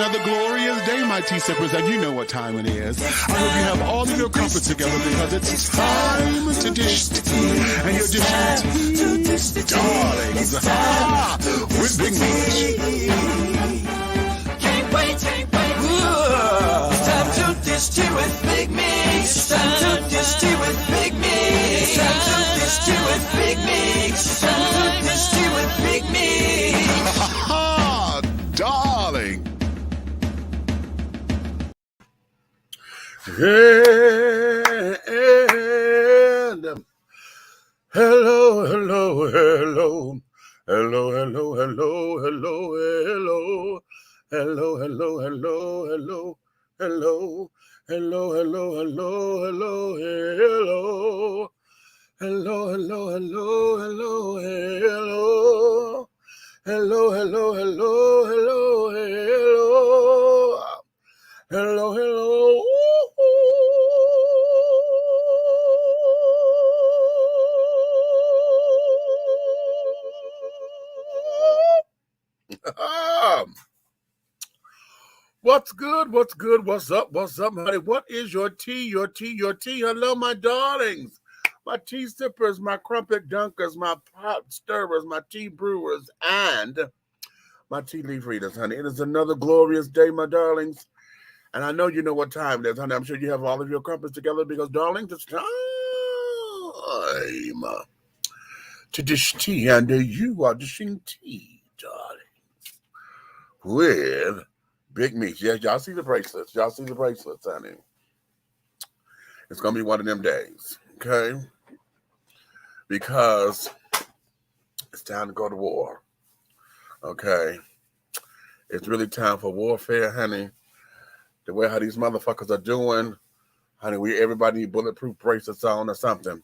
another glorious day, my tea sippers, and you know what time it is. I hope you have all of your comforts together because it's time to dish tea. And you're dishing tea, darlings, with Big Meat. Can't wait. It's time to dish tea with Big Meat. It's time to dish tea with Big Meat. It's time to dish tea with Big Meat. It's time to dish tea with Big Meat. Darling. And hello. What's good? What's up, honey? What is your tea? Hello, my darlings, my tea sippers, my crumpet dunkers, my pot stirrers, my tea brewers, and my tea leaf readers, honey. It is another glorious day, my darlings. And I know you know what time it is, honey. I'm sure you have all of your crumpets together because, darlings, it's time to dish tea. And you are dishing tea, darling, with Big Meat. Yeah, y'all see the bracelets. Honey. It's going to be one of them days, okay? Because it's time to go to war, okay? It's really time for warfare, honey. The way how these motherfuckers are doing, honey, everybody need bulletproof bracelets on or something,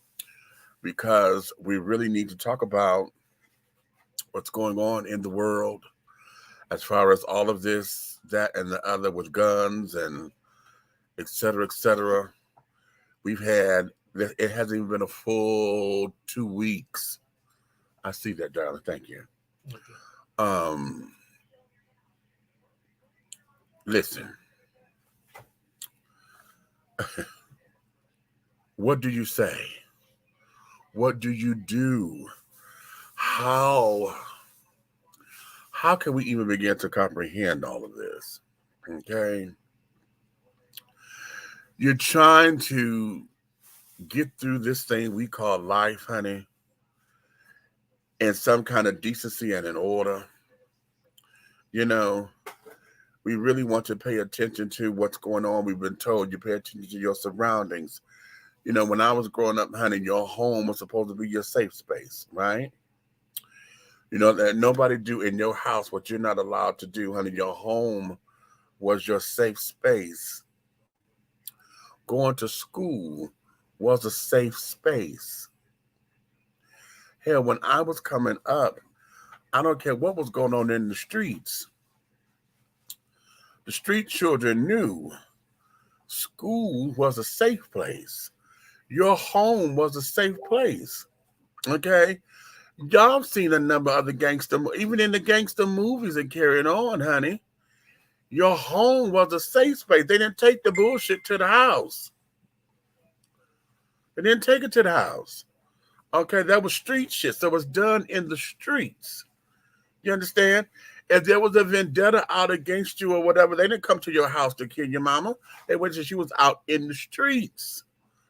because we really need to talk about what's going on in the world as far as all of this, that, and the other with guns and et cetera. We've had, it hasn't even been a full 2 weeks. I see that, darling. Thank you. Okay. Listen. What do you say? What do you do? How can we even begin to comprehend all of this? Okay. You're trying to get through this thing we call life, honey, in some kind of decency and in order. You know, we really want to pay attention to what's going on. We've been told you pay attention to your surroundings. You know, when I was growing up, honey, your home was supposed to be your safe space, right? You know, that nobody do in your house what you're not allowed to do, honey. Your home was your safe space. Going to school was a safe space. Hell, when I was coming up, I don't care what was going on in the streets. The street children knew school was a safe place. Your home was a safe place. Okay? Y'all seen a number of the gangster, even in the gangster movies and carrying on, honey. Your home was a safe space. They didn't take the bullshit to the house. They didn't take it to the house. Okay, that was street shit. So it was done in the streets. You understand? If there was a vendetta out against you or whatever, they didn't come to your house to kill your mama. They went to she was out in the streets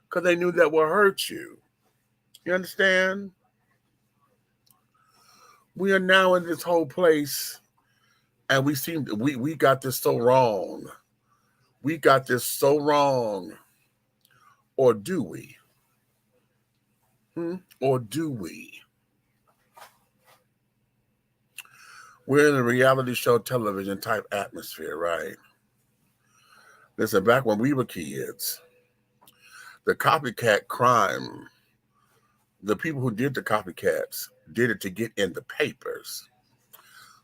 because they knew that would hurt you. You understand? We are now in this whole place, and we got this so wrong. We got this so wrong. Or do we? Or do we? We're in a reality show television type atmosphere, right? Listen, back when we were kids, the copycat crime, the people who did the copycats did it to get in the papers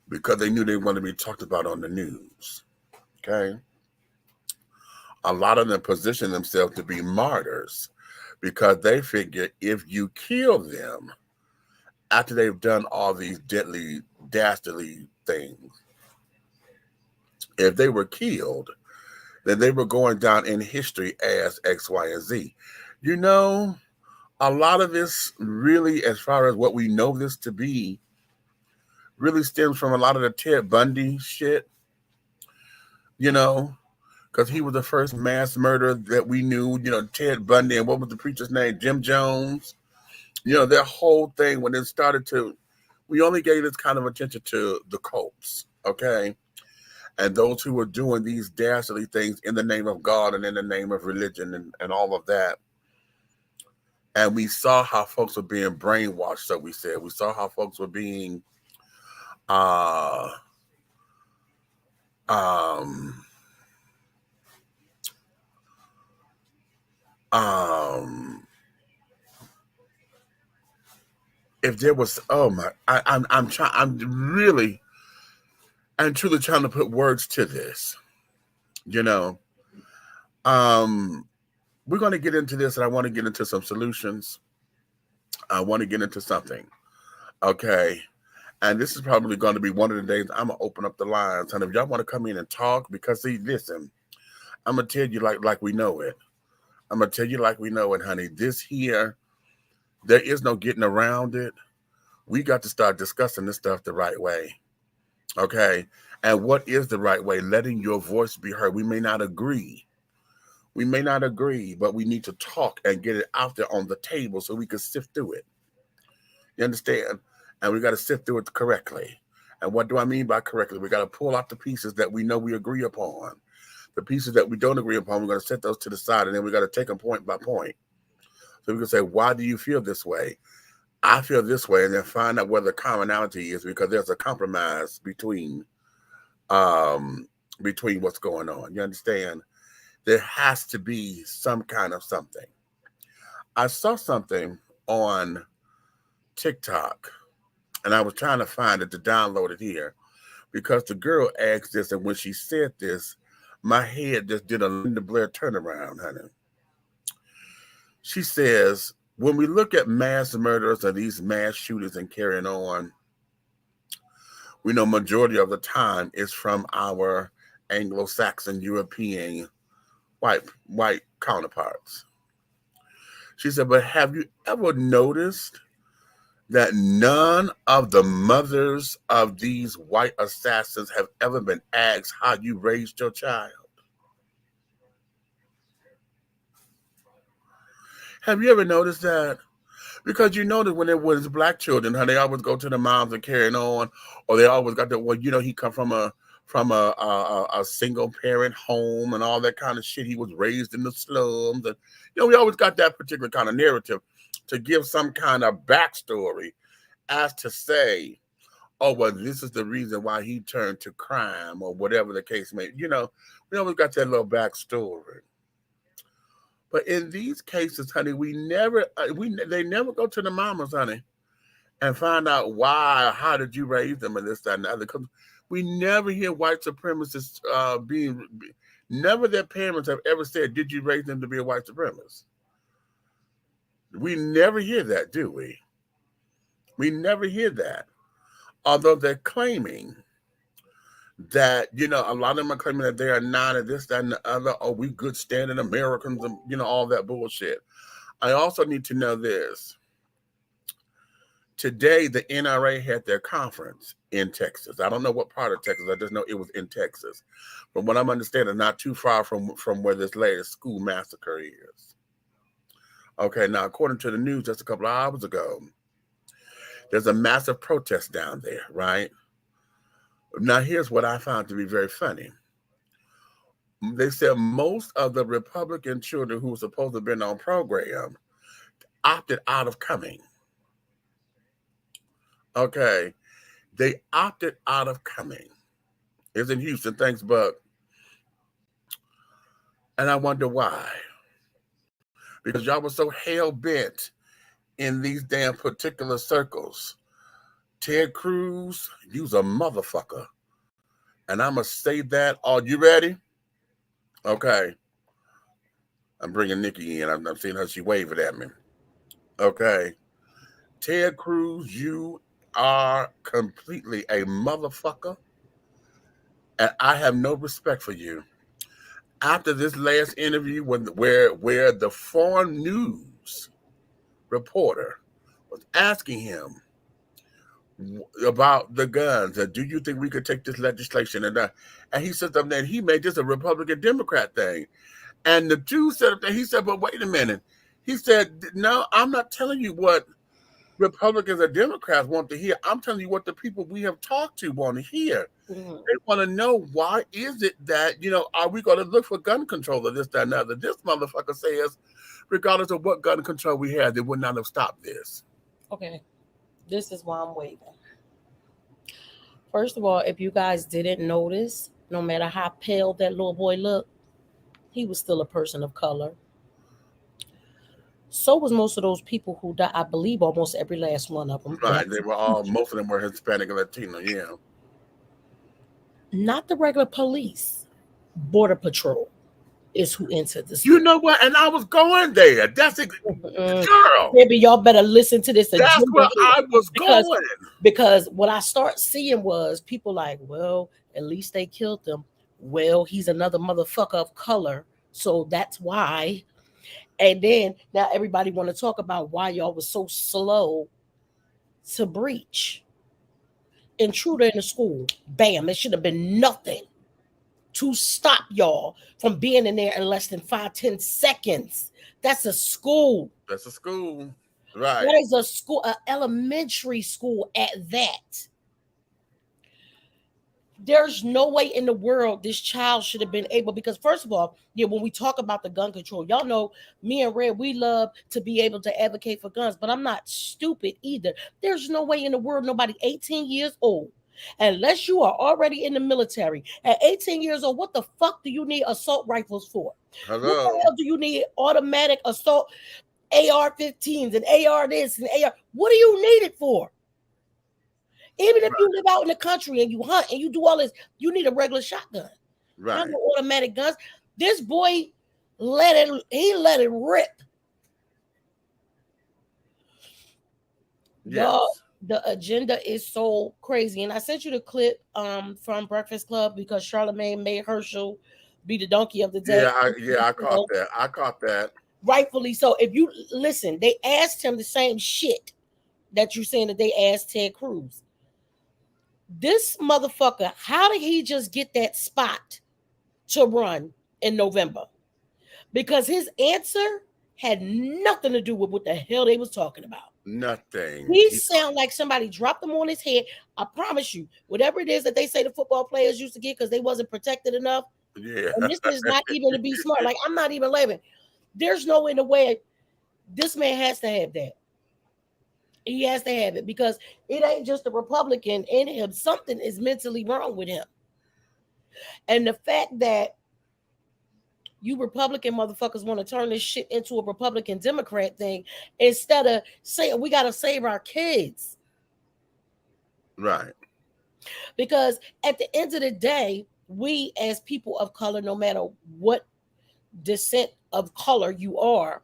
because they knew they were going to be talked about on the news, okay? A lot of them positioned themselves to be martyrs because they figure if you kill them after they've done all these deadly, dastardly things, If they were killed, then they were going down in history as X, Y, and Z. You know, a lot of this really, as far as what we know this to be, really stems from a lot of the Ted Bundy shit, you know, because he was the first mass murderer that we knew, Ted Bundy, and what was the preacher's name? Jim Jones. Their whole thing when it started to, we only gave this kind of attention to the cults, okay? And those who were doing these dastardly things in the name of God and in the name of religion and all of that. And we saw how folks were being brainwashed, so we said. We saw how folks were being uh um um if there was, oh my, I'm trying, I'm really and truly trying to put words to this, you know. Um we're going to get into this, and I want to get into some solutions. I want to get into something, okay? And this is probably going to be one of the days I'm gonna open up the lines, and if y'all want to come in and talk, because see, listen, I'm gonna tell you like we know it. I'm gonna tell you like we know it, honey. This here, there is no getting around it. We got to start discussing this stuff the right way, okay? And what is the right way? Letting your voice be heard. We may not agree. We may not agree, but we need to talk and get it out there on the table so we can sift through it. You understand? And we got to sift through it correctly. And what do I mean by correctly? We got to pull out the pieces that we know we agree upon. The pieces that we don't agree upon, we're going to set those to the side, and then we got to take them point by point. So we can say, why do you feel this way? I feel this way, and then find out where the commonality is, because there's a compromise between what's going on. You understand? There has to be some kind of something. I saw something on TikTok, and I was trying to find it to download it here, because the girl asked this, and when she said this, my head just did a Linda Blair turnaround, honey. She says, when we look at mass murders or these mass shootings and carrying on, we know majority of the time is from our Anglo-Saxon European white counterparts. She said, but have you ever noticed that none of the mothers of these white assassins have ever been asked how you raised your child? Have you ever noticed that? Because you know that when it was black children, how they always go to the moms and carrying on, or they always got the, well, he come from a single parent home and all that kind of shit. He was raised in the slums, and we always got that particular kind of narrative to give some kind of backstory as to say, oh, well, this is the reason why he turned to crime or whatever the case may be. We always got that little backstory. But in these cases, honey, we never, they never go to the mamas, honey, and find out why, how did you raise them, and this, that, and the other. Because we never hear white supremacists never their parents have ever said, did you raise them to be a white supremacist? We never hear that, do we? We never hear that. Although they're claiming that, a lot of them are claiming that they are not, and this, that, and the other. Oh, we good standing Americans, and, all that bullshit. I also need to know this. Today, the NRA had their conference in Texas. I don't know what part of Texas. I just know it was in Texas. From what I'm understanding, not too far from where this latest school massacre is. Okay, now, according to the news just a couple of hours ago, there's a massive protest down there, right? Now, here's what I found to be very funny. They said most of the Republican children who were supposed to have been on program opted out of coming. Okay. They opted out of coming. It's in Houston. Thanks, Buck. And I wonder why. Because y'all were so hell bent in these damn particular circles. Ted Cruz, you's a motherfucker. And I'm going to say that. Are you ready? Okay. I'm bringing Nikki in. I'm seeing her. She waving at me. Okay. Ted Cruz, you are completely a motherfucker. And I have no respect for you. After this last interview, where the foreign news reporter was asking him about the guns and do you think we could take this legislation and he said something that he made this a Republican Democrat thing. And the Jew said up there, he said, but wait a minute. He said, no, I'm not telling you what Republicans or Democrats want to hear. I'm telling you what the people we have talked to want to hear. Mhm. They want to know why is it that, are we going to look for gun control or this, that, and other? This motherfucker says, regardless of what gun control we had, they would not have stopped this. Okay, this is why I'm waving. First of all, if you guys didn't notice, no matter how pale that little boy looked, he was still a person of color. So was most of those people who died. I believe almost every last one of them. Right. They were most of them were Hispanic and Latino. Yeah. Not the regular police. Border Patrol is who entered the You school. know what? And I was going there. Girl. Maybe y'all better listen to this That's agenda where here. I was going. Because what I start seeing was people like, well, at least they killed him. Well, he's another motherfucker of color, so that's why. And then now everybody want to talk about why y'all was so slow to breach. Intruder in the school. Bam, it should have been nothing to stop y'all from being in there in less than 5-10 seconds. That's a school. That's a school. Right. That is a school, an elementary school at that. There's no way in the world this child should have been able, because first of all, yeah, when we talk about the gun control, y'all know me and Red, we love to be able to advocate for guns, but I'm not stupid either. There's no way in the world nobody 18 years old, unless you are already in the military at 18 years old, what the fuck do you need assault rifles for? What Hello. the hell do you need automatic assault AR-15s and AR this and AR? What do you need it for? Even if you live out in the country and you hunt and you do all this, you need a regular shotgun. Right. Not no automatic guns. This boy let it rip. Yes. Y'all, the agenda is so crazy. And I sent you the clip from Breakfast Club because Charlamagne made Herschel be the donkey of the day. I caught that. I caught that. Rightfully so. If you listen, they asked him the same shit that you're saying that they asked Ted Cruz. This motherfucker, how did he just get that spot to run in November? Because his answer had nothing to do with what the hell they was talking about. Nothing. He sound like somebody dropped him on his head. I promise you, whatever it is that they say the football players used to get because they wasn't protected enough. Yeah. And this is not even to be smart. Like, I'm not even laughing. There's no in the way this man has to have that. He has to have it because it ain't just a Republican in him. Something is mentally wrong with him. And the fact that you Republican motherfuckers want to turn this shit into a Republican Democrat thing instead of saying we got to save our kids. Right. Because at the end of the day, we as people of color, no matter what descent of color you are,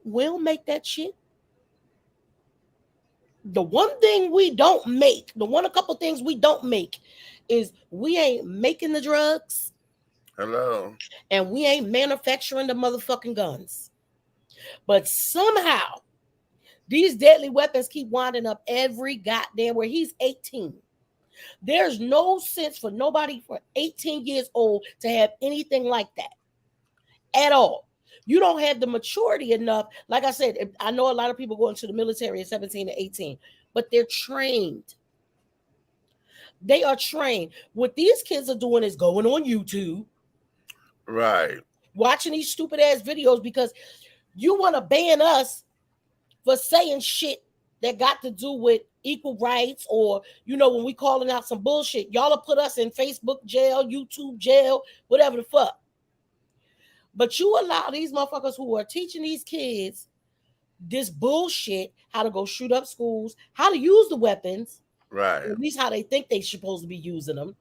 will make that shit. The one thing we don't make, a couple things we don't make is we ain't making the drugs. Hello. And we ain't manufacturing the motherfucking guns. But somehow, these deadly weapons keep winding up every goddamn where he's 18. There's no sense for nobody for 18 years old to have anything like that at all. You don't have the maturity enough. Like I said, I know a lot of people go into the military at 17 to 18, but they're trained. They are trained. What these kids are doing is going on YouTube. Right. Watching these stupid ass videos because you want to ban us for saying shit that got to do with equal rights, or when we calling out some bullshit, y'all will put us in Facebook jail, YouTube jail, whatever the fuck. But you allow these motherfuckers who are teaching these kids this bullshit, how to go shoot up schools, how to use the weapons, right? At least how they think they're supposed to be using them.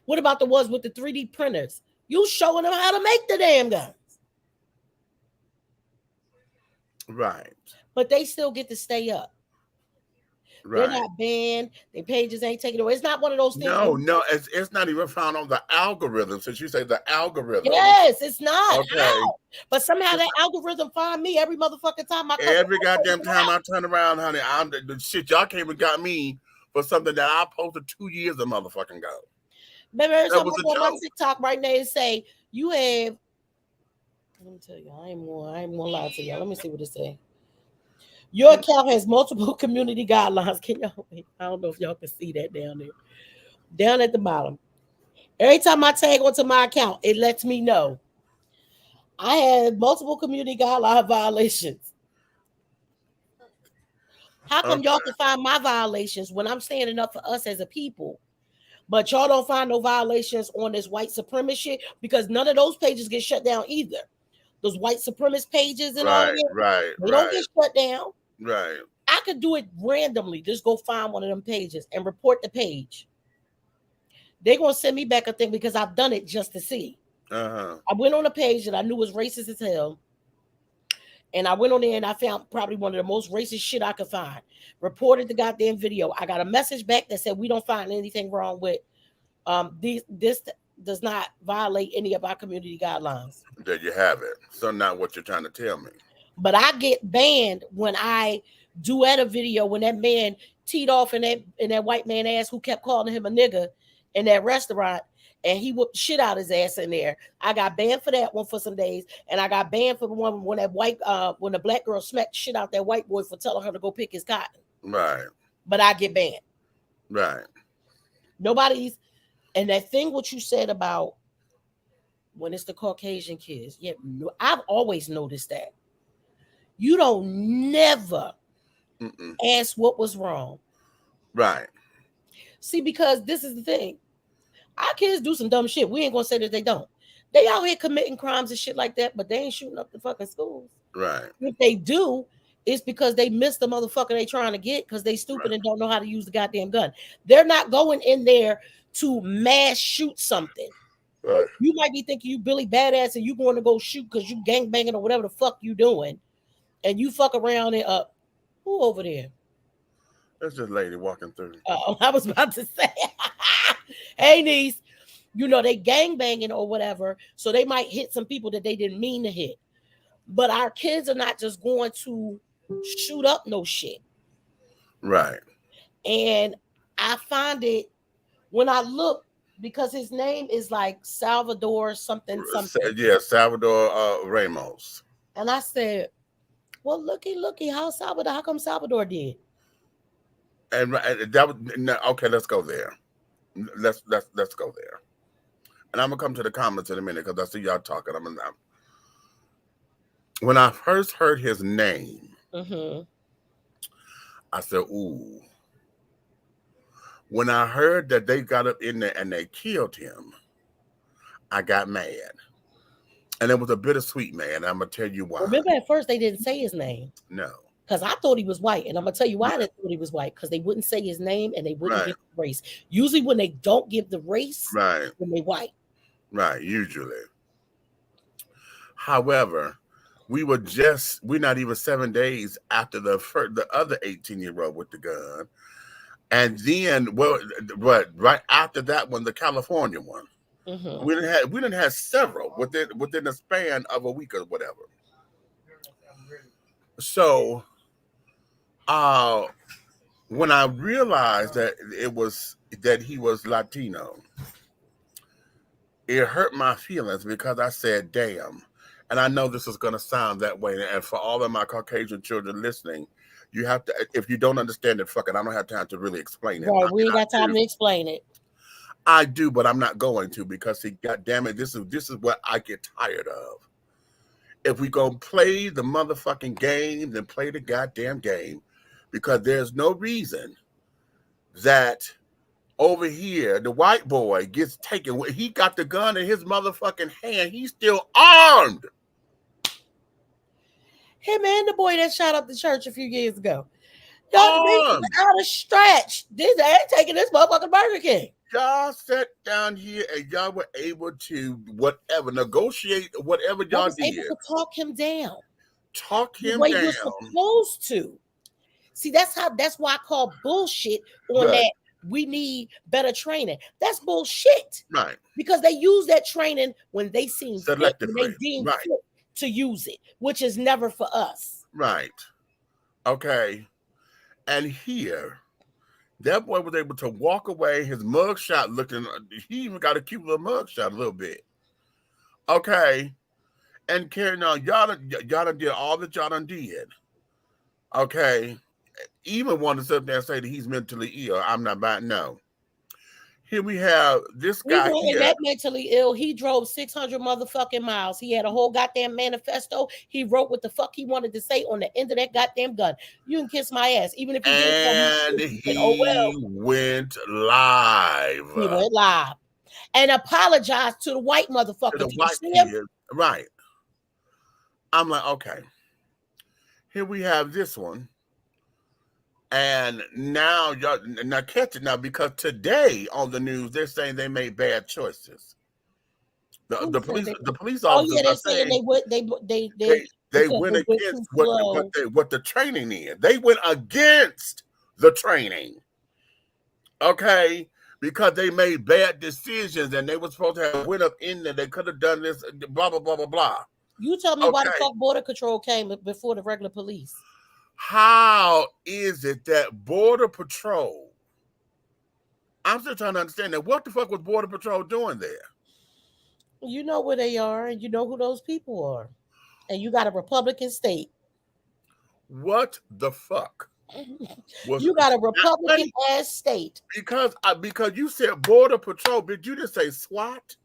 What about the ones with the 3D printers? You showing them how to make the damn guns. Right. But they still get to stay up. They're Right. not banned. Their pages ain't taken away. It's not one of those things. No, no, it's not even found on the algorithm. Since you say the algorithm, Yes, it's not. okay. How? But somehow that algorithm find me every motherfucking time my cousin Every goddamn time I turn around, honey, I'm the shit y'all came and got me for something that I posted 2 years a motherfucking ago. Remember, there's That something was a on my joke. TikTok right now and say you have. Let me tell you, I ain't gonna lie to y'all. Let me see what it say. Your account has multiple community guidelines. Can y'all? I don't know if y'all can see that down there, down at the bottom. Every time I tag onto my account, it lets me know I had multiple community guideline violations. How come y'all Okay. can find my violations when I'm standing up for us as a people, but y'all don't find no violations on this white supremacist shit? Because none of those pages get shut down either. Those white supremacist pages and all of Right, that, right, they don't right, get shut down. right. I could do it randomly. Just go find one of them pages and report the page. They're gonna send me back a thing because I've done it just to see. Uh-huh. I went on a page that I knew was racist as hell, and I went on there and I found probably one of the most racist shit I could find. Reported the goddamn video. I got a message back that said we don't find anything wrong with this does not violate any of our community guidelines. There you have it. So now what you're trying to tell me. But I get banned when I duet a video when that man teed off in that white man ass who kept calling him a nigga in that restaurant, and he whooped the shit out his ass in there. I got banned for that one for some days, and I got banned for the one when that when the black girl smacked shit out that white boy for telling her to go pick his cotton. Right, But I get banned. right. Nobody's and that thing what you said about when it's the Caucasian kids. Yeah, I've always noticed that. You don't never Mm-mm. ask what was wrong. Right, See, because this is the thing. Our kids do some dumb shit. We ain't gonna say that they don't. They out here committing crimes and shit like that, but they ain't shooting up the fucking schools. right, If they do, it's because they missed the motherfucker they trying to get because they stupid right, and don't know how to use the goddamn gun. They're not going in there to mass shoot something. right. You might be thinking you Billy Badass and you going to go shoot because you gang banging or whatever the fuck you doing, and you fuck around and who over there? That's just lady walking through. I was about to say, hey niece, you know they gang banging or whatever, so they might hit some people that they didn't mean to hit. But our kids are not just going to shoot up no shit. Right. And I find it when I look because his name is like Salvador something something, Yeah, Salvador Ramos. and I said, well, looky, how come Salvador did? And that was no, okay. Let's go there. Let's go there. And I'm gonna come to the comments in a minute because I see y'all talking. When I first heard his name, Mm-hmm. I said, "Ooh." When I heard that they got up in there and they killed him, I got mad, and it was a bittersweet man. I'm gonna tell you why. Remember, at first they didn't say his name No, because I thought he was white, and I'm gonna tell you why right, they thought he was white because they wouldn't say his name and they wouldn't right, give the race. Usually, when they don't give the race, right, when they white. right. Usually, however, we're not even 7 days after the other 18-year-old with the gun, and then what? Right after that one, the California one. Mm-hmm. We didn't have several within the span of a week or whatever. So uh when I realized that he was Latino, it hurt my feelings because I said, damn. And I know this is gonna sound that way. And for all of my Caucasian children listening, you have to if you don't understand it, fuck it. I don't have time to really explain it. Right, I we mean ain't I got time do. to explain it. I do, but I'm not going to because see, god damn it, this is what I get tired of. If we gonna play the motherfucking game, then play the goddamn game. Because there's no reason that over here the white boy gets taken. He got the gun in his motherfucking hand. He's still armed. Him and the boy that shot up the church a few years ago. Y'all, they Armed. out of stretch. This ain't taking this motherfucking Burger King. Y'all sat down here and y'all were able to whatever negotiate whatever I y'all was able did. to talk him down Talk the him way you're down. supposed to. See, that's why I call bullshit on Right. that. We need better training. That's bullshit. Right. Because they use that training when they seem fit, when they Selectively. deem Right. fit to use it, which is never for us. Right. Okay. And here, that boy was able to walk away. His mugshot looking. He even got a cute little mugshot a little bit. Okay. And carrying on, y'all done did all that y'all done did. Okay. Even want to sit up there and say that he's mentally ill. I'm not buying. No. Here we have this He guy wasn't here. that mentally ill. He drove 600 motherfucking miles. He had a whole goddamn manifesto. He wrote what the fuck he wanted to say on the end of that goddamn gun. You can kiss my ass. Even if he did something, And he said, oh he well. went live He went live and apologized to the white to motherfucker. the Did you white see him? kids. Right. I'm like, okay. Here we have this one. And now y'all now catch it now because today on the news they're saying they made bad choices. The, Who the said police they? the police Oh officers yeah, they're are saying saying they because went they went against too slow. what the training is. They went against the training. Okay, because they made bad decisions and they were supposed to have went up in there. They could have done this. Blah blah blah blah blah. You tell me why the Okay, fuck border control came before the regular police. how is it that Border Patrol? I'm still trying to understand that. What the fuck was Border Patrol doing there? You know where they are, and you know who those people are, and you got a Republican state. What the fuck was You got a now, Republican wait, ass state. because you said Border Patrol, but you didn't say SWAT.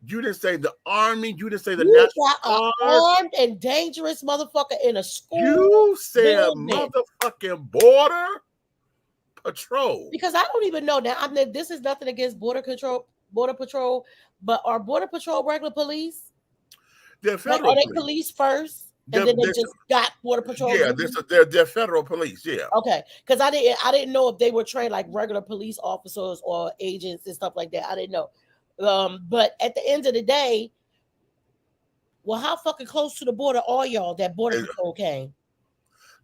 You didn't say the Army. You didn't say the You National got a Guard. armed and dangerous motherfucker in a school You said building. motherfucking Border Patrol. Because I don't even know now. I mean, this is nothing against border patrol, but are border patrol regular police? They're Like, are federal they police. police first, and They're, then they they're, just got border patrol? yeah, duties? they're federal police. Yeah. Okay, because I didn't know if they were trained like regular police officers or agents and stuff like that. I didn't know. But at the end of the day, well, how fucking close to the border are y'all that border And patrol came?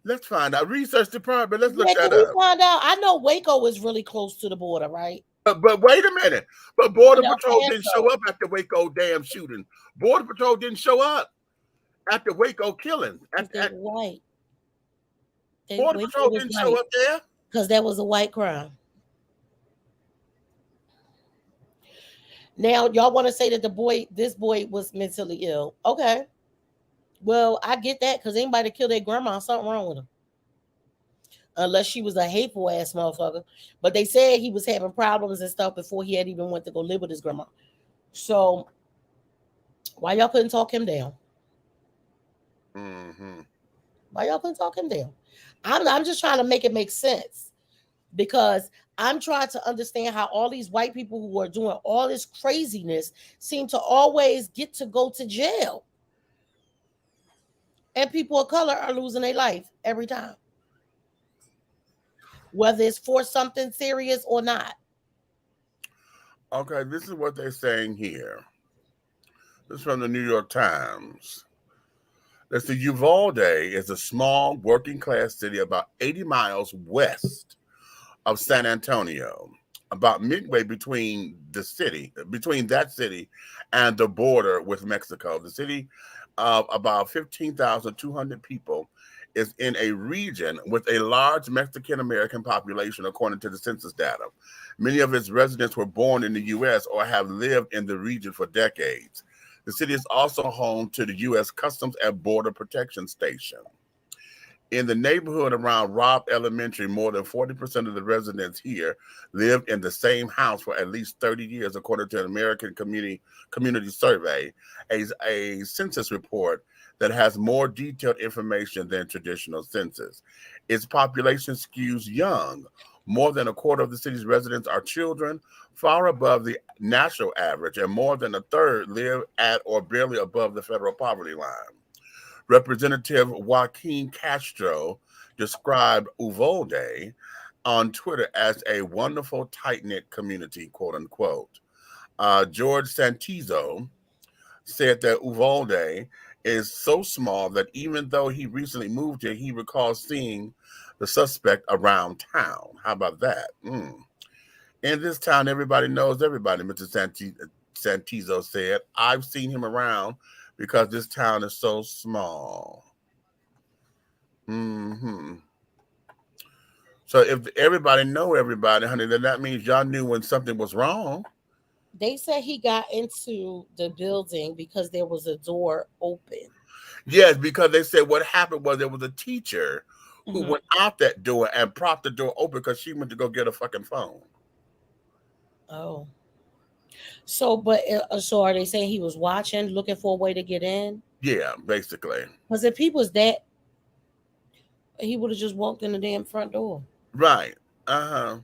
let's find out. Research department. Let's look Yeah, can that we up. find out? I know Waco is really close to the border, right? But wait a minute. But And Border El Patrol didn't show Paso. up at the Waco damn shooting. Border Patrol didn't show up at the Waco killing. Because they At were white. Border Waco Patrol was didn't show white up there. because that was a white crime. Now y'all want to say that this boy was mentally ill. Okay. Well, I get that because anybody that killed their grandma, something wrong with him. Unless she was a hateful ass motherfucker. But they said he was having problems and stuff before he had even went to go live with his grandma. So why y'all couldn't talk him down? Mm-hmm. Why y'all couldn't talk him down? I'm just trying to make it make sense because I'm trying to understand how all these white people who are doing all this craziness seem to always get to go to jail. And people of color are losing their life every time, whether it's for something serious or not. Okay, this is what they're saying here. This is from the New York Times. Let's see, Uvalde is a small working class city about 80 miles west of San Antonio, about midway between that city and the border with Mexico. The city of about 15,200 people is in a region with a large Mexican American population, according to the census data. Many of its residents were born in the U.S. or have lived in the region for decades. The city is also home to the U.S. Customs and Border Protection Station. In the neighborhood around Robb Elementary, more than 40% of the residents here lived in the same house for at least 30 years, according to an American Community Survey, a census report that has more detailed information than traditional census. Its population skews young. More than a quarter of the city's residents are children, far above the national average, and more than a third live at or barely above the federal poverty line. Representative Joaquin Castro described Uvalde on Twitter as a wonderful, tight-knit community, quote unquote. George Santizo said that Uvalde is so small that even though he recently moved here, he recalls seeing the suspect around town. How about that? In this town, everybody knows everybody, Mr. Santizo said. I've seen him around because this town is so small. hmm So if everybody know everybody, honey, then that means y'all knew when something was wrong. They said he got into the building because there was a door open. Yes, because they said what happened was there was a teacher who Mhm. went out that door and propped the door open because she went to go get a fucking phone. Oh, so so are they saying he was watching, looking for a way to get in? Yeah, basically. Because if he was that, he would have just walked in the damn front door. Right. Uh-huh.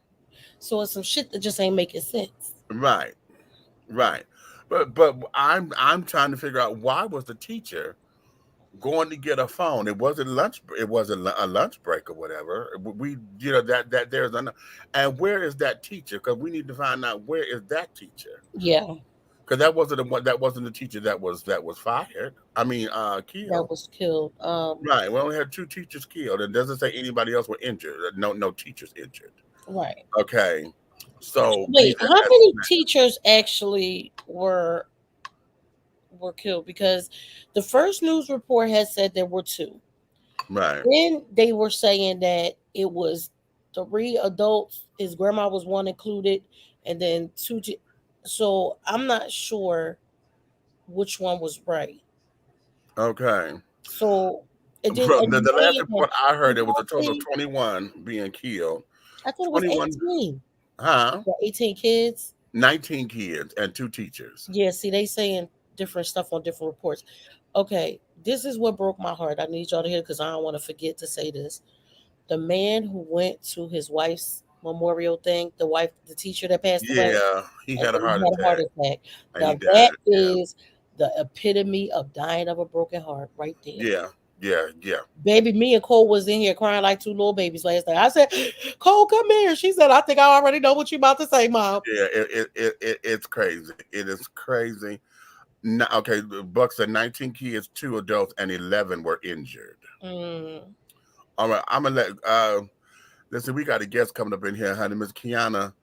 So it's some shit that just ain't making sense. Right. Right. But I'm trying to figure out why was the teacher going to get a phone? It wasn't lunch. It wasn't a lunch break or whatever. We that there's an and where is that teacher? Because we need to find out where is that teacher. Yeah, Because that wasn't the one. That wasn't the teacher that was fired. I mean, that killed. was killed. Right. We only had two teachers killed. It doesn't say anybody else were injured. No teachers injured. Right. Okay. So Wait, how many teachers actually were killed? Because the first news report had said there were two. right. Then they were saying that it was three adults. His grandma was one included, and then two. So I'm not sure which one was right. Okay. So it did. From And the last report I heard, did there was a y'all total of see? 21 being killed. I thought it was 21, 18. huh? The 18 kids. 19 kids and two teachers. Yeah. See, they saying different stuff on different reports. Okay, this is what broke my heart. I need y'all to hear because I don't want to forget to say this. The man who went to his wife's memorial thing, the teacher that passed away, Yeah, he and had a then heart he had a heart attack attack. and he Now died. that Yeah, is the epitome of dying of a broken heart, right there. yeah, yeah, yeah, Baby, me and Cole was in here crying like two little babies last night. I said, Cole, come here. She said, I think I already know what you about to say, Mom. yeah. It's crazy. It is crazy. No, okay, the Buck said 19 kids, two adults, and 11 were injured. Mm. All right, I'm gonna let. Listen, we got a guest coming up in here, honey, Miss Kiana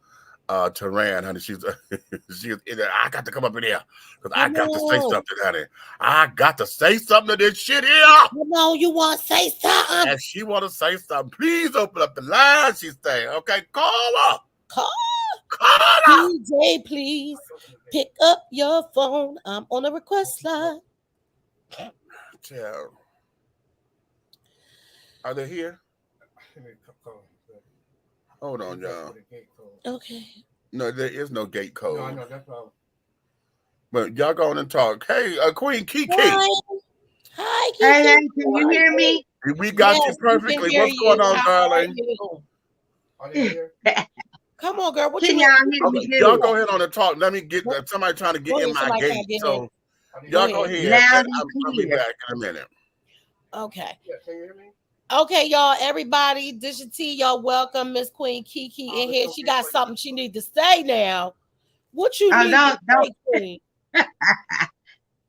Turan, honey. She's in there. I got to come up in here because I Come got to say on. something, honey. I got to say something to this shit here. Come on, you want to say something? And she want to say something. Please open up the line. She's saying, okay, call her. Call Call her. DJ, please. Pick up your phone. I'm on a request line. Child. Are they here? Hold on, y'all. Okay. No, there is no gate code. No, I know that's all. But y'all go on and talk. Hey, Queen Kiki. Hi. Hi, Kiki. Hey, can you hear me? We got Yes, you we can perfectly. hear What's going you. on, How are darling? you? Are they here? Come on, girl. What Can you y'all want? hear me Okay, y'all good? go ahead on and talk. Let me get somebody trying to get Go in ahead. my Somebody trying gate. to get in. So Go y'all go ahead. ahead. Loud And and I'll be clear. back in a minute. Okay. Yeah, can you hear me? Okay, y'all. Everybody, this your T. Y'all welcome Miss Queen Kiki in here. She got something she need to say now. What you Oh, need to don't. say, Queen?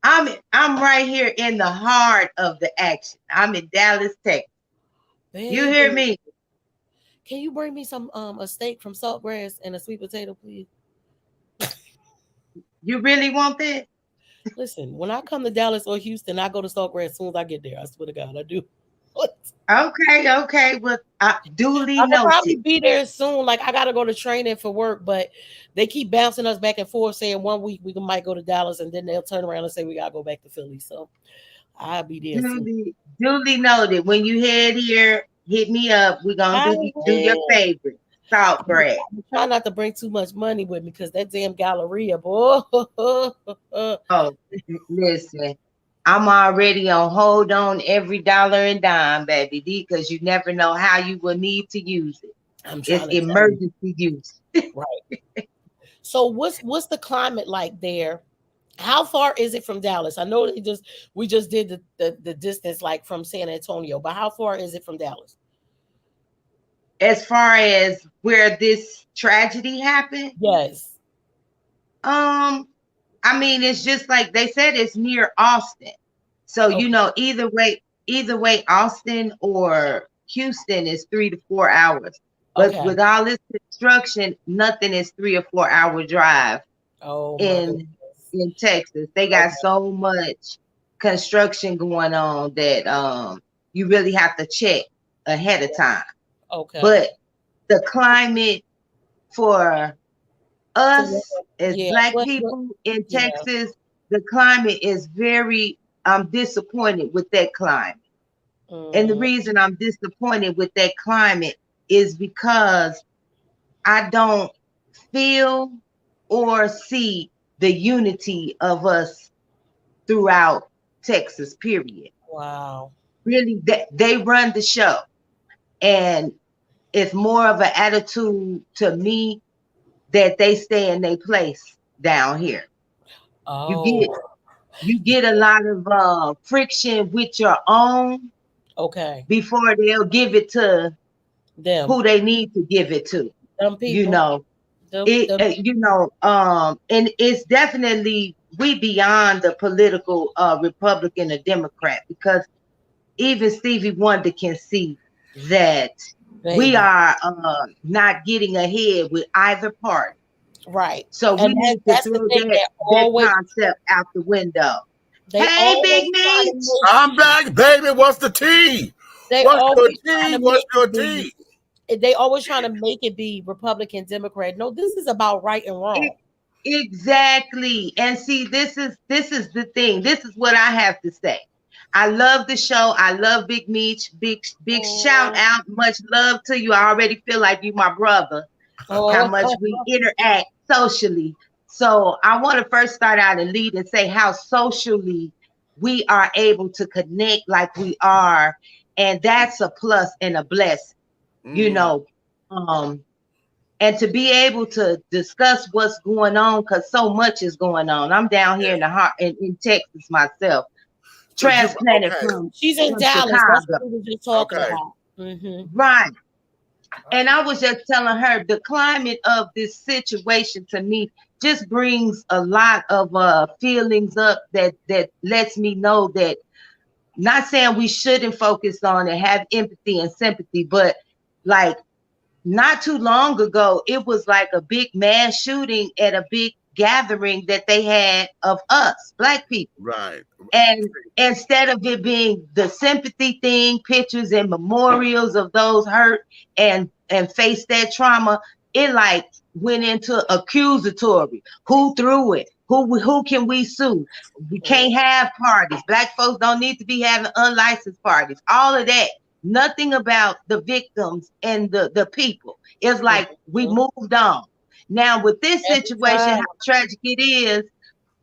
I'm right here in the heart of the action. I'm in Dallas, Texas. You hear Baby, me? can you bring me some a steak from Saltgrass and a sweet potato, please? You really want that? Listen, when I come to Dallas or Houston, I go to Saltgrass as soon as I get there. I swear to God, I do. Okay. Well, duly I'm gonna probably noted. be there soon. Like I gotta go to training for work, but they keep bouncing us back and forth, saying 1 week we might go to Dallas, and then they'll turn around and say we gotta go back to Philly. So I'll be there soon. Duly noted. When you head here, hit me up. We're gonna I do your will. favorite, Saltgrass. Try not to bring too much money with me because that damn Galleria, boy. Oh, listen. I'm already on hold on every dollar and dime, baby, because you never know how you will need to use it. I'm It's trying to tell you. emergency use. Right. So what's the climate like there? How far is it from Dallas? I know we just did the distance like from San Antonio, but how far is it from Dallas? As far as where this tragedy happened, Yes. I mean, it's just like they said it's near Austin. So, Okay. either way, Austin or Houston is 3 to 4 hours. But Okay. with all this construction, nothing is 3 or 4 hour drive Oh my in goodness. in Texas. They got Okay. so much construction going on that you really have to check ahead of time. Okay. But the climate for So us as yeah. black What? people in Yeah. Texas, the climate is very, I'm disappointed with that climate. And the Mm, reason I'm disappointed with that climate is because I don't feel or see the unity of us throughout Texas, period. wow. Really, they run the show. And it's more of an attitude to me that they stay in their place down here. You get Oh. you get a lot of friction with your own Okay. before they'll give it to Them. who they need to give it to. Them You people. know, it Them. and it's definitely we beyond the political Republican or Democrat, because even Stevie Wonder can see that we Baby. are not getting ahead with either party. Right. So And we need to that's the throw thing. that concept out the window. They Hey, Big always try to Meech. make I'm back, baby. What's the tea? they What's your always trying tea? to What's make your it be tea? they always trying to make it be Republican, Democrat. No, this is about right and wrong. Exactly. And see, this is the thing. This is what I have to say. I love the show. I love Big Meech. Big shout Oh, out. Much love to you. I already feel like you my brother. How oh, much we interact socially. So I want to first start out and lead and say how socially we are able to connect like we are. And that's a plus and a blessing, you Mm, know. Um, and to be able to discuss what's going on, because so much is going on. I'm down here in the yeah. heart in Texas myself, So you transplanted okay? she's in from Dallas. That's Chicago. what we were just talking Okay. about. Mm-hmm. Right. And I was just telling her the climate of this situation to me just brings a lot of feelings up that lets me know that, not saying we shouldn't focus on and have empathy and sympathy, but like not too long ago, it was like a big mass shooting at a big gathering that they had of us, black people. Right. And instead of it being the sympathy thing, pictures and memorials of those hurt and faced that trauma, it like went into accusatory. Who threw it? Who can we sue? We can't have parties. Black folks don't need to be having unlicensed parties. All of that. Nothing about the victims and the people. It's like we Mm-hmm. moved on. Now with this Every situation, how time. tragic it is,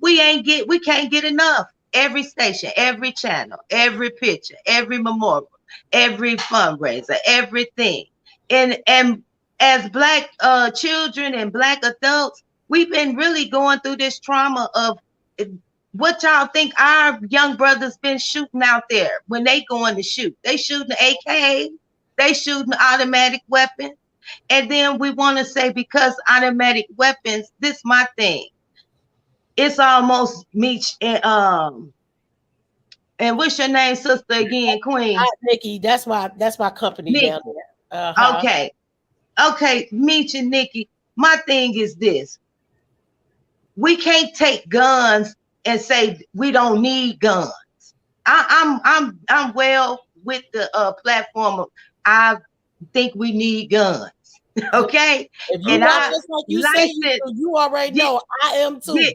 we can't get enough. Every station, every channel, every picture, every memorial, every fundraiser, everything. And as black children and black adults, we've been really going through this trauma of what y'all think our young brothers been shooting out there when they going to shoot. They shooting AK, they shooting automatic weapons. And then we want to say because automatic weapons, this my thing. It's almost Meech and what's your name, sister again, Queen? Nikki, that's my company down Nikki. there. Uh-huh. Okay. Okay, Meech and Nikki. My thing is this. We can't take guns and say we don't need guns. I'm well with the platform of I think we need guns. Okay. If you And watch I us like you say you license do, you already get know I am too. get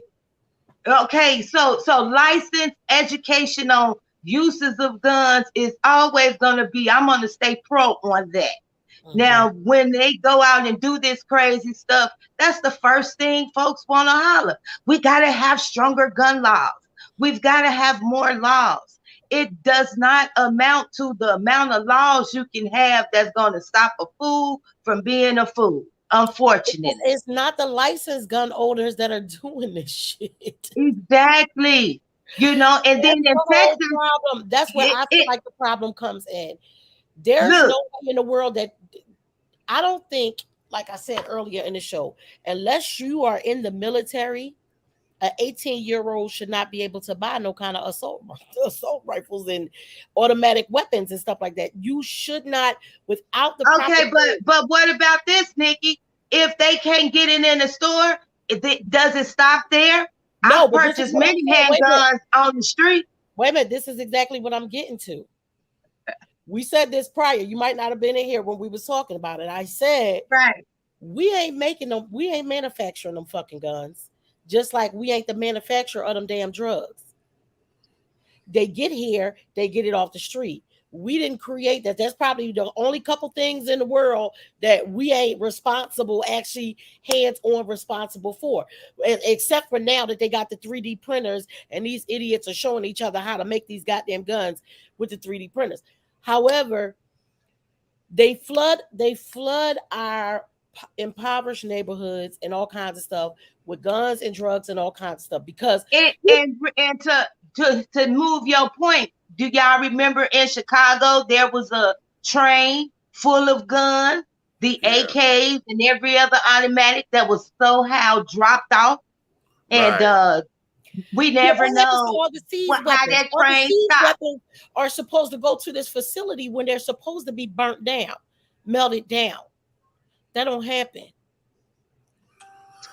okay, so license educational uses of guns is always gonna be. I'm gonna stay pro on that. Mm-hmm. Now, when they go out and do this crazy stuff, that's the first thing folks want to holler. We gotta have stronger gun laws. We've got to have more laws. It does not amount to the amount of laws you can have that's gonna stop a fool from being a fool. Unfortunately. It's not the licensed gun owners that are doing this shit. Exactly. And then That's in the whole Texas, problem. That's where I feel it like the problem comes in. There's no look. way in the world that I don't think, like I said earlier in the show, unless you are in the military an 18-year-old should not be able to buy no kind of assault rifles and automatic weapons and stuff like that. You should not, without the Okay, but what about this, Nikki? If they can't get it in the store, does it stop there? No, I've but this is purchased what I'm many saying. handguns on the street. Wait a minute, this is exactly what I'm getting to. We said this prior. You might not have been in here when we was talking about it. I said, Right. we ain't making them, we ain't manufacturing them fucking guns. Just like we ain't the manufacturer of them damn drugs. They get here, they get it off the street. We didn't create that. That's probably the only couple things in the world that we ain't responsible, actually hands-on responsible for. Except for now that they got the 3D printers and these idiots are showing each other how to make these goddamn guns with the 3D printers. However, they flood our impoverished neighborhoods and all kinds of stuff with guns and drugs and all kinds of stuff because and to move your point, do y'all remember in Chicago there was a train full of guns, the AKs and every other automatic that was somehow dropped off, and we never know all the how that train stopped. weapons are supposed to go to this facility when they're supposed to be burnt down, melted down. That don't happen.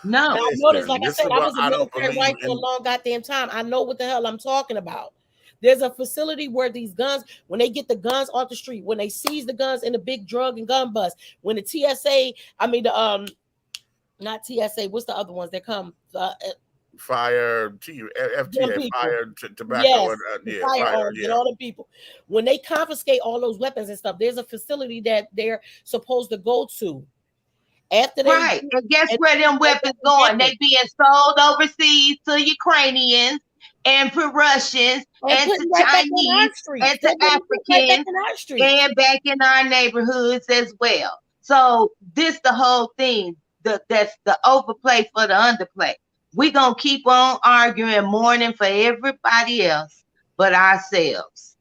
No, I noticed, like I said, I was a military wife for a long goddamn time. I know what the hell I'm talking about. There's a facility where these guns, when they get the guns off the street, when they seize the guns in the big drug and gun bust, when the TSA, I mean not TSA, what's the other ones that come? Fire, FTA, fire, tobacco, and firearms and all the people. When they confiscate all those weapons and stuff, there's a facility that they're supposed to go to. After they and guess where them weapons going? They being sold overseas to Ukrainians and for Russians and to Chinese and to Africans and back in our neighborhoods as well. So this the whole thing. That's the overplay for the underplay. We're gonna keep on arguing, mourning for everybody else but ourselves.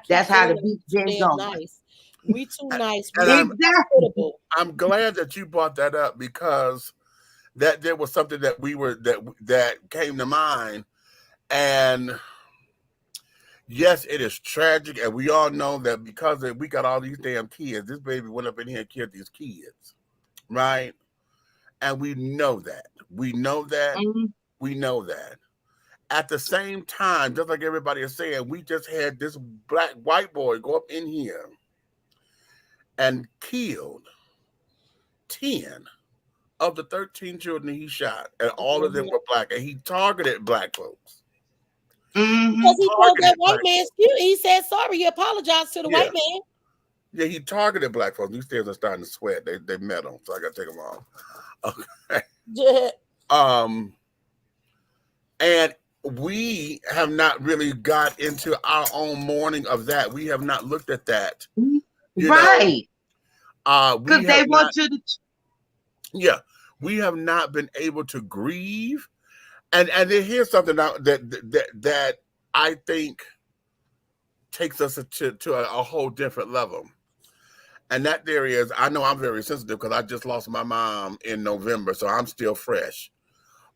That's how the beat been going. Nice. We too nice. I'm glad that you brought that up because that there was something that that came to mind. And yes, it is tragic, and we all know that because we got all these damn kids, this baby went up in here and killed these kids, right? And we know that. We know that. Mm-hmm. We know that. At the same time, just like everybody is saying, we just had this white boy go up in here and killed 10 of the 13 children he shot, and all of them were black, and he targeted black folks. Mm-hmm. Because he told that white man, he said sorry, he apologized to the white man. Yeah, he targeted black folks. These kids are starting to sweat. They met him, so I got to take them off. Okay. Yeah. And we have not really got into our own mourning of that. We have not looked at that. Right. Because they want you to. Yeah, we have not been able to grieve, and then here's something that I think takes us to a whole different level, and that there is. I know I'm very sensitive because I just lost my mom in November, so I'm still fresh.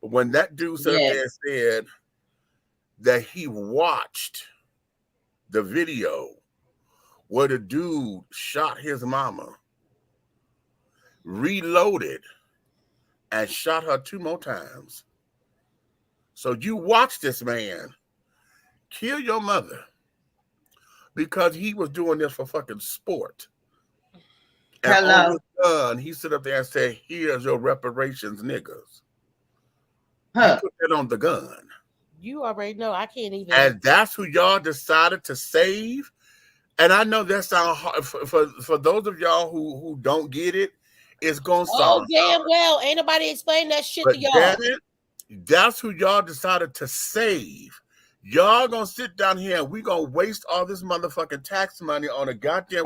But when that dude said there and said that he watched the video where the dude shot his mama, reloaded, and shot her 2 more times. So you watch this man kill your mother because he was doing this for fucking sport. And on his gun, he stood up there and said, "Here's your reparations, niggas." Huh. He put that on the gun. You already know. I can't even. And that's who y'all decided to save. And I know that sounds hard for those of y'all who don't get it. It's gonna sound damn well. Ain't nobody explain that shit to y'all. That's who y'all decided to save. Y'all gonna sit down here and we gonna waste all this motherfucking tax money on a goddamn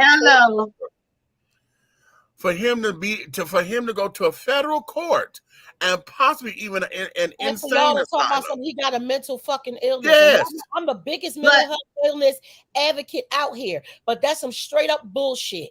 for him to go to a federal court and possibly even an insane asylum. Talking about something, he got a mental fucking illness. Yes. I'm the biggest mental health illness advocate out here, but that's some straight up bullshit.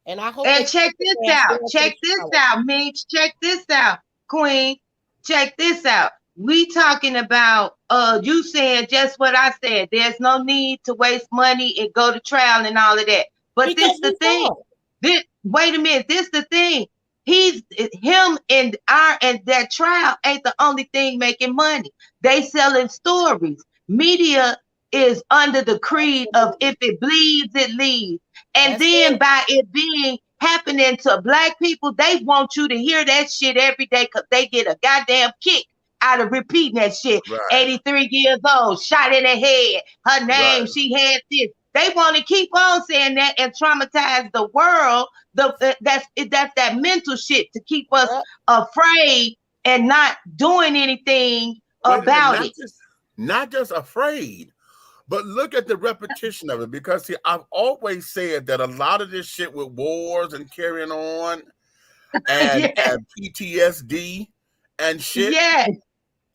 And I hope. And check this out. Check this out, Meech. Check this out, Queen. Check this out. We talking about you saying just what I said. There's no need to waste money and go to trial and all of that. But Because this the we thing. saw. This wait a minute. This the thing. He's him and that trial ain't the only thing making money. They selling stories. Media is under the creed of Absolutely. if it bleeds, it leads. And That's then it. by it being happening to black people, they want you to hear that shit every day because they get a goddamn kick out of repeating that shit. Right. 83 years old, shot in the head. Her name, Right. she had this. They want to keep on saying that and traumatize the world. That's that mental shit to keep us Yep. afraid and not doing anything Wait a minute, about it. not just afraid, but look at the repetition of it. Because see, I've always said that a lot of this shit with wars and carrying on and Yes, PTSD and shit. yes,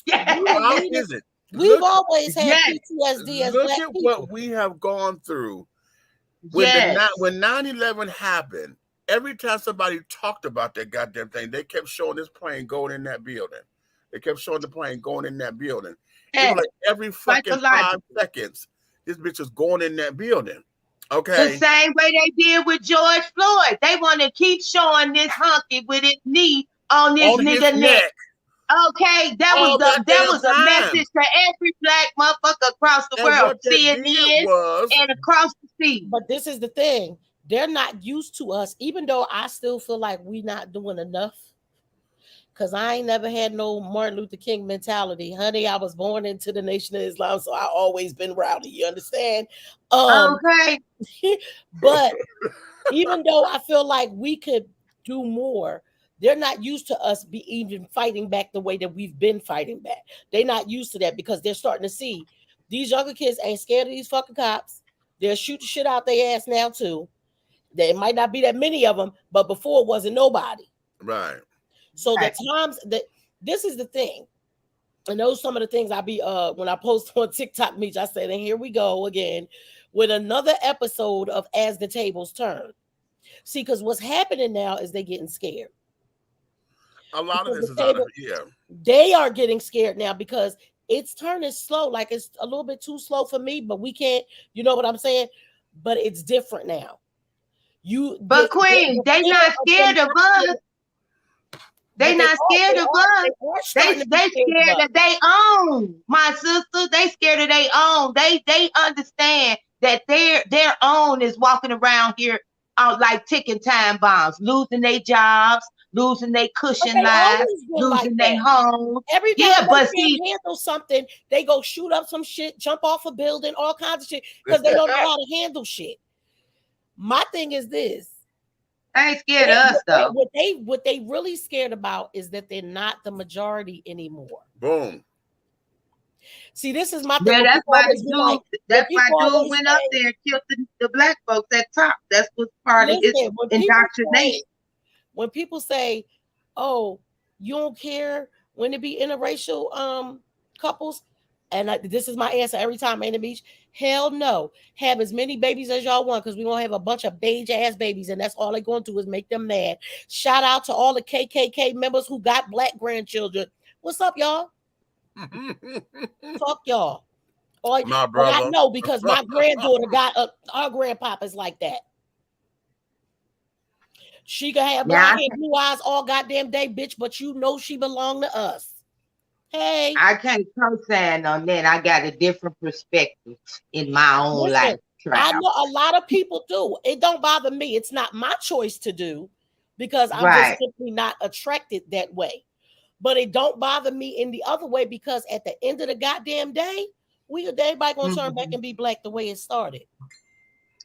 We How yes, needed, is it? we've Look, always had yes, PTSD as look black at what people. we have gone through. yes. When 9/11 happened, every time somebody talked about that goddamn thing, they kept showing this plane going in that building. They kept showing the plane going in that building. It was Yes. like every fucking 5 Psychological. seconds, this bitch was going in that building. The Okay. same way they did with George Floyd. They want to keep showing this hunky with his knee on this On his nigga neck. neck Okay, that was all that goddamn was a time. message to every black motherfucker across the And world, what that did CNN was, and across the sea. But this is the thing. They're not used to us, even though I still feel like we not doing enough. Cause I ain't never had no Martin Luther King mentality. Honey, I was born into the Nation of Islam, so I always been rowdy. You understand? Um, Okay, but even though I feel like we could do more, they're not used to us be even fighting back the way that we've been fighting back. They're not used to that because they're starting to see these younger kids ain't scared of these fucking cops. They'll shoot the shit out their ass now too. There might not be that many of them, but before it wasn't nobody. right. So the right. times that this is the thing. And those some of the things I be when I post on TikTok meets, I said, and here we go again with another episode of As the Tables Turn. See, because what's happening now is they getting scared. A lot of Because the this is out of, table, yeah. they are getting scared now because it's turning slow. Like it's a little bit too slow for me, but we can't, you know what I'm saying? But it's different now. You But Queen, the they fear not of them scared of not us. being, They but they not are scared they of are us. they are starting to be They scared of scared us. of they own, my sister. They scared of they own. They understand that their own is walking around here out like ticking time bombs, losing their jobs, losing their But cushion they lives, always been like losing their that. homes. Every time Yeah, they but can't see, handle something, they go shoot up some shit, jump off a building, all kinds of shit, because they don't know how to handle shit. My thing is this: I ain't scared of us though. what they really scared about is that they're not the majority anymore. Boom. See, this is my thing. Yeah, When that's people why always be like, when people dude always went up say, there and killed the black folks at top. That's what's part of his listen, indoctrination. when people say, "Oh, you don't care when it be interracial couples," and this is my answer every time, Ain't the Beach. Hell no. Have as many babies as y'all want because we're gonna have a bunch of beige ass babies, and that's all they're gonna do is make them mad. Shout out to all the KKK members who got black grandchildren. What's up, y'all? Fuck y'all. Or, My but I brother. know because my granddaughter got her grandpapa's like that. She can have Yeah, blonde hair, blue eyes all goddamn day, bitch, but you know she belong to us. Hey, I can't co-sign on that. I got a different perspective in my own listen, life. I Trial. know a lot of people do. It don't bother me. It's not my choice to do because I'm just Right. simply not attracted that way. But it don't bother me in the other way because at the end of the goddamn day, everybody gonna turn back Mhm. and be black the way it started.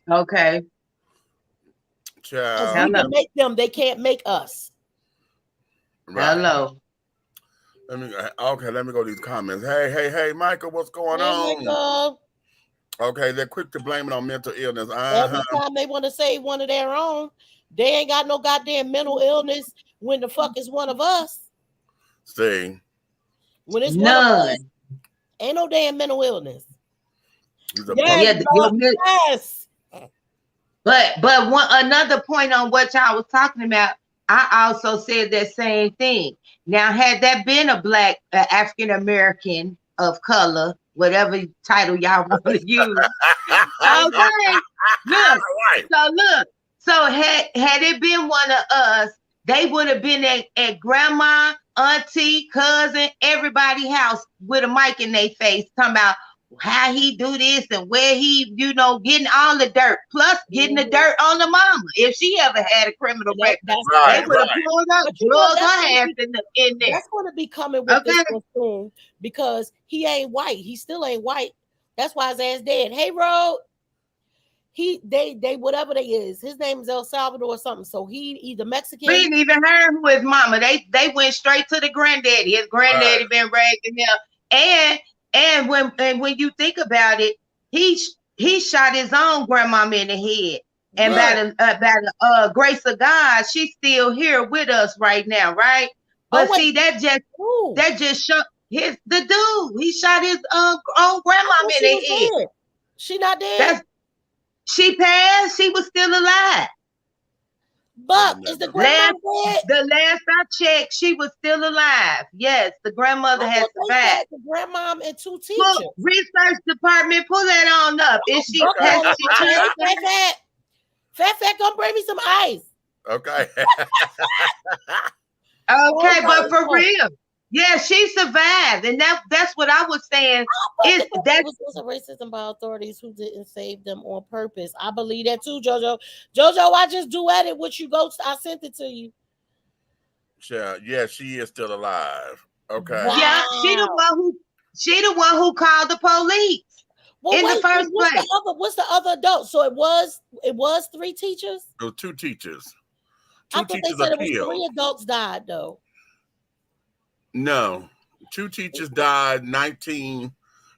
Okay. Because Child. we Hello. can make them, they can't make us. Right. Hello. Let me go to these comments. Hey, Michael, what's going Hey, on? Michael. Okay, they're quick to blame it on mental illness. Every time they want to say one of their own, they ain't got no goddamn mental illness when the fuck is one of us. See, When it's one of us, None. ain't no damn mental illness. he's a Yes, bunch. Yeah, dog, yes. but one another point on what y'all was talking about. I also said that same thing. Now, had that been a black African American of color, whatever title y'all want to use, okay. Look, Right. so had it been one of us, they would have been at grandma, auntie, cousin, everybody house with a mic in their face, talking about how he do this and where he, getting all the dirt, plus getting the dirt on the mama. If she ever had a criminal record, they Right, would have right. plug her ass in there. That's going to be coming with this one soon because he ain't white. He still ain't white. That's why his ass dead. Hey, Road. They whatever they is. His name is El Salvador or something. So he either Mexican. We ain't even heard who his mama. They went straight to the granddaddy. His granddaddy been raising him. And when you think about it, he shot his own grandmama in the head. And by the grace of God, she's still here with us right now, right? But see, that just shot the dude. He shot his own grandmama in the head. Dead. She not dead. She passed. She was still alive. But is the grandmother dead? The last I checked, she was still alive. Yes, the grandmother had survived. The grandmom and two teachers. Research department, pull that on up. Is she? Fat, come bring me some ice. Okay. Okay, but for real. Yeah, she survived, and that's what I was saying. It was a racism by authorities who didn't save them on purpose. I believe that too, JoJo. JoJo, I just duetted with you. I sent it to you. Yeah, she is still alive. Okay. Wow. Yeah, she the one who called the police in the first place. What's the other adult? So it was 3 teachers. It was 2 teachers. I thought they said it was 3 adults died though. No, 2 teachers died, 19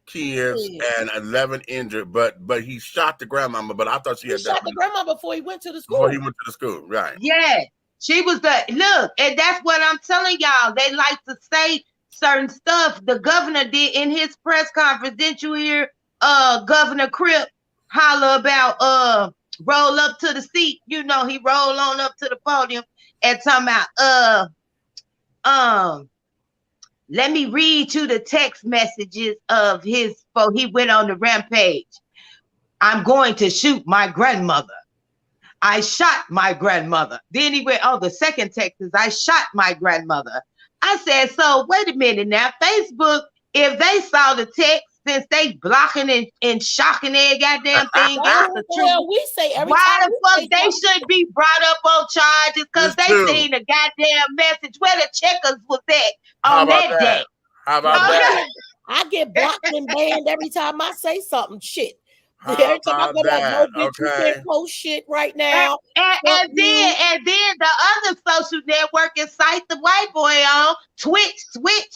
kids, and 11 injured. But he shot the grandmama. But I thought he shot the grandma before he went to the school. Before he went to the school, right? Yeah, she was and that's what I'm telling y'all. They like to say certain stuff. The governor did in his press conference. Didn't you hear? Governor Crip holler about roll up to the seat. He roll on up to the podium and talking about let me read you the text messages of his before he went on the rampage. I'm going to shoot my grandmother. I shot my grandmother. Then he went, the second text is, I shot my grandmother. I said, so wait a minute now. Facebook, if they saw the text, since they blocking and shocking every goddamn thing else, we say why the fuck they should be brought up on charges because they seen the goddamn message where the checkers was at on that day. How about that? I get blocked and banned every time I say something. Shit. Every time I go back, no bitch, you can't post shit right now. And then the other social network is the white boy on Twitch,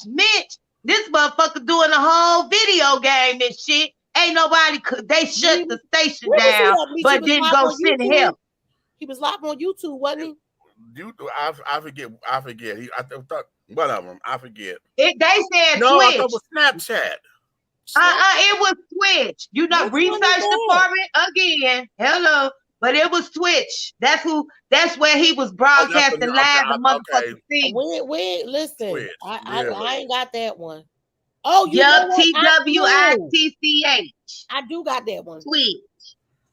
Mitch. This motherfucker doing a whole video game and shit. Ain't nobody they shut the station down, but didn't go send help. He was live on YouTube, wasn't he? I forget. I thought one of them. I forget. They said no, Twitch. I thought it was Snapchat. It was Twitch. Research department again. Hello. But it was Twitch. That's where he was broadcasting live the motherfucking thing. We listen. Twitch, I ain't got that one. Oh, yup, TWITCH. I do got that one. Twitch.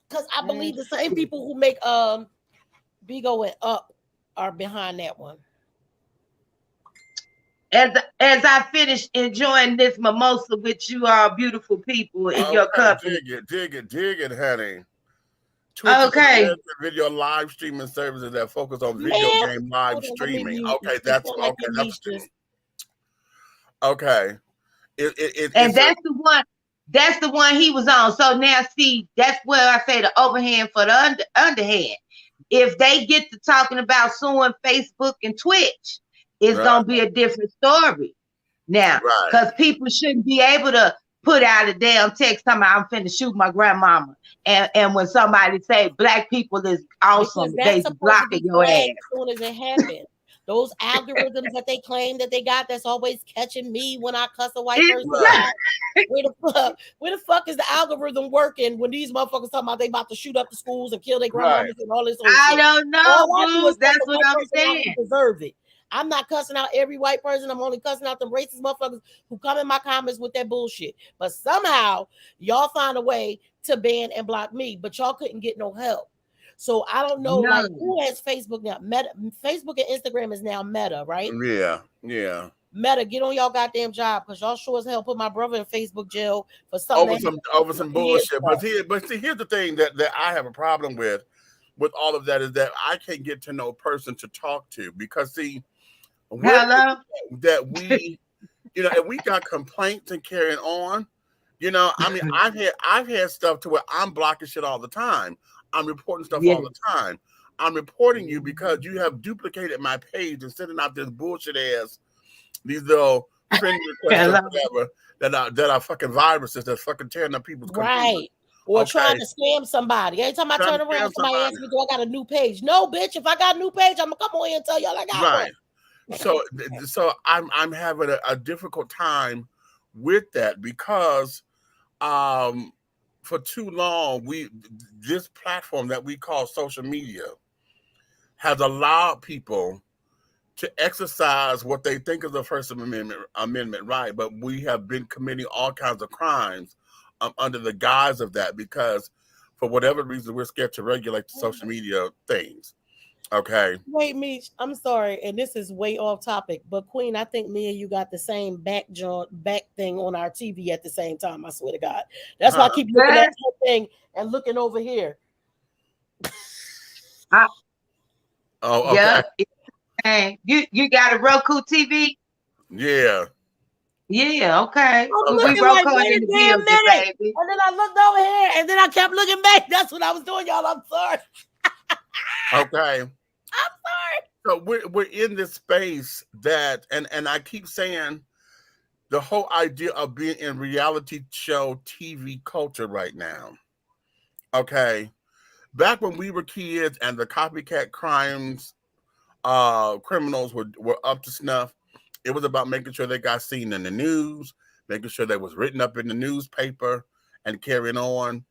Because I believe the same people who make Bigo and Up are behind that one. As I finish enjoying this mimosa with you all beautiful people in your company. Dig it, honey. Twitch video live streaming services that focus on video game live streaming. Okay, that's true. Okay. That's the one. That's the one he was on. So now, see, that's where I say the overhand for the underhand. If they get to talking about suing Facebook and Twitch, it's gonna be a different story now, because people shouldn't be able to put out a damn text talking about I'm finna shoot my grandmama, and when somebody say black people is awesome, they blocking your ass. As soon as it happened, Those algorithms that they claim that they got that's always catching me when I cuss a white person Exactly. out. Where the fuck is the algorithm working when these motherfuckers talking about they about to shoot up the schools and kill their Right. grandmamas and all this old I shit? don't know, All I do boo. is cuss That's a what white I'm person out who saying. deserve it. I'm not cussing out every white person. I'm only cussing out them racist motherfuckers who come in my comments with that bullshit. But somehow y'all find a way to ban and block me, but y'all couldn't get no help. So I don't know, like, No. who has Facebook now? Meta, Facebook and Instagram is now Meta, right? Yeah. Yeah. Meta, get on y'all goddamn job because y'all sure as hell put my brother in Facebook jail for something Over some that years bullshit. ago. But see, here's the thing that I have a problem with all of that is that I can't get to no person to talk to because see, we're Hello? that we, if we got complaints and carrying on, I mean, I've had stuff to where I'm blocking shit all the time. I'm reporting stuff all Yes. the time. I'm reporting you because you have duplicated my page and sending out this bullshit ass these little friend requests or Hello? whatever that are fucking viruses that's fucking tearing up people's computers. Right. Or trying Okay, to scam somebody. Every time I trying turn to scam around, somebody somebody. asks me, do I got a new page? No, bitch. If I got a new page, I'm gonna come on here and tell y'all I got one. Right. So I'm having a difficult time with that because um for too long this platform that we call social media has allowed people to exercise what they think is the First Amendment right, but we have been committing all kinds of crimes under the guise of that because for whatever reason we're scared to regulate the social media things. Okay. Wait, Meech, I'm sorry, and this is way off topic, but Queen, I think me and you got the same back thing on our TV at the same time. I swear to God, that's why I Huh. keep looking at that thing and looking over here. I, Oh, okay. yep. Hey, you got a Roku TV? Yeah. Yeah, okay. I'm Well, we Okay. looking like, Roku wait in a the damn building, minute, baby. and then I looked over here, and then I kept looking back. That's what I was doing, y'all. I'm sorry. Okay. I'm sorry. So we're in this space that and I keep saying the whole idea of being in reality show TV culture right now. Okay. Back when we were kids and the copycat criminals were up to snuff, it was about making sure they got seen in the news, making sure they was written up in the newspaper and carrying on.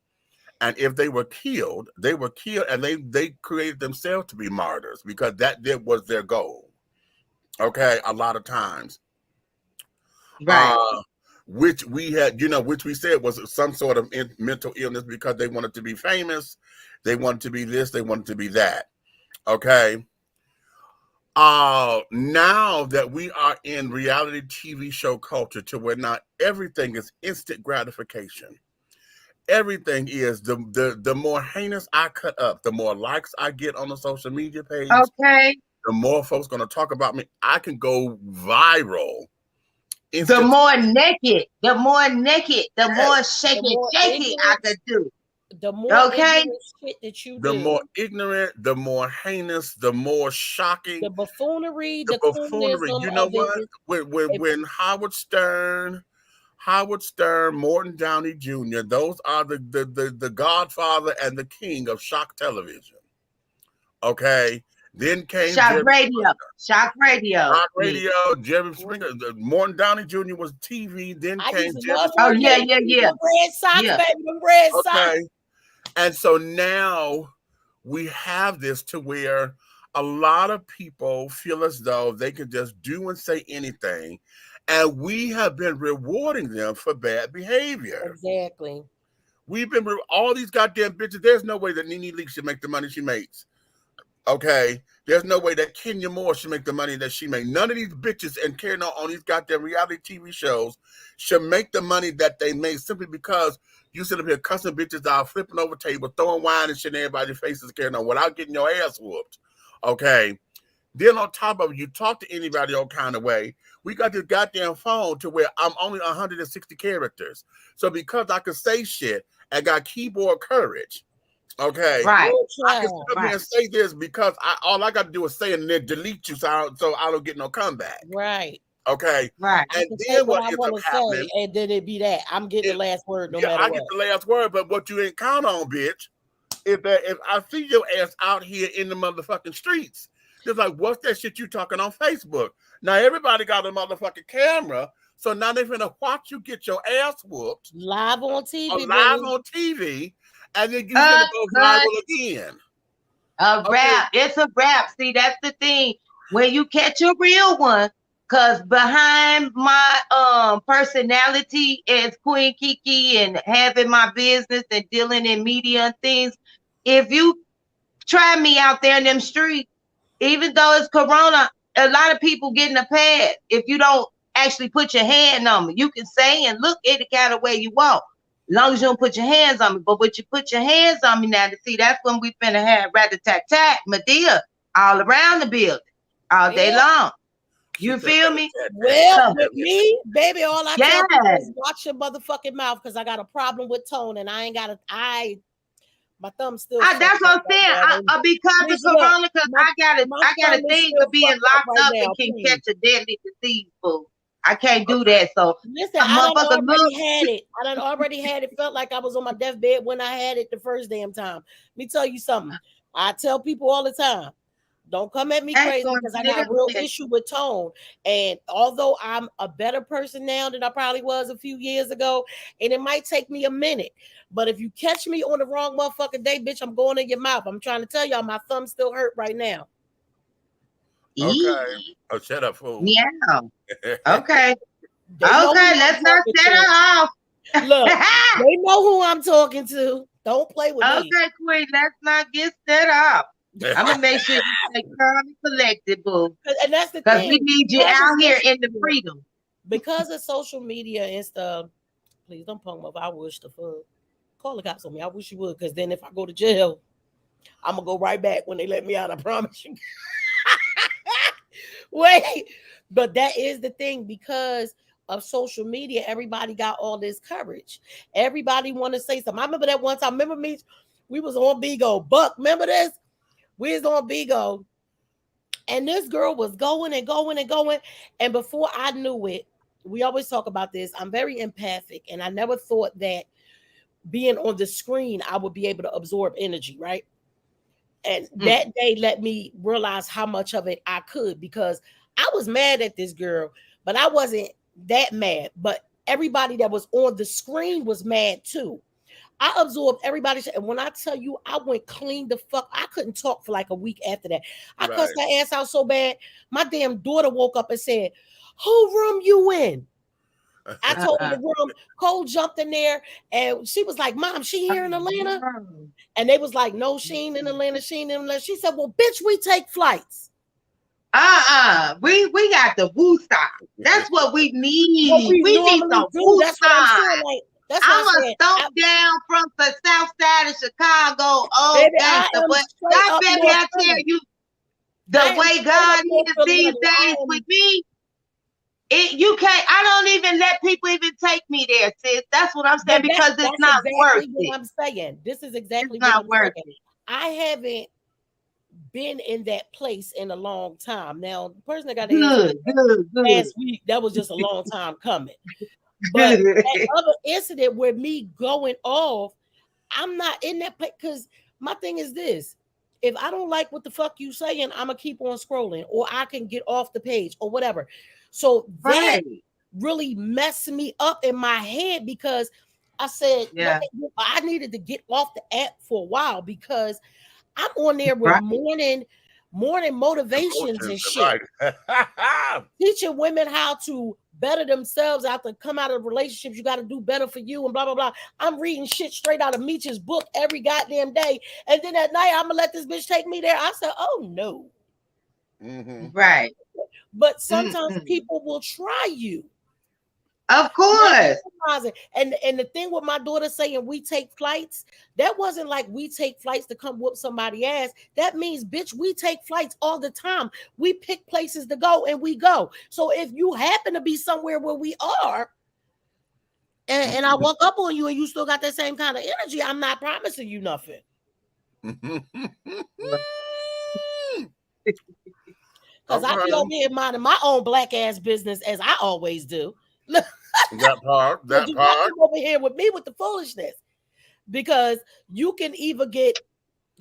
And if they were killed, and they created themselves to be martyrs because was their goal. Okay, a lot of times. Right. Which we had, which we said was some sort of mental illness because they wanted to be famous, they wanted to be this, they wanted to be that. Okay. Now that we are in reality TV show culture to where not everything is instant gratification. Everything is the more heinous I cut up, the more likes I get on the social media page, Okay. the more folks gonna talk about me. I can go viral The instant. more naked, the more The shaky, more shaky I ignorant, could do. the more Okay. ignorant shit that you The more do, ignorant, the more heinous, the more shocking, the buffoonery, the the buffoonery. coonism You know of it what? is. When Howard Stern, Morton Downey Jr., those are the Godfather and the king of shock television. Okay. Then came Shock Jerry radio. Shock radio. Rock Me. Radio, Jerry Springer. Morton Downey Jr. was TV. Then I came used to Jerry love Oh Morton yeah, Springer. Downey yeah, Jr. yeah. Them red socks, Yeah. baby, them red socks. Okay. And so now we have this to where a lot of people feel as though they can just do and say anything. And we have been rewarding them for bad behavior. Exactly. We've been all these goddamn bitches. There's no way that Nene Leakes should make the money she makes. Okay, there's no way that Kenya Moore should make the money that she made. None of these bitches and carrying on these goddamn reality TV shows should make the money that they make simply because you sit up here cussing bitches out, flipping over tables, throwing wine and shit in everybody's faces, carrying on without getting your ass whooped. Okay. Then on top of it, you talk to anybody all kind of way. We got this goddamn phone to where I'm only 160 characters. So because I can say shit and got keyboard courage, okay, Right. I can sit up here Right. and say this because all I got to do is say it and then delete you so I don't get no comeback. Right. Okay. Right. I And can say then what what I ends up want to happening, say, and then it be that. I'm getting the last word no matter I what. get the last word, but what you ain't count on, bitch, is that if I see your ass out here in the motherfucking streets, It's like, what's that shit you talking on Facebook? Now everybody got a motherfucking camera, so now they finna watch you get your ass whooped Live on TV, or baby. live on TV, and then you Uh, finna go viral again. A rap. It's a rap. See, that's the thing. When you catch a real one, cause behind my personality as Queen Kiki and having my business and dealing in media and things, if you try me out there in them streets, even though it's Corona, a lot of people getting a pad. If you don't actually put your hand on me, you can say and look any kind of way you want. As long as you don't put your hands on me. But when you put your hands on me now, to see, that's when we finna have rat-a-tat-tat, Medea, all around the building, all day long. You feel me? Well, with me, baby, all I tell people Yes. is watch your motherfucking mouth because I got a problem with tone and I ain't got my thumb still. That's what I'm saying. Because Listen of up, Corona, because I got a thumb is thing still of being fucked up locked right up now, and can please. catch a deadly disease, boo. I can't do that. So listen, I done already had it. I done already had it. Felt like I was on my deathbed when I had it the first damn time. Let me tell you something. I tell people all the time, don't come at me crazy because I got a real issue with tone. And although I'm a better person now than I probably was a few years ago, and it might take me a minute, but if you catch me on the wrong motherfucking day, bitch, I'm going in your mouth. I'm trying to tell y'all my thumb still hurt right now. Okay. Oh, shut up, fool. Yeah. Okay. Okay, let's not set her off. Look, they know who I'm talking to. Don't play with me. Okay, Queen, let's not get set off. I'm gonna make sure you stay calm and collected, boo. And that's the thing. Because we need you out here in the freedom. Because of social media and stuff, please don't punk me up. I wish the fuck. Call the cops on me. I wish you would, because then if I go to jail, I'm gonna go right back when they let me out. I promise you. Wait, but that is the thing, because of social media, everybody got all this courage. Everybody want to say something. I remember that one time. Remember me? We was on Bigo. Buck, remember this? We was on Bigo, and this girl was going and going and going. And before I knew it, we always talk about this. I'm very empathic, and I never thought that being on the screen, I would be able to absorb energy, right? And that day let me realize how much of it I could, because I was mad at this girl, but I wasn't that mad. But everybody that was on the screen was mad too. I absorbed everybody's, and when I tell you, I went clean the fuck. I couldn't talk for like a week after that. I cussed her ass out so bad. My damn daughter woke up and said, "Who room you in?" I told her the room. Cole jumped in there, and she was like, "Mom, she here in Atlanta?" And they was like, "No, she ain't in Atlanta. She ain't in Atlanta." She said, "Well, bitch, we take flights." We got the woo stop. That's what we need. We need some woo stop. I'm a stomp down from the south side of Chicago. Oh, gangster. But God, baby, I tell you, the way God is these days with me, you can't. I don't even let people even take me there, sis. That's what I'm saying, because it's not worth it. I'm saying this is exactly what I'm worth it. I haven't been in that place in a long time. Now, the person that got good last week, that was just a long time coming. But that other incident where me going off, I'm not in that place, because my thing is this: if I don't like what the fuck you saying, I'm gonna keep on scrolling, or I can get off the page or whatever. So that really messed me up in my head, because I said, I needed to get off the app for a while, because I'm on there with morning motivations and shit. Teaching women how to better themselves after come out of relationships. You got to do better for you and blah, blah, blah. I'm reading shit straight out of Meech's book every goddamn day. And then at night, I'm going to let this bitch take me there. I said, oh, no. Right. But sometimes people will try you. Of course. And the thing with my daughter saying we take flights, that wasn't like we take flights to come whoop somebody's ass. That means, bitch, we take flights all the time. We pick places to go and we go. So if you happen to be somewhere where we are, and I walk up on you and you still got that same kind of energy, I'm not promising you nothing. Because I be over here minding my own black ass business as I always do. that part. You come over here with me with the foolishness, because you can either get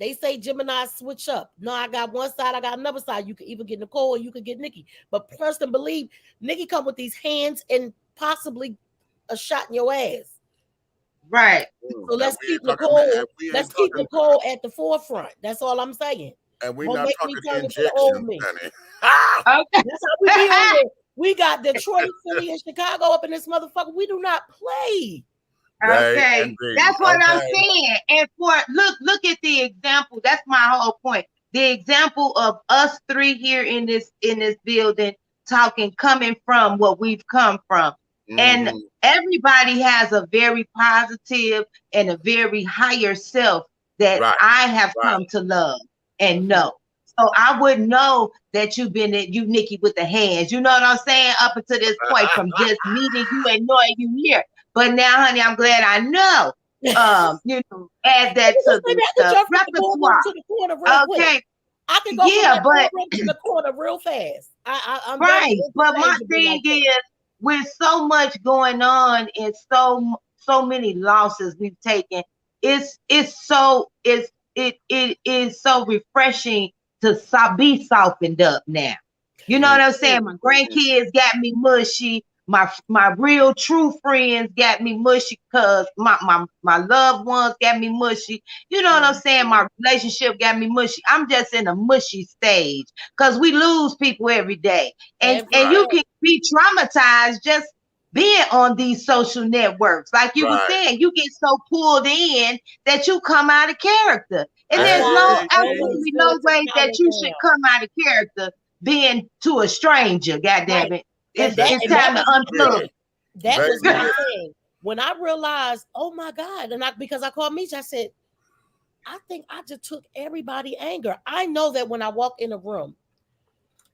They say Gemini switch up. No, I got one side, I got another side. You could either get Nicole or you could get Nikki. But trust and believe, Nikki come with these hands and possibly a shot in your ass. Right. So let's keep Nicole. Let's keep Nicole at the forefront. That's all I'm saying. And we're Don't not make me talking turn into the old injections, me. honey. Okay. That's how we be on it. We got Detroit, Philly, and Chicago up in this motherfucker. We do not play. Okay, indeed. that's what I'm Okay. saying. And for look at the example. That's my whole point. The example of us three here in this building talking, coming from what we've come from, and Mhm. everybody has a very positive and a very higher self that Right. I have Right. come to love and know. So I wouldn't know that you've been you, Nikki, with the hands. You know what I'm saying? Up until this point, from just meeting you and knowing you here. But now, honey, I'm glad I know. You know, add that to Maybe I the could jump from the repertoire. ballroom to the corner real quick. Okay, I can go from yeah, that but ballroom to the corner real fast. I'm right. very But my interchangeable thing like that. is, with so much going on and so many losses we've taken, it is so refreshing to be softened up now. You know what I'm saying? My grandkids got me mushy. My real true friends got me mushy because my loved ones got me mushy. You know what I'm saying? My relationship got me mushy. I'm just in a mushy stage because we lose people every day. And you can be traumatized just being on these social networks. Like you were saying, you get so pulled in that you come out of character. And there's absolutely no way that you should come out of character being to a stranger. God damn it. It's time to unplug. That was my thing. When I realized, oh my God, and because I called Misha, I said, I think I just took everybody anger. I know that when I walk in a room,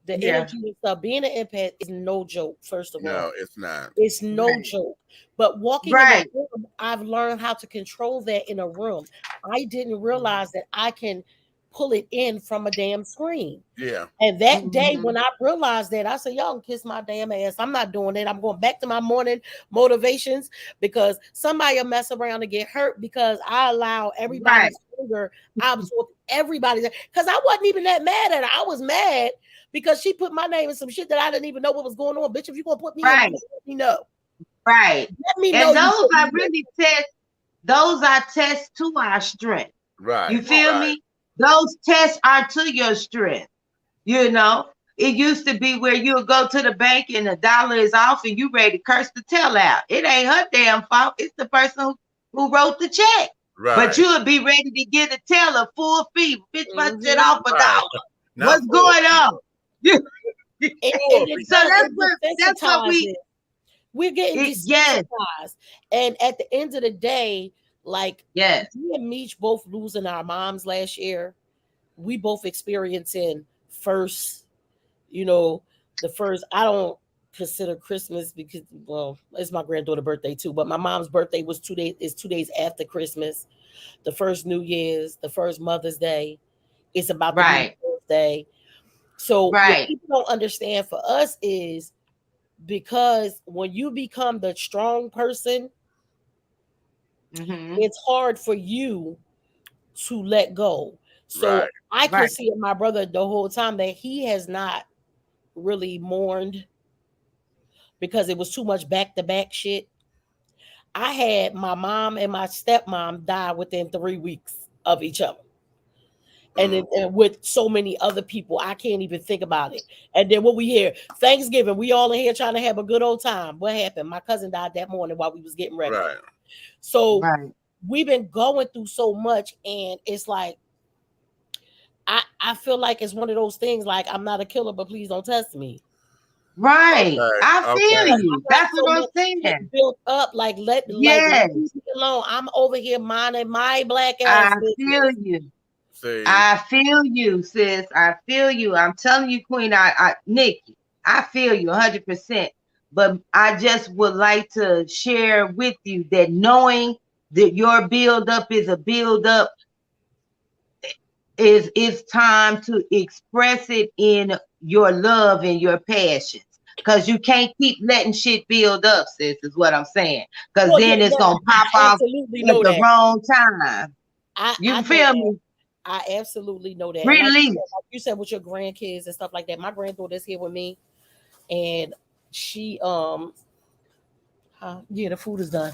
the energy and stuff, being an empath is no joke, first of all. No, it's not. It's no joke. But walking in a room, I've learned how to control that in a room. I didn't realize that I can pull it in from a damn screen. Yeah. And that day when I realized that, I said, y'all can kiss my damn ass. I'm not doing it. I'm going back to my morning motivations because somebody will mess around and get hurt because I allow everybody's anger. I absorb everybody's, because I wasn't even that mad at her. I was mad because she put my name in some shit that I didn't even know what was going on. Bitch, if you're going to put me in, let me know. Right. Let me and know. Those are really tests. Those are tests to our strength. Right. You feel me? Those tests are to your strength. You know, it used to be where you'll go to the bank and $1 is off and you ready to curse the tail out. It ain't her damn fault. It's the person who wrote the check. Right. But you'll be ready to get a teller full fee. Bitch, my shit off $1. What's going on? So that's what we're getting desensitized. And at the end of the day, like me and Meech both losing our moms last year, we both experiencing first, the first, I don't consider Christmas because, well, it's my granddaughter's birthday too, but my mom's birthday was 2 days after Christmas, the first New Year's, the first Mother's Day. It's about the birthday. So what people don't understand for us is because when you become the strong person, it's hard for you to let go. So I can see in my brother the whole time that he has not really mourned because it was too much back-to-back shit. I had my mom and my stepmom die within 3 weeks of each other. And with so many other people, I can't even think about it. And then what we hear, Thanksgiving, we all in here trying to have a good old time. What happened? My cousin died that morning while we was getting ready. So we've been going through so much, and it's like, I feel like it's one of those things like, I'm not a killer, but please don't test me. I feel you. That's what I'm saying. Built up, like let me alone. I'm over here minding my black ass. I feel you. I feel you, sis. I feel you. I'm telling you, Queen. Nikki, I feel you 100%. But I just would like to share with you that knowing that your build up is a build up is time to express it in your love and your passions. Because you can't keep letting shit build up, sis, is what I'm saying. Because then it's going to pop off at the wrong time. You feel me? I absolutely know that. And Release. like you said with your grandkids and stuff like that. My granddaughter's here with me, and she yeah, the food is done.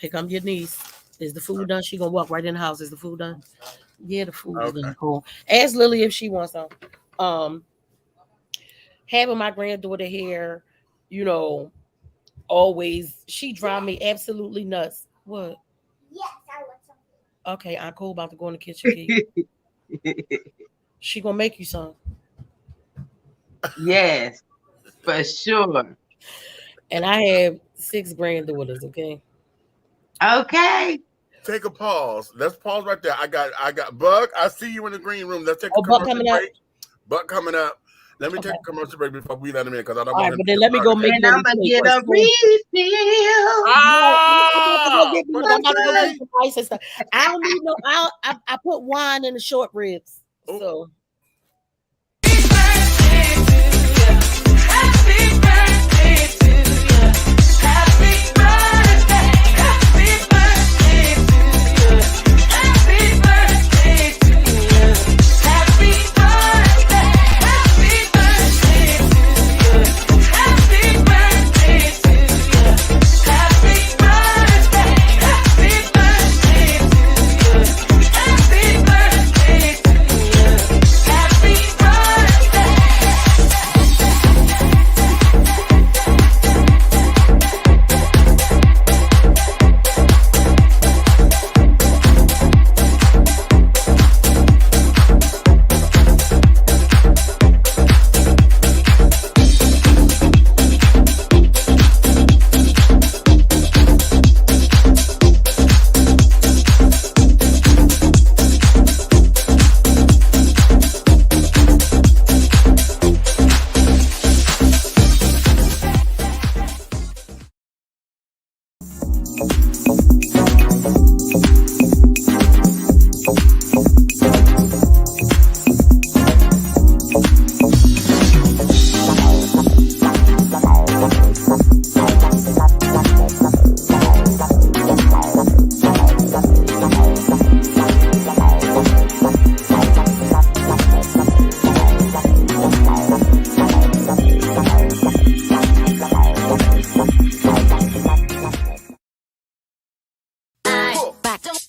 Here come your niece. Is the food done? She gonna walk right in the house. Is the food done? Yeah, the food is Okay. done. Cool. Ask Lily if she wants some. Um, having my granddaughter here, you know, always she drive me absolutely nuts. What? Okay, Aunt Cole about to go in the kitchen. She gonna make you some. Yes, for sure. And I have 6 granddaughters. Okay. Okay. Take a pause. Let's pause right there. I got Bug. I see you in the green room. Let's take a Oh, Buck commercial coming up. break. Buck coming up. Let me Okay. take a commercial break before we let him in because I don't All want right, him but to then get let me go started. make And Lily I'm gonna cake get a first. refill. No, I'm about to go get me. I'm What about to go you get some ice and stuff. I don't need no. I put wine in the short ribs. Oh. So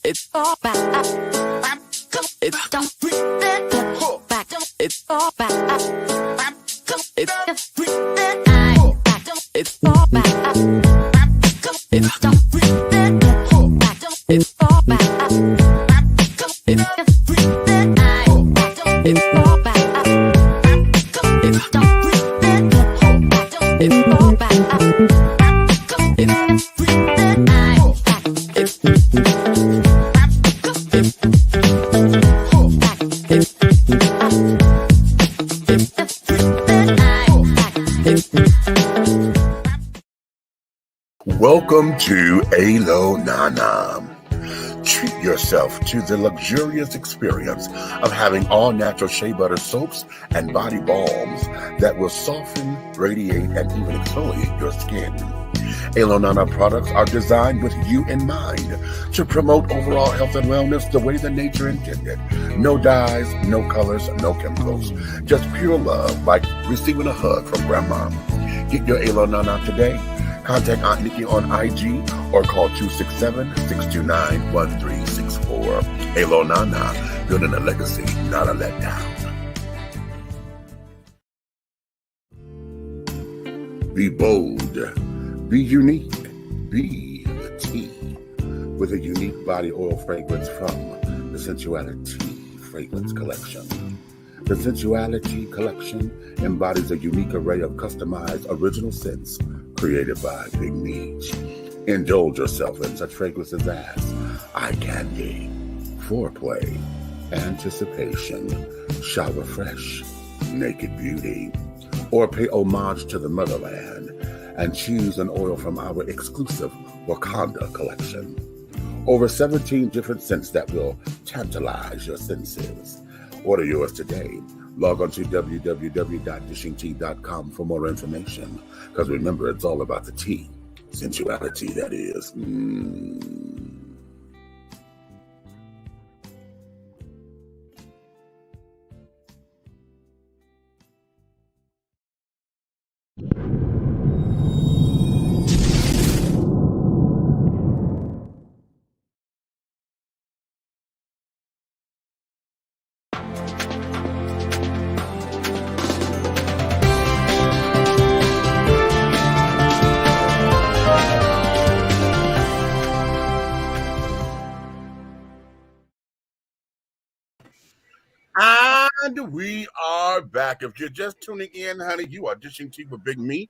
It's all back. It's don't back. It's all back. It's it's all back. It's don't back. It's all back. It's all back. It's don't it's all Welcome to Alo Nana. Treat yourself to the luxurious experience of having all natural shea butter soaps and body balms that will soften, radiate, and even exfoliate your skin. Alo Nana products are designed with you in mind to promote overall health and wellness the way that nature intended. No dyes, no colors, no chemicals. Just pure love, like receiving a hug from grandma. Get your Alo Nana today. Contact Aunt Nikki on IG or call 267-629-1364. Alo Nana, building a legacy, not a letdown. Be bold, be unique, be the tea. With a unique body oil fragrance from the Sensuality Fragrance Collection. The Sensuality Collection embodies a unique array of customized original scents created by Big Meech. Indulge yourself in such fragrances as eye candy, foreplay, anticipation, shower fresh, naked beauty, or pay homage to the motherland and choose an oil from our exclusive Wakanda collection. Over 17 different scents that will tantalize your senses. Order yours today. Log on to www.dishingtea.com for more information. Because remember, it's all about the tea. Sensuality, that is. And we are back. If you're just tuning in, honey, you are dishing tea with Big Meat.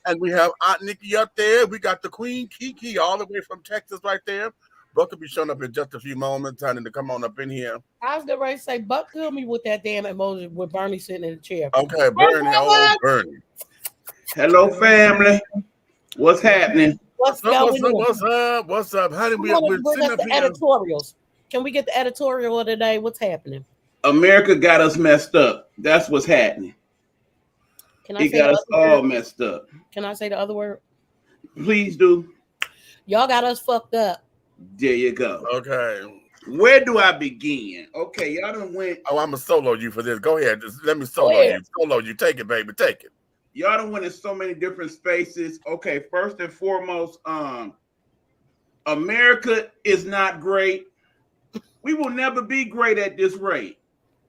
And we have Aunt Nikki up there. We got the Queen Kiki all the way from Texas right there. Buck will be showing up in just a few moments, honey, to come on up in here. I was getting ready to say, Buck killed me with that damn emoji with Bernie sitting in the chair. Okay, Bernie, oh, Bernie. Hello, family. What's happening? What's going on? What's up, honey? We're We're bring sitting us up the here. editorials. Can we get the editorial of the day? What's happening? America got us messed up. That's what's happening. Can I It say got the us other all word? messed up. Can I say the other word? Please do. Y'all got us fucked up. There you go. Okay. Where do I begin? Okay, y'all done went. Oh, I'm going to solo you for this. Go ahead. Just let me solo you. Solo you. Take it, baby. Take it. Y'all done went in so many different spaces. Okay, first and foremost, America is not great. We will never be great at this rate.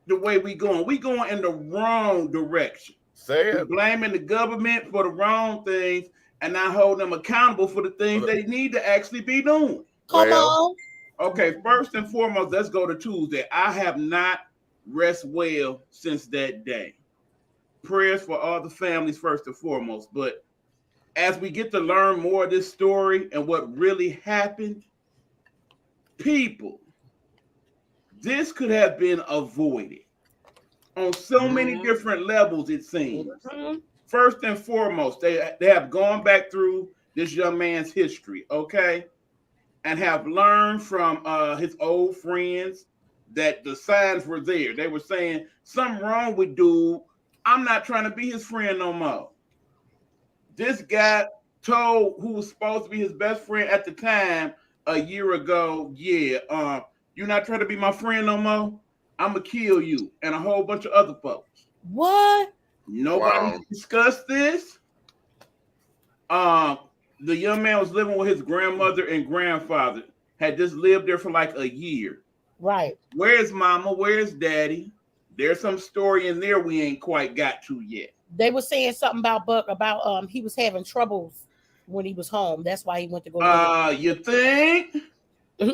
The way we going. We going in the wrong direction. Say We're it. blaming the government for the wrong things and not holding them accountable for the things they need to actually be doing. Come on. Okay, first and foremost, let's go to Tuesday. I have not rest well since that day. Prayers for all the families first and foremost. But as we get to learn more of this story and what really happened, people, this could have been avoided on so many different levels, it seems. First and foremost, they have gone back through this young man's history, okay? And have learned from his old friends that the signs were there. They were saying, something wrong with dude. I'm not trying to be his friend no more. This guy told who was supposed to be his best friend at the time a year ago, you're not trying to be my friend no more? I'm going to kill you and a whole bunch of other folks. What? Nobody discussed this. The young man was living with his grandmother and grandfather, had just lived there for like a year. Right. Where's mama? Where's daddy? There's some story in there we ain't quite got to yet. They were saying something about Buck about he was having troubles when he was home. That's why he went to go. You think?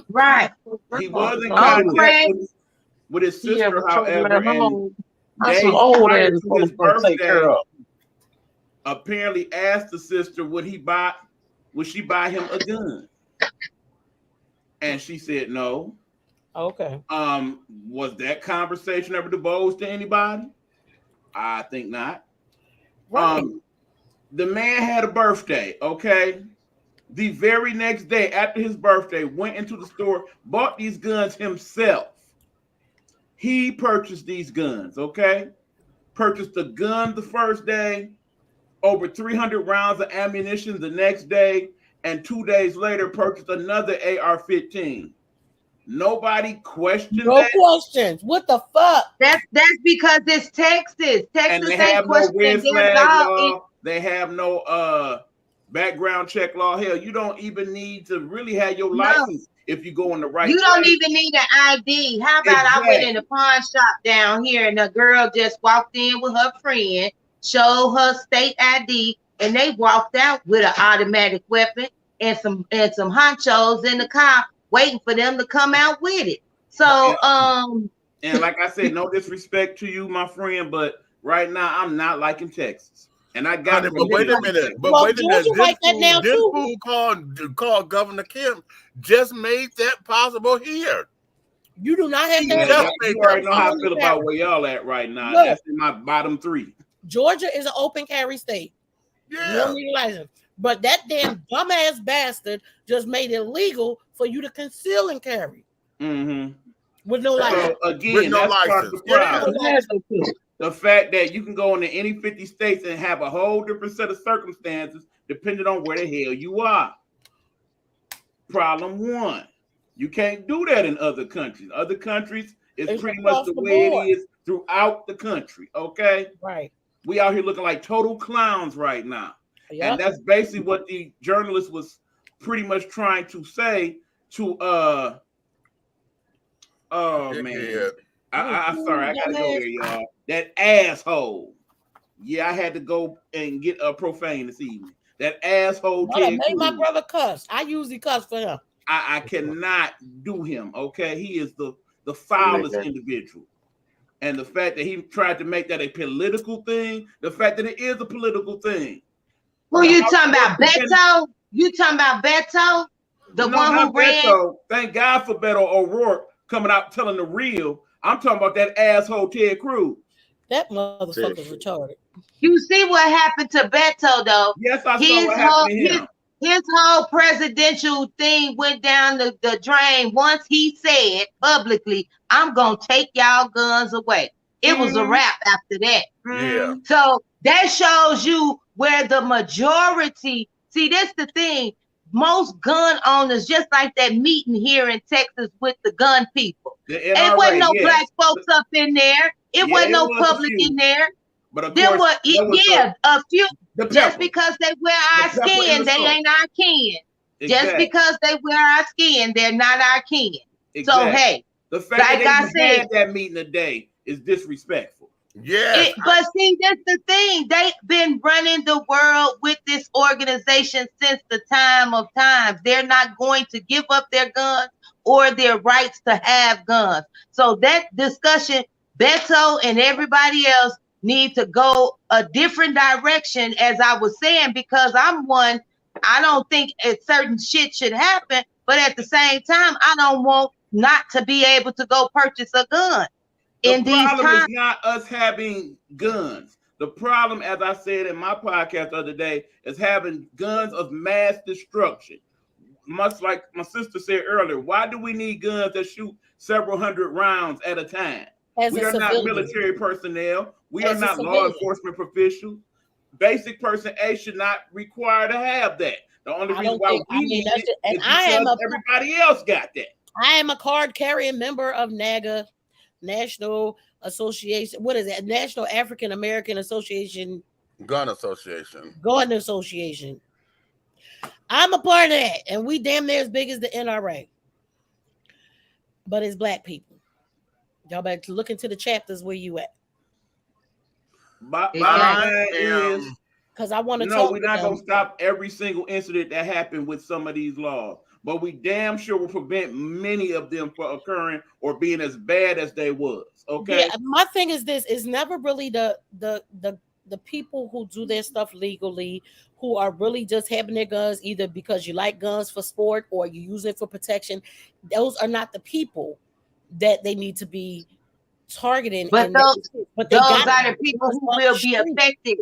Right. He was in contact with his sister, however, and That's they some old ass his folks gonna take care birthday of. apparently asked the sister would she buy him a gun? And she said no. Okay. Was that conversation ever divulged to anybody? I think not. Right. The man had a birthday, okay? The very next day after his birthday, went into the store, bought these guns himself. He purchased these guns, okay? Purchased a gun the first day, over 300 rounds of ammunition the next day, and 2 days later purchased another AR-15. Nobody questioned that. No questions. What the fuck? That's because it's Texas. And Texas they ain't have no questioning red their flag law. law. They have no background check law. Hell, you don't even need to really have your license if you go in the right You don't place. even need an ID. How about I went in the pawn shop down here and a girl just walked in with her friend, showed her state ID, and they walked out with an automatic weapon and some honchos in the car waiting for them to come out with it. So and like I said, no disrespect to you, my friend, but right now I'm not liking Texas. And I got But wait a minute. But Well, wait a minute. Georgia like that now, This too. fool called Governor Kim just made that possible here. You do not have to. You already know how I feel about where y'all at right now. Look. That's in my bottom three. Georgia is an open carry state. You Yeah. don't need a license. But that damn dumbass bastard just made it legal for you to conceal and carry Mm-hmm. with no license. So again, With no that's part of the license. problem. The fact that you can go into any 50 states and have a whole different set of circumstances depending on where the hell you are. Problem one, you can't do that in other countries. Other countries, it's pretty much the way it is throughout the country, okay? Right. We out here looking like total clowns right now. Yep. And that's basically what the journalist was pretty much trying to say to man. I'm sorry, I gotta go there, y'all. That asshole. Yeah, I had to go and get a profane this evening. That asshole. Well, I made my brother cuss. I usually cuss for him. I cannot do him. Okay, he is the foulest individual. And the fact that he tried to make that a political thing, the fact that it is a political thing. Who you talking about, Beto? You talking about Beto? The No, one who not ran? Beto. Thank God for Beto O'Rourke coming out telling the real. I'm talking about that asshole Ted Cruz. That motherfucker's retarded. You see what happened to Beto though? Yes, I saw what happened to him. His whole presidential thing went down the drain once he said publicly, I'm gonna take y'all guns away. It was a wrap after that. Yeah. So that shows you where the majority, see, that's the thing. Most gun owners, just like that meeting here in Texas with the gun people. It wasn't no black folks up in there. It wasn't no public in there. But of there course, were a few. Just because they wear our skin, they ain't our kin. Exactly. Just because they wear our skin, they're not our kin. Exactly. So hey, the fact that they had that meeting today is disrespectful. Yeah. But see, that's the thing. They've been running the world with this organization since the time of times. They're not going to give up their guns or their rights to have guns. So that discussion, Beto and everybody else need to go a different direction, as I was saying, because I'm one, I don't think certain shit should happen, but at the same time, I don't want not to be able to go purchase a gun. The problem is not us having guns. The problem, as I said in my podcast the other day, is having guns of mass destruction. Much like my sister said earlier, why do we need guns that shoot several hundred rounds at a time? We are not military personnel. We are not law enforcement officials. Basic person A should not require to have that. The only reason why we need it is because everybody else got that. I am a card-carrying member of NAGA, National Association. What is that? National African American Association. Gun Association. Gun Association. I'm a part of that, and we damn near as big as the NRA. But it's black people. Y'all better look into the chapters where you at. Because I want to talk. We're not going to stop every single incident that happened with some of these laws, but we damn sure will prevent many of them from occurring or being as bad as they was. Okay. Yeah, my thing is this: is never really the people who do their stuff legally, who are really just having their guns either because you like guns for sport or you use it for protection. Those are not the people that they need to be targeting. But those are the people who will be affected.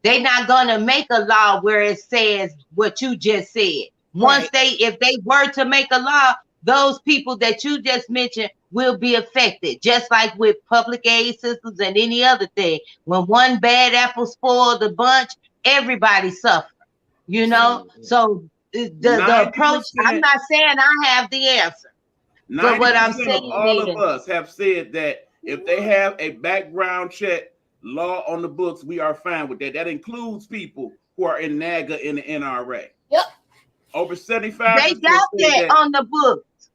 They're not gonna make a law where it says what you just said. Once if they were to make a law, those people that you just mentioned will be affected, just like with public aid systems and any other thing. When one bad apple spoiled the bunch, everybody suffers. You know, so the approach. I'm not saying I have the answer. But what I'm saying, all of us have said that if they have a background check law on the books, we are fine with that. That includes people who are in NAGA in the NRA. Yep. Over 75%. They got that on the books.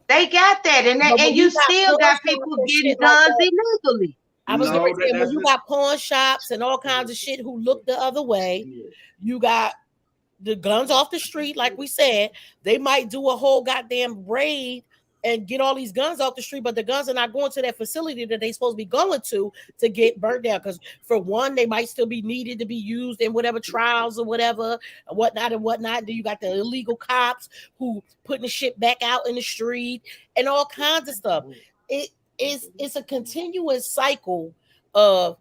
They got that, and you still got people getting guns illegally. I was going to say, when you got pawn shops and all kinds of shit who look the other way, you got the guns off the street, like we said. They might do a whole goddamn raid and get all these guns off the street, but the guns are not going to that facility that they're supposed to be going to get burnt down. Because for one, they might still be needed to be used in whatever trials or whatever, and whatnot. Then you got the illegal cops who putting the shit back out in the street and all kinds of stuff. It's a continuous cycle of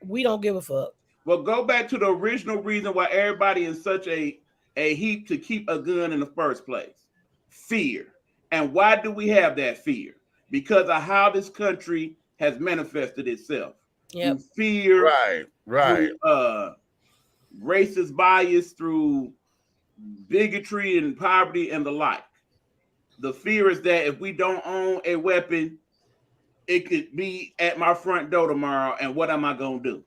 we don't give a fuck. Well, go back to the original reason why everybody is such a heap to keep a gun in the first place. Fear. And why do we have that fear? Because of how this country has manifested itself. Yep. Fear, right. Through, racist bias, through bigotry and poverty and the like. The fear is that if we don't own a weapon, it could be at my front door tomorrow, and what am I going to do?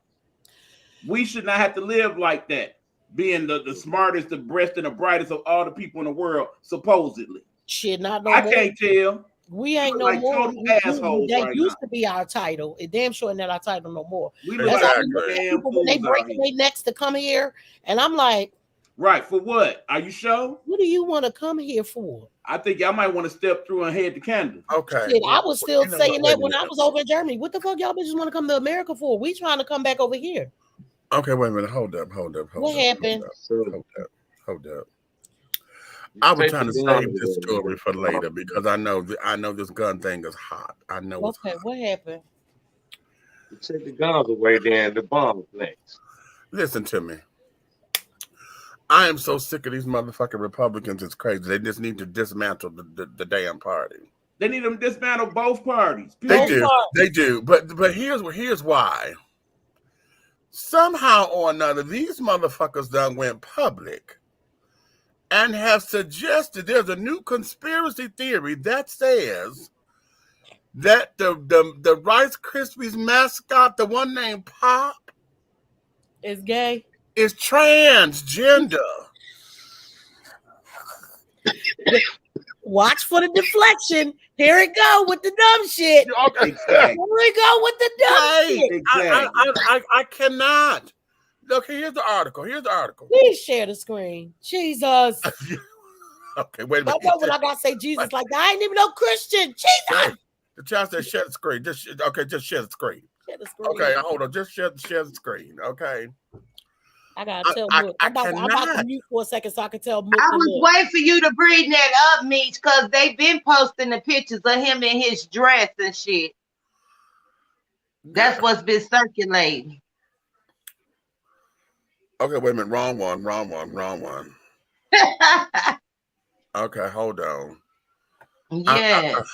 We should not have to live like that, being the smartest, the best, and the brightest of all the people in the world, supposedly. Shit, not no I more. can't tell. We ain't no like more. That used to be our title. It damn sure not our title no more. We look like people when they break their necks to come here, and I'm like, Right, for what? Are you sure? What do you want to come here for? I think y'all might want to step through and head the candle. Okay. Shit, I Well, was still you know saying what? Wait that a when I minute. was over in Germany. What the fuck y'all bitches want to come to America for? We trying to come back over here. Okay, wait a minute. Hold up. What happened? So Hold up. you I was take trying the to gun save this story for later because I know this gun thing is hot. I know it's Okay, hot. what happened? You take the guns away, then the bomb flex. Listen to me. I am so sick of these motherfucking Republicans. It's crazy. They just need to dismantle the damn party. They need to dismantle both parties. They Both Period. do. parts. They do. But here's why. Somehow or another, these motherfuckers done went public and have suggested there's a new conspiracy theory that says that the Rice Krispies mascot, the one named Pop, It's gay. is transgender. Watch for the deflection. Here it go with the dumb shit. Okay. Exactly. Here we go with the dumb Hey, shit. I cannot. Look, here's the article. Please share the screen. Jesus. Okay, wait a Don't minute. know when I gotta say Jesus like that. I ain't even no Christian. Jesus. The child said share the screen. Just share the screen. Share the screen. Okay, hold on. Just share the screen. Okay. I gotta tell I Mook. I'm about to cannot. mute for a second so I can tell Mook. I to was look. waiting for you to bring that up, Meech, because they've been posting the pictures of him in his dress and shit. That's what's been circulating. Okay, wait a minute. Wrong one. Okay, hold on. Yes.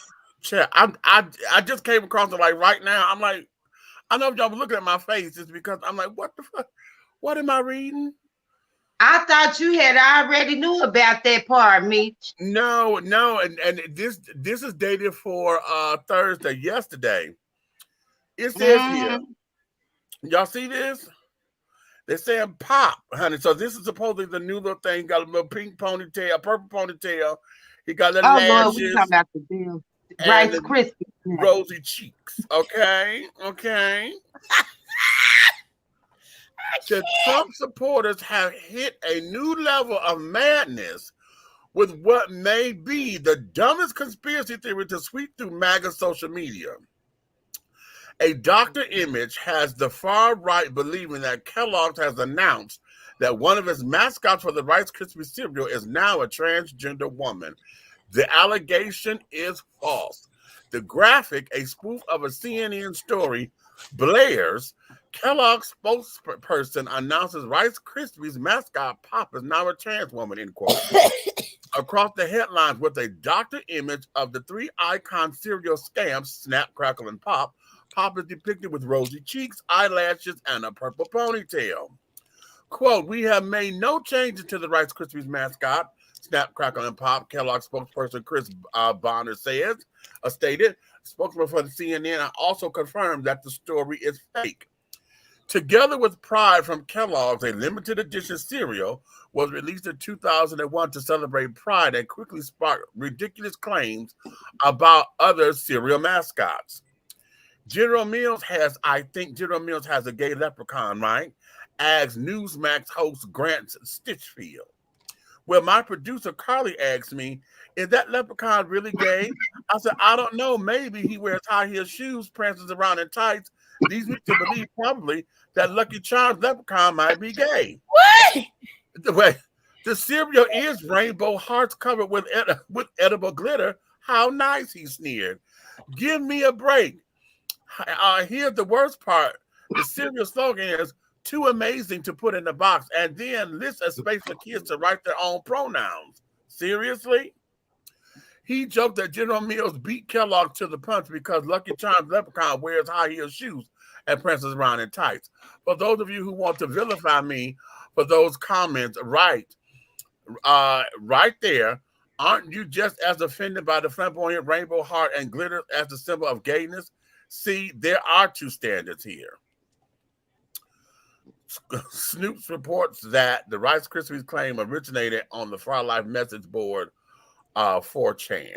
Chat. I just came across it like right now. I'm like, I know y'all were looking at my face just because I'm like, what the fuck? What am I reading? I thought you had already knew about that part, Meech. No, and this is dated for Thursday, yesterday. It says here, y'all see this? They're saying Pop, honey. So this is supposedly the new little thing. Got a little pink ponytail, purple ponytail. He got little Oh Lord, we lashes talking about the damn and Rice Krispies. rosy cheeks. Okay. The Trump supporters have hit a new level of madness with what may be the dumbest conspiracy theory to sweep through MAGA social media. A doctor image has the far right believing that Kellogg's has announced that one of its mascots for the Rice Krispies cereal is now a transgender woman. The allegation is false. The graphic, a spoof of a CNN story, blares. Kellogg's spokesperson announces Rice Krispies mascot Pop is now a trans woman, end quote. Across the headlines with a doctor image of the three icon cereal scamps, Snap, Crackle, and Pop. Pop is depicted with rosy cheeks, eyelashes, and a purple ponytail. Quote, we have made no changes to the Rice Krispies mascot, Snap, Crackle, and Pop, Kellogg spokesperson Chris Bonner stated. Spokesman for the CNN also confirmed that the story is fake. Together with Pride from Kellogg's, a limited edition cereal was released in 2001 to celebrate Pride and quickly sparked ridiculous claims about other cereal mascots. General Mills has a gay leprechaun, right? Asks Newsmax host Grant Stitchfield. Well, my producer Carly asked me, is that leprechaun really gay? I said, I don't know. Maybe he wears high heel shoes, prances around in tights. Leads me to believe probably that Lucky Charms leprechaun might be gay. What? The cereal is rainbow hearts covered with edible glitter. How nice, he sneered. Give me a break. Here's the worst part. The cereal slogan is too amazing to put in the box, and then lists a space for kids to write their own pronouns. Seriously? He joked that General Mills beat Kellogg to the punch because Lucky Charms leprechaun wears high heel shoes and prances around in tights. For those of you who want to vilify me for those comments, right there, aren't you just as offended by the flamboyant rainbow heart and glitter as the symbol of gayness? See, there are two standards here. Snoops reports that the Rice Krispies claim originated on the Far Life message board 4chan.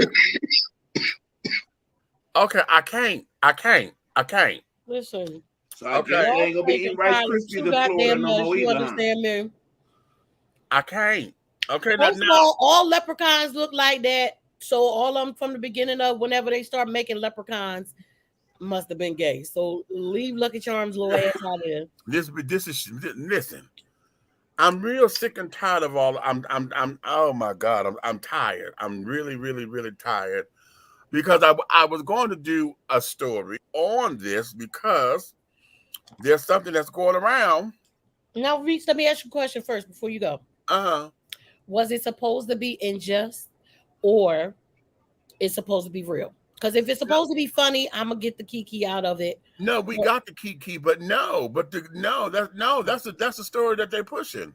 Okay, I can't. Listen. So I guess they ain't gonna be eating Rice Krispies in Florida no more either. You understand me? I can't. Okay, First of now all leprechauns look like that. So all of them from the beginning of whenever they start making leprechauns must have been gay. So leave Lucky Charms little ass out there. this is listen. I'm real sick and tired of all. I'm. Oh my God, I'm tired. I'm really, really, really tired because I was going to do a story on this because there's something that's going around. Now, Reese, let me ask you a question first before you go. Uh, Was it supposed to be unjust or it's supposed to be real? Because if it's supposed to be funny, I'm gonna get the kiki out of it. no, we got the key, but no, that's the story that they're pushing.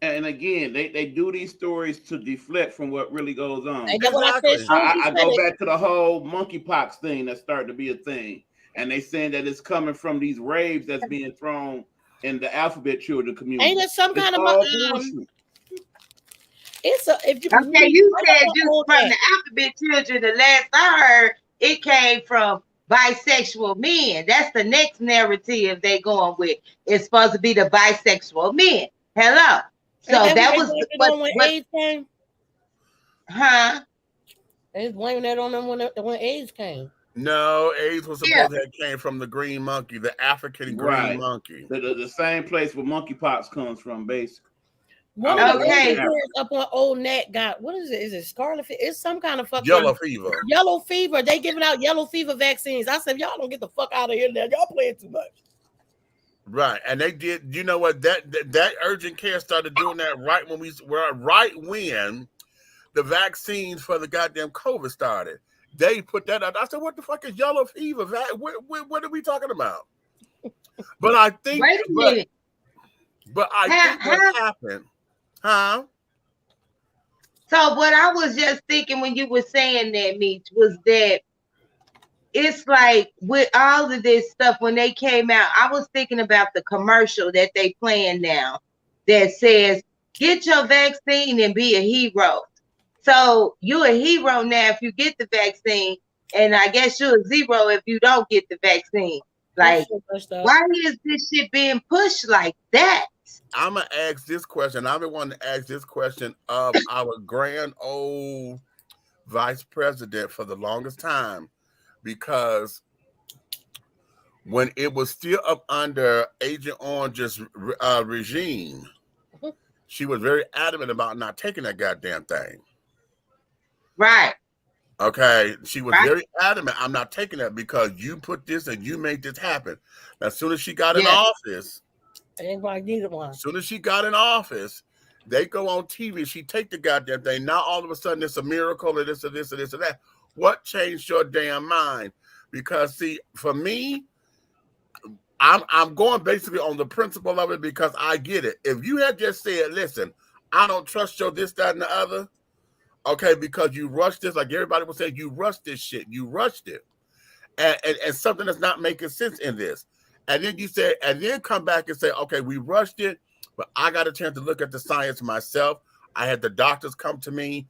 And again, they do these stories to deflect from what really goes on. And that's what I said. As Exactly. soon as you I said go it, back to the whole monkeypox thing that's starting to be a thing, and they saying that it's coming from these raves that's being thrown in the alphabet children ain't community. it some It's kind of all bullshit. it's a if you Okay, you right said up just on from that. the alphabet children. The last I heard, it came from bisexual men. That's the next narrative they going with. It's supposed to be the bisexual men. Hello. Ain't So that what that they was blamed it on when what AIDS came? huh? They was blaming that on them when AIDS came. No, AIDS was Yeah. supposed to have came from the green monkey, the African green Right. monkey. The same place where monkeypox comes from, basically. One Out of the of West Okay. baby Africa. girls up on Old Net got what is it? Is it scarlet fever? It's some kind of Yellow fucking fever. yellow fever. They giving out yellow fever vaccines. I said, y'all don't get the fuck out of here now. Y'all playing too much. Right, and they did. You know what? That urgent care started doing that right when right when the vaccines for the goddamn COVID started. They put that out. I said, "What the fuck is yellow fever? What are we talking about?" But I think, Wait a minute. but I How, think what how, happened, huh? so what I was just thinking when you were saying that, Meech, was that it's like with all of this stuff when they came out, I was thinking about the commercial that they playing now that says, "Get your vaccine and be a hero." So you're a hero now if you get the vaccine, and I guess you're a zero if you don't get the vaccine. That's Like, so messed up. why is this shit being pushed like that? I'm gonna ask this question. I've been wanting to ask this question of our grand old vice president for the longest time because when it was still up under Agent Orange's regime, she was very adamant about not taking that goddamn thing. Right, Okay, she was right, very adamant. I'm not taking that because you put this and you made this happen. As soon as she got in yeah, office, Everybody needed one. as soon as she got in office, they go on TV. She take the goddamn thing. Now all of a sudden it's a miracle and this and this and this and that. What changed your damn mind? Because see, for me, I'm going basically on the principle of it because I get it. If you had just said, listen, I don't trust your this, that, and the other, okay, because you rushed this, like everybody was saying, you rushed this shit. You rushed it. And something that's not making sense in this. And then you say, and then come back and say, okay, we rushed it, but I got a chance to look at the science myself. I had the doctors come to me.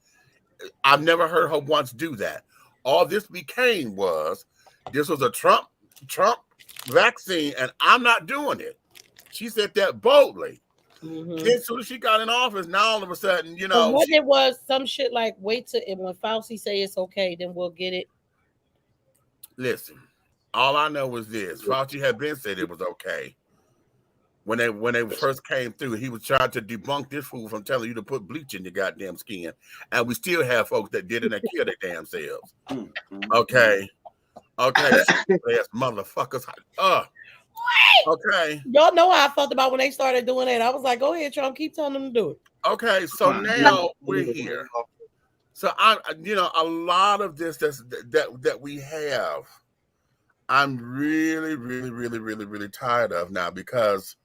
I've never heard her once do that. All this became was this was a Trump vaccine, and I'm not doing it. She said that boldly. Mm-hmm. Then as soon as she got in office, now all of a sudden, you So know, what it was, some shit like wait till and when Fauci say it's okay, then we'll get it. listen. All I know is this: Fauci had been said it was okay when they first came through. He was trying to debunk this fool from telling you to put bleach in your goddamn skin, and we still have folks that did it and kill their damn selves. Okay, yes, motherfuckers. Okay. Y'all know how I felt about when they started doing that. I was like, go ahead, Trump, keep telling them to do it. Okay, so now we're here. So a lot of this that we have, I'm really, really, really, really, really tired of now because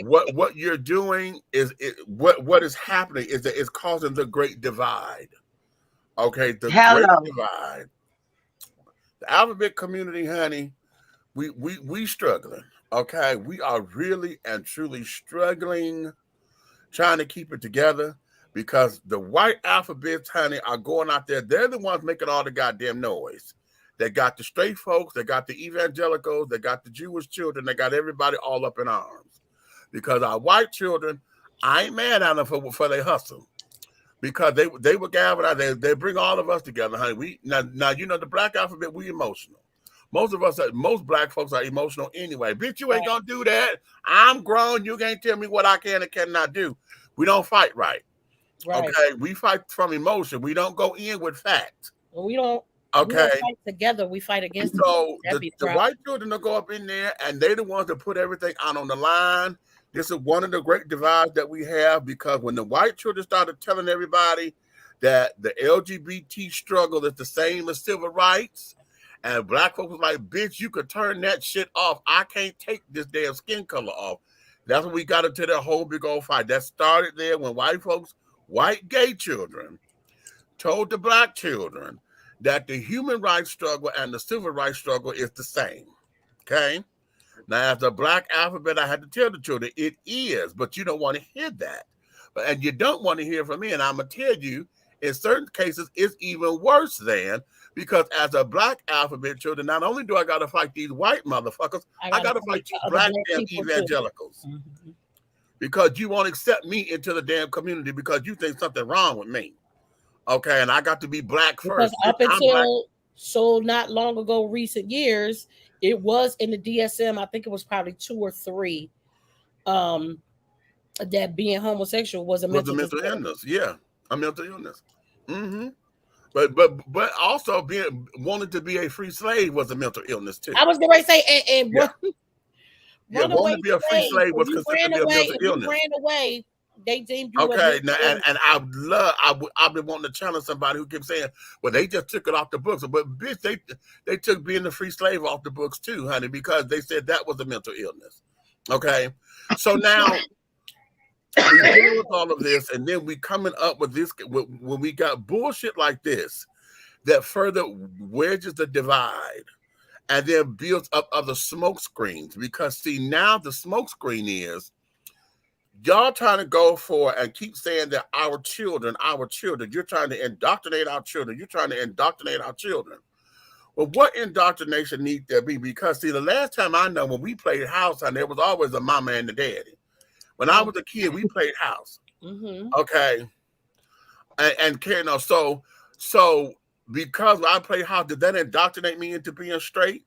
what you're doing is what is happening is that it's causing the great divide. Okay, the great hello. divide. The alphabet community, honey, we struggling. Okay, we are really and truly struggling, trying to keep it together because the white alphabets, honey, are going out there. They're the ones making all the goddamn noise. They got the straight folks, they got the evangelicals, they got the Jewish children, they got everybody all up in arms. Because our white children, I ain't mad at them for their hustle. Because they were gathered, they bring all of us together, honey. We now you know the black alphabet, we emotional. Most black folks are emotional anyway. Bitch, you ain't gonna do that. I'm grown. You can't tell me what I can and cannot do. We don't fight right. Okay, we fight from emotion. We don't go in with facts. Well, we don't Okay, fight together. We fight against so the white children will go up in there, and they're the ones that put everything out on the line. This is one of the great divides that we have, because when the white children started telling everybody that the LGBT struggle is the same as civil rights, and black folks was like, bitch, you could turn that shit off. I can't take this damn skin color off. That's when we got into that whole big old fight. That started there when white gay children, told the black children that the human rights struggle and the civil rights struggle is the same. Okay? Now, as a black alphabet, I had to tell the children it is, but you don't want to hear that. And you don't want to hear from me. And I'm going to tell you, in certain cases, it's even worse than, because as a black alphabet children, not only do I got to fight these white motherfuckers, I got to fight these black damn evangelicals. Mm-hmm. Because you won't accept me into the damn community because you think something wrong with me. Okay, and I got to be black first. Because up until so not long ago, recent years, it was in the DSM. I think it was probably 2 or 3. That being homosexual was a mental illness. Yeah, a mental illness. Mm-hmm. But also wanting to be a free slave was a mental illness too. I was going to say, and wanting to be a free slave was considered a mental illness. You ran away. They deemed you okay. Now, and I've been wanting to challenge somebody who keeps saying, well, they just took it off the books. But bitch, they took being a free slave off the books too, honey, because they said that was a mental illness. Okay, so now we deal with all of this, and then we coming up with this when we got bullshit like this that further wedges the divide and then builds up other smoke screens. Because see, now the smoke screen is y'all trying to go for and keep saying that our children, you're trying to indoctrinate our children. You're trying to indoctrinate our children. Well, what indoctrination need there be? Because see, the last time I know when we played house, and there was always a mama and a daddy. When I was a kid, we played house. Mm-hmm. Okay. And you know, so because I played house, did that indoctrinate me into being straight?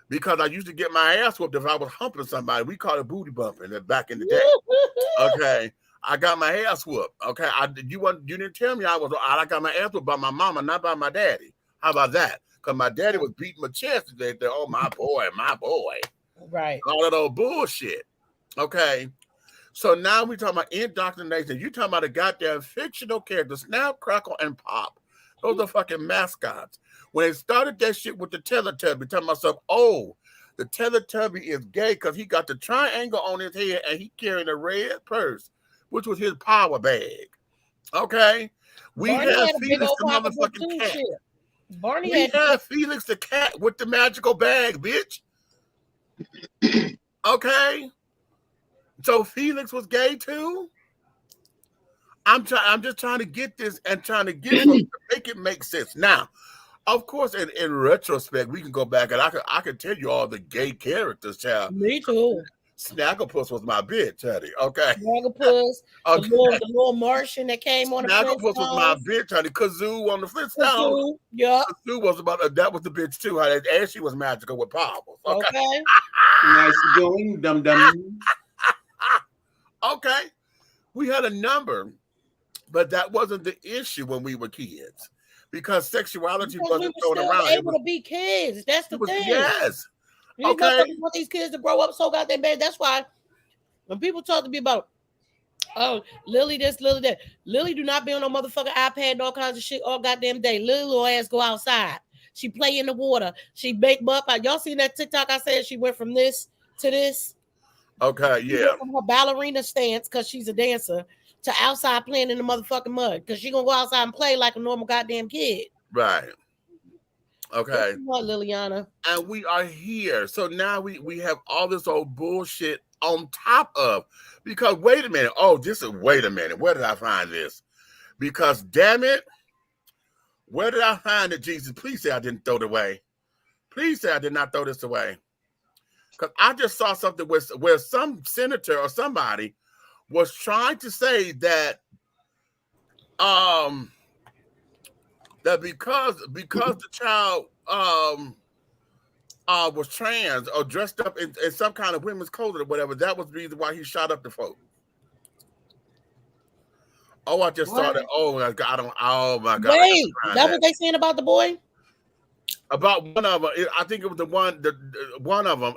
Because I used to get my ass whooped if I was humping somebody. We called it booty bumping back in the day. Okay. I got my ass whooped. Okay. You didn't tell me I got my ass whooped by my mama, not by my daddy. How about that? Because my daddy was beating my chest. They oh, my boy. Right. All that old bullshit. Okay. So now we talking about indoctrination. You talking about a goddamn fictional character, Snap, Crackle, and Pop. Those are fucking mascots. When it started that shit with the Teletubby, telling myself, oh, the Teletubby is gay because he got the triangle on his head and he carrying a red purse, which was his power bag. Okay? We had Felix the motherfucking cat. We had Felix the cat with the magical bag, bitch. Okay? So Felix was gay too? I'm just trying to get this and trying to get to make it make sense. Now, of course, in retrospect, we can go back and I could tell you all the gay characters, child. Me too. Snagglepuss was my bitch, honey. Okay. Snagglepuss, okay. The little Martian that came on the Snagglepuss was my bitch, honey. Kazoo on the Flintstones. Yeah. Kazoo was that was the bitch too, honey. And she was magical with powers. Okay. Nice going, dum dum. Okay. We had a number, but that wasn't the issue when we were kids. Because sexuality wasn't thrown around. Able to be kids. That's the thing. Yes. You want these kids to grow up so goddamn bad. That's why when people talk to me about, oh, Lily this, Lily that, Lily do not be on no motherfucking iPad and all kinds of shit all goddamn day. Lily little ass go outside. She play in the water. She bake up. Y'all seen that TikTok I said she went from this to this? Okay, yeah. She went from her ballerina stance because she's a dancer to outside playing in the motherfucking mud because she gonna go outside and play like a normal goddamn kid. Right. Okay. What, Liliana? And we are here. So now we have all this old bullshit on top of, because wait a minute. Wait a minute. Where did I find this? Because damn it, where did I find it, Jesus? Please say I didn't throw it away. Please say I did not throw this away. Because I just saw something where some senator or somebody was trying to say that um that because the child was trans or dressed up in some kind of women's clothing or whatever, that was the reason why he shot up the folk. Oh, I just saw that. Oh my god! Oh my god! Wait, that what they saying about the boy? About one of them, I think it was one of them,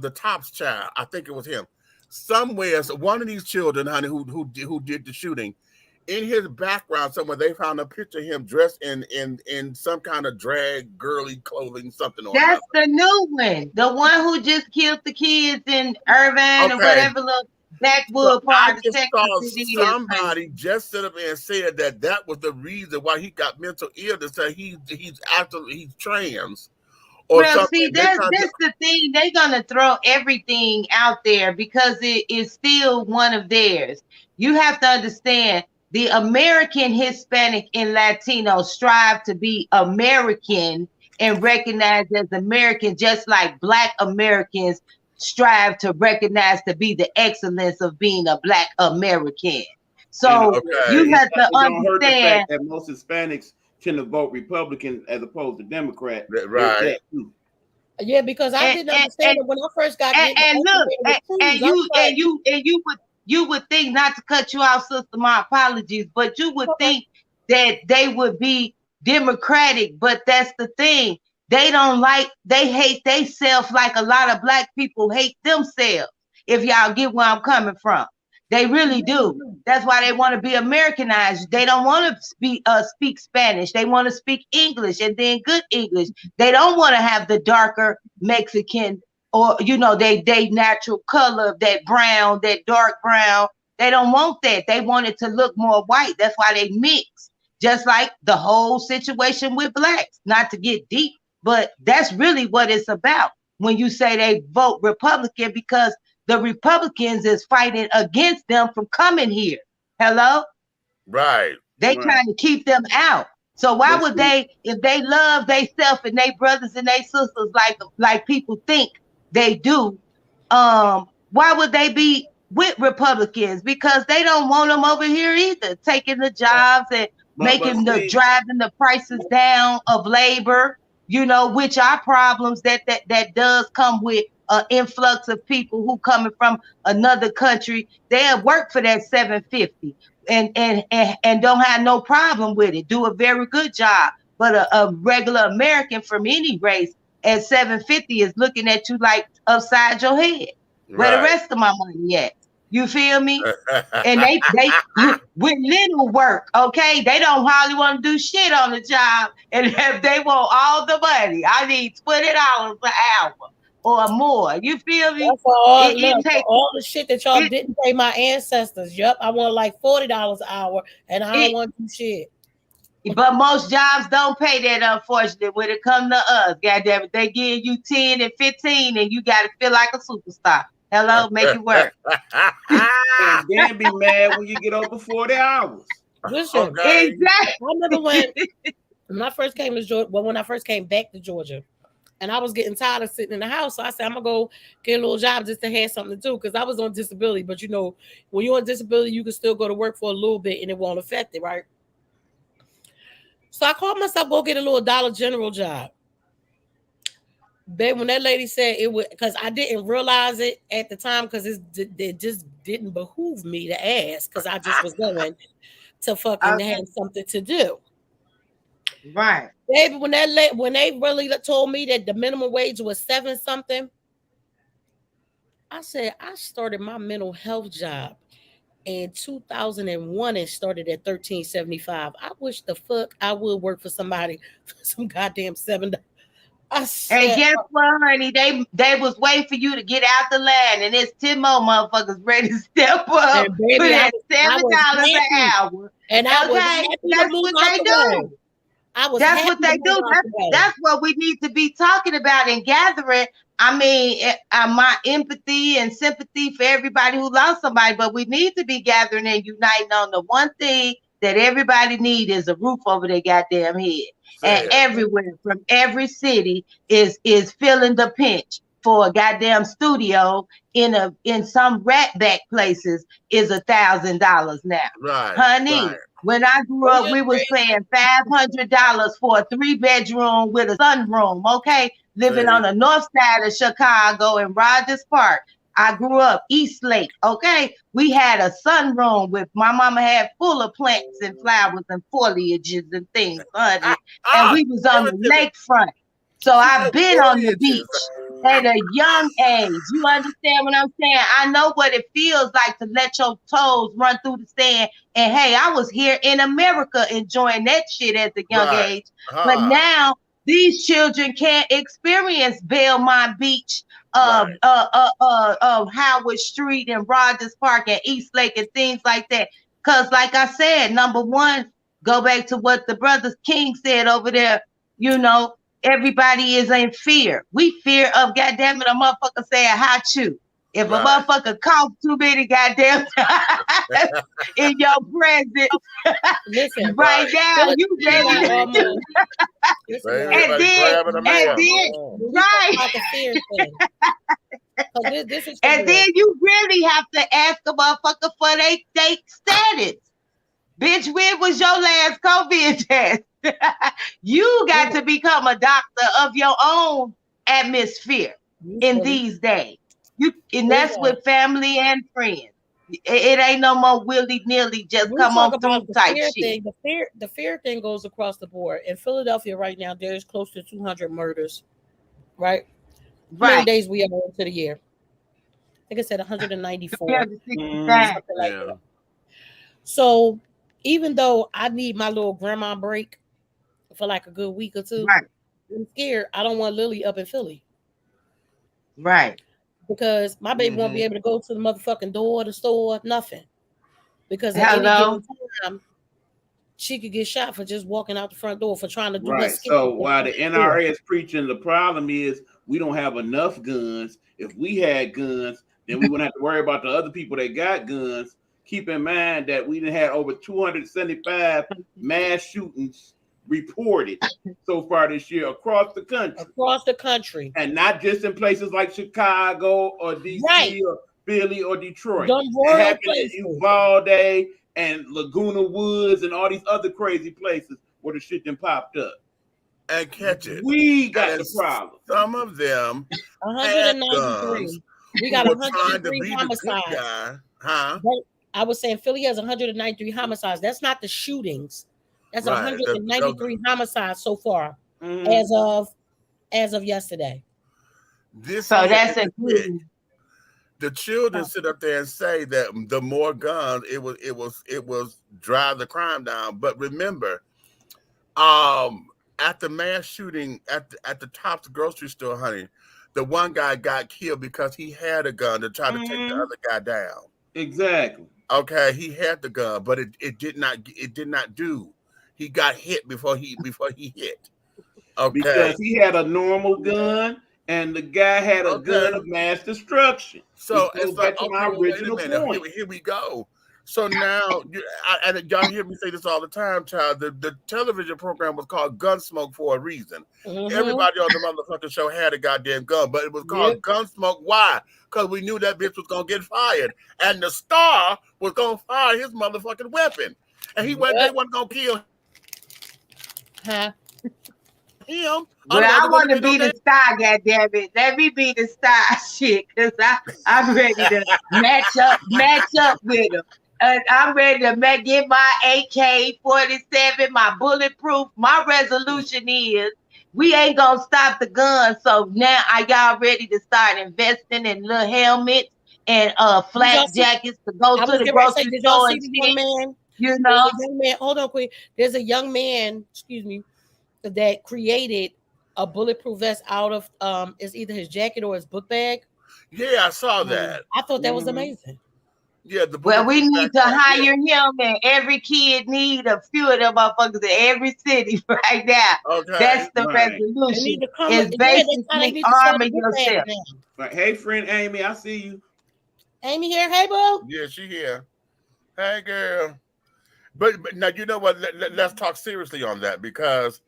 the Top's child. I think it was him. Somewhere, so one of these children, honey, who did the shooting, in his background somewhere, they found a picture of him dressed in some kind of drag girly clothing, something or That's another. the new one. The one who just killed the kids in Irvine or Okay. whatever little So backwood I part of just Texas saw it is. somebody just sit up and said that was the reason why he got mental illness. That he's trans or Well, something. see, They tried that's the thing. They're gonna throw everything out there because it is still one of theirs. You have to understand the American, Hispanic, and Latino strive to be American and recognized as American, just like Black Americans strive to recognize to be the excellence of being a Black American. So okay. you have to It don't hurt the understand. fact that most Hispanics tend to vote Republican as opposed to Democrat. Right. That too. Yeah, because I didn't understand it when I first got And look, recruited. you would think, not to cut you off, sister, my apologies, but you would think that they would be democratic, but that's the thing. They hate themselves like a lot of Black people hate themselves, if y'all get where I'm coming from. They really do. That's why they want to be Americanized. They don't want to speak Spanish. They want to speak English, and then good English. They don't want to have the darker Mexican or they natural color, that brown, that dark brown. They don't want that. They want it to look more white. That's why they mix. Just like the whole situation with Blacks. Not to get deep, but that's really what it's about when you say they vote Republican, because the Republicans is fighting against them from coming here. Hello? Right. They trying to keep them out. So why would they, if they love themselves and they brothers and they sisters like people think they do, why would they be with Republicans? Because they don't want them over here either, taking the jobs and driving the prices down of labor, which are problems that does come with influx of people who coming from another country. They have worked for that $7.50 and don't have no problem with it. Do a very good job. But a regular American from any race at $7.50 is looking at you like upside your head. Where the rest of my money at? You feel me? And they with little work, okay? They don't hardly want to do shit on the job. And if they want all the money, I need $20 an hour or more. You feel me? For all the shit that y'all didn't pay my ancestors. Yup, I want like $40 an hour, and I don't want to do shit. But most jobs don't pay that, unfortunately, when it comes to us. Goddamn it, they give you 10 and 15, and you got to feel like a superstar. Hello, make it work. And then be mad when you get over 40 hours. Listen, exactly. I remember when I first came to Georgia. Well, when I first came back to Georgia, and I was getting tired of sitting in the house, so I said I'm gonna go get a little job just to have something to do, because I was on disability. But when you're on disability, you can still go to work for a little bit, and it won't affect it, right? So I called myself go get a little Dollar General job. Babe, when that lady said it would, because I didn't realize it at the time, because it just didn't behoove me to ask, because I just was going to fucking have something to do. Right. Baby, when they really told me that the minimum wage was 7 something, I said I started my mental health job in 2001 and started at $13.75. I wish the fuck I would work for somebody for some goddamn $7. And guess what, honey? They was waiting for you to get out the line, and there's 10 more motherfuckers ready to step up. And baby, put at $7 an hour. And I was happy that's to what they do. That's what they do. That's what we need to be talking about and gathering. I mean, my empathy and sympathy for everybody who lost somebody, but we need to be gathering and uniting on the one thing that everybody need is a roof over their goddamn head. And everywhere from every city is feeling the pinch. for a goddamn studio in some rat back places is $1,000 now. Right. Honey, Right. when I grew up, we was paying $500 for a 3-bedroom with a sunroom, okay? Living on the north side of Chicago in Rogers Park. I grew up East Lake, okay? We had a sunroom with my mama had full of plants and flowers and foliages and things, honey. And we was on the lakefront. So I've been on the beach at a young age. You understand what I'm saying? I know what it feels like to let your toes run through the sand. And hey, I was here in America enjoying that shit at a young age. But now these children can't experience Belmont Beach, Howard Street and Rogers Park and East Lake and things like that. Because like I said, number one, go back to what the brother King said over there, you know, everybody is in fear. We fear of, goddamn it, a motherfucker saying hot chew. If a motherfucker cough too many goddamn times in your presence, listen, right now, you ready to and then, right. And then you really have to ask a motherfucker for they status. Bitch, when was your last COVID test? You got to become a doctor of your own atmosphere in these days. And that's with family and friends. It ain't no more willy-nilly just come on through type shit. The fear thing goes across the board. In Philadelphia right now, there's close to 200 murders. Right? How many days we are into the year? I think I said 194. Something like that. So even though I need my little grandma break for like a good week or two, I'm scared. I don't want Lily up in Philly. Right. Because my baby won't be able to go to the motherfucking door, the store, nothing. Because at any given time, she could get shot for just walking out the front door for trying to do her skin. So while the NRA is preaching, the problem is we don't have enough guns. If we had guns, then we wouldn't have to worry about the other people that got guns. Keep in mind that we had over 275 mass shootings reported so far this year across the country. Across the country. And not just in places like Chicago or DC or Philly or Detroit. It happened in Uvalde and Laguna Woods and all these other crazy places where the shit then popped up. And catch it. We got the problem. Some of them 193. We got 103 homicides. I was saying Philly has 193 homicides. That's not the shootings. That's 193 homicides so far as of yesterday. So that's a good. The children sit up there and say that the more guns, it was drive the crime down. But remember, at the mass shooting at the Tops grocery store, honey, the one guy got killed because he had a gun to try to take the other guy down. Exactly. Okay, he had the gun, but it did not do. He got hit before he hit. Okay. Because he had a normal gun and the guy had a gun of mass destruction. So it's like, my original point. Here we go. So now, y'all hear me say this all the time, child. The television program was called Gunsmoke for a reason. Everybody on the motherfucking show had a goddamn gun, but it was called Gunsmoke. Why? Because we knew that bitch was going to get fired. And the star was going to fire his motherfucking weapon. And they wasn't going to kill him. Well, I want to be the star, goddammit. Let me be the star, shit, because I'm ready to match up with him. I'm ready to get my AK-47, my bulletproof. My resolution is we ain't gonna stop the gun. So now y'all ready to start investing in little helmets and flak jackets to go to the grocery store and shit. You know, hold on, quick. There's a young man, that created a bulletproof vest out of it's either his jacket or his book bag. Yeah, I saw that. I thought that was amazing. Yeah, well, we need to hire him, and every kid need a few of them motherfuckers in every city right now. Okay. That's the resolution. It's basically arming yourself. But hey, friend Amy, I see you. Amy here. Hey, boo. Yeah, she here. Hey, girl. But now, you know what? Let's talk seriously on that, because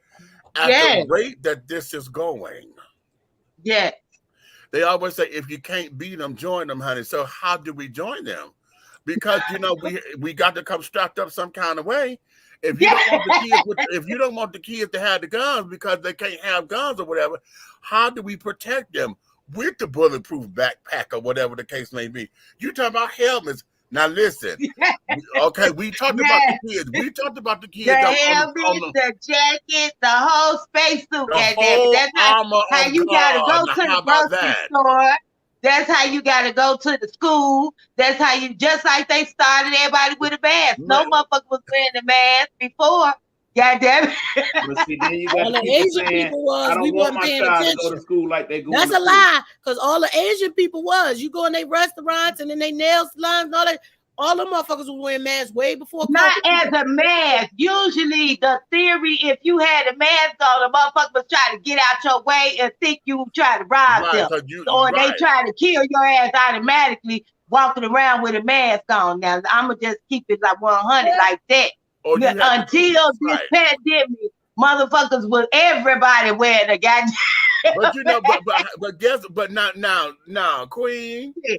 at the rate that this is going, They always say, if you can't beat them, join them, honey. So how do we join them? Because we got to come strapped up some kind of way. If you don't want the kids, if you don't want the kids to have the guns because they can't have guns or whatever, how do we protect them with the bulletproof backpack or whatever the case may be? You talking about helmets? Now listen, okay. We talked about the kids. We talked about the kids. The helmet, the jacket, the whole spacesuit. That's how you gotta go to the grocery store. That's how you gotta go to the school. That's how you, just like they started everybody with a mask. No motherfucker was wearing the mask before. God damn it. But see, then you got All the the people Asian saying, people was, I don't we want wasn't my paying child to attention. go to school like they go. That's a lie, because all the Asian people was. You go in their restaurants and in their nail salons and all that. All the motherfuckers was wearing masks way before. Not COVID. as a mask. Usually the theory, if you had a mask on, the motherfucker was trying to get out your way and think you try to rob them. Or they try to kill your ass automatically walking around with a mask on. Now, I'm going to just keep it like 100 like that. Until this pandemic, motherfuckers was everybody wearing a goddamn. But now, Queen. Yeah.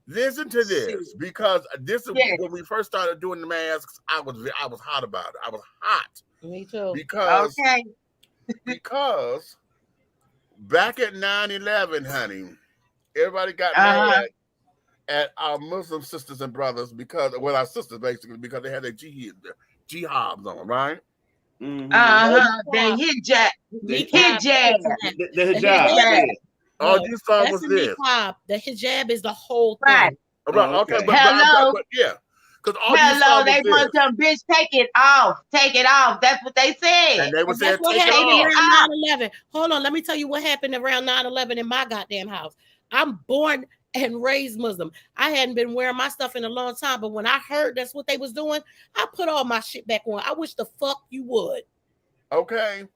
Listen to this, because this is when we first started doing the masks. I was hot about it. I was hot. Me too. Because back at 9/11, honey, everybody got mad at our Muslim sisters and brothers our sisters basically, because they had their jihadis on, right? Mm-hmm. They hijab. The hijab. All you saw was this. The hijab is the whole thing. Right. Okay. Hello. But yeah. Hello, they want them, bitch, take it off. Take it off. That's what they said. And they were saying, take it off. 9/11. Hold on, let me tell you what happened around 9/11 in my goddamn house. I'm born and raised Muslim. I hadn't been wearing my stuff in a long time, but when I heard that's what they was doing, I put all my shit back on. I wish the fuck you would. Okay.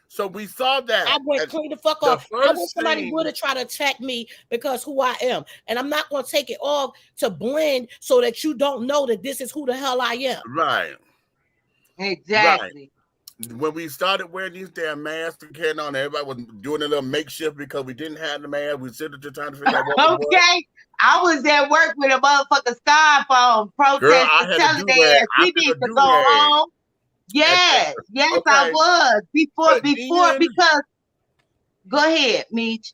So we saw that. I went clean the fuck off. I wish somebody would have tried to attack me because who I am. And I'm not going to take it off to blend so that you don't know that this is who the hell I am. Right. Exactly. Right. When we started wearing these damn masks and carrying on, everybody was doing a little makeshift because we didn't have the mask. We sitting there trying to figure out what it was. I was at work with a motherfucking scarf on, protesting, telling their ass we need to go home. Yes, I was before because go ahead, Meech.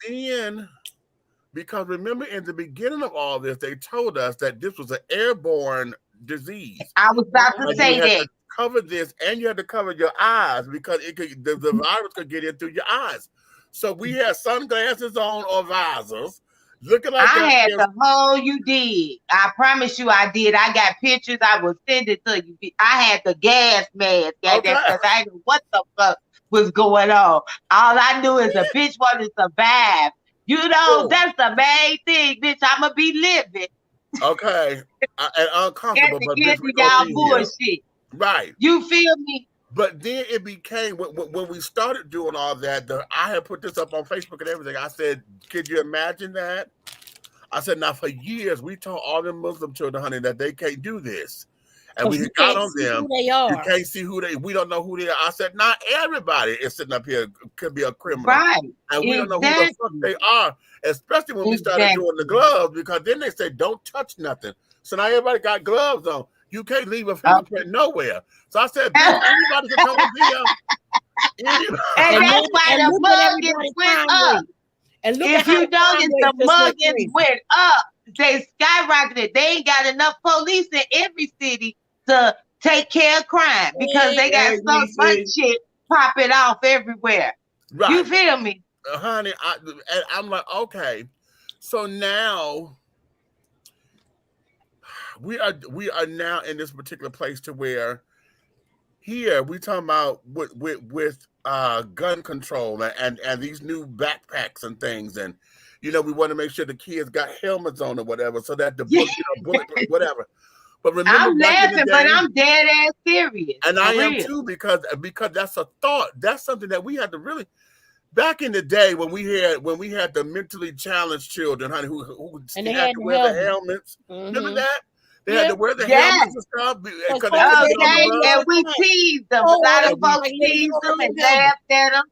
Because remember in the beginning of all this, they told us that this was an airborne disease. I was about to say that. Cover this, and you had to cover your eyes because the virus could get in through your eyes. So we had sunglasses on or visors. Looking like I had the whole you did. I promise you I did. I got pictures. I will send it to you. I had the gas mask because I didn't know what the fuck was going on. All I knew is a bitch wanted to survive. You know, that's the main thing, bitch. I'ma be living. Okay. And uncomfortable. But y'all bullshit. Right. You feel me? But then it became, when we started doing all that, I had put this up on Facebook and everything. I said, could you imagine that? I said, now for years, we told all the Muslim children, honey, that they can't do this. And we got on them. You can't see we don't know who they are. I said, not everybody is sitting up here could be a criminal. Right. And we don't know who the fuck they are, especially when we started doing the gloves, because then they say, don't touch nothing. So now everybody got gloves on. You can't leave a fingerprint nowhere. So I said, anybody can come up here. And that's why the muggins went up. And if you notice, the muggins went up. They skyrocketed. They ain't got enough police in every city to take care of crime because they got so much shit popping off everywhere. Right. You feel me? Honey, I'm like, okay. So now we are now in this particular place to where here we talking about with gun control and these new backpacks and things, and we want to make sure the kids got helmets on or whatever, so that the bullet whatever. But remember, I'm laughing, but I'm dead ass serious. And I am too, because that's a thought. That's something that we had to really. Back in the day when we had the mentally challenged children, honey, who had to wear the helmets. Mm-hmm. Remember that? They had to wear the helmets and stuff. And we teased them. A lot of folks teased them and laughed at them.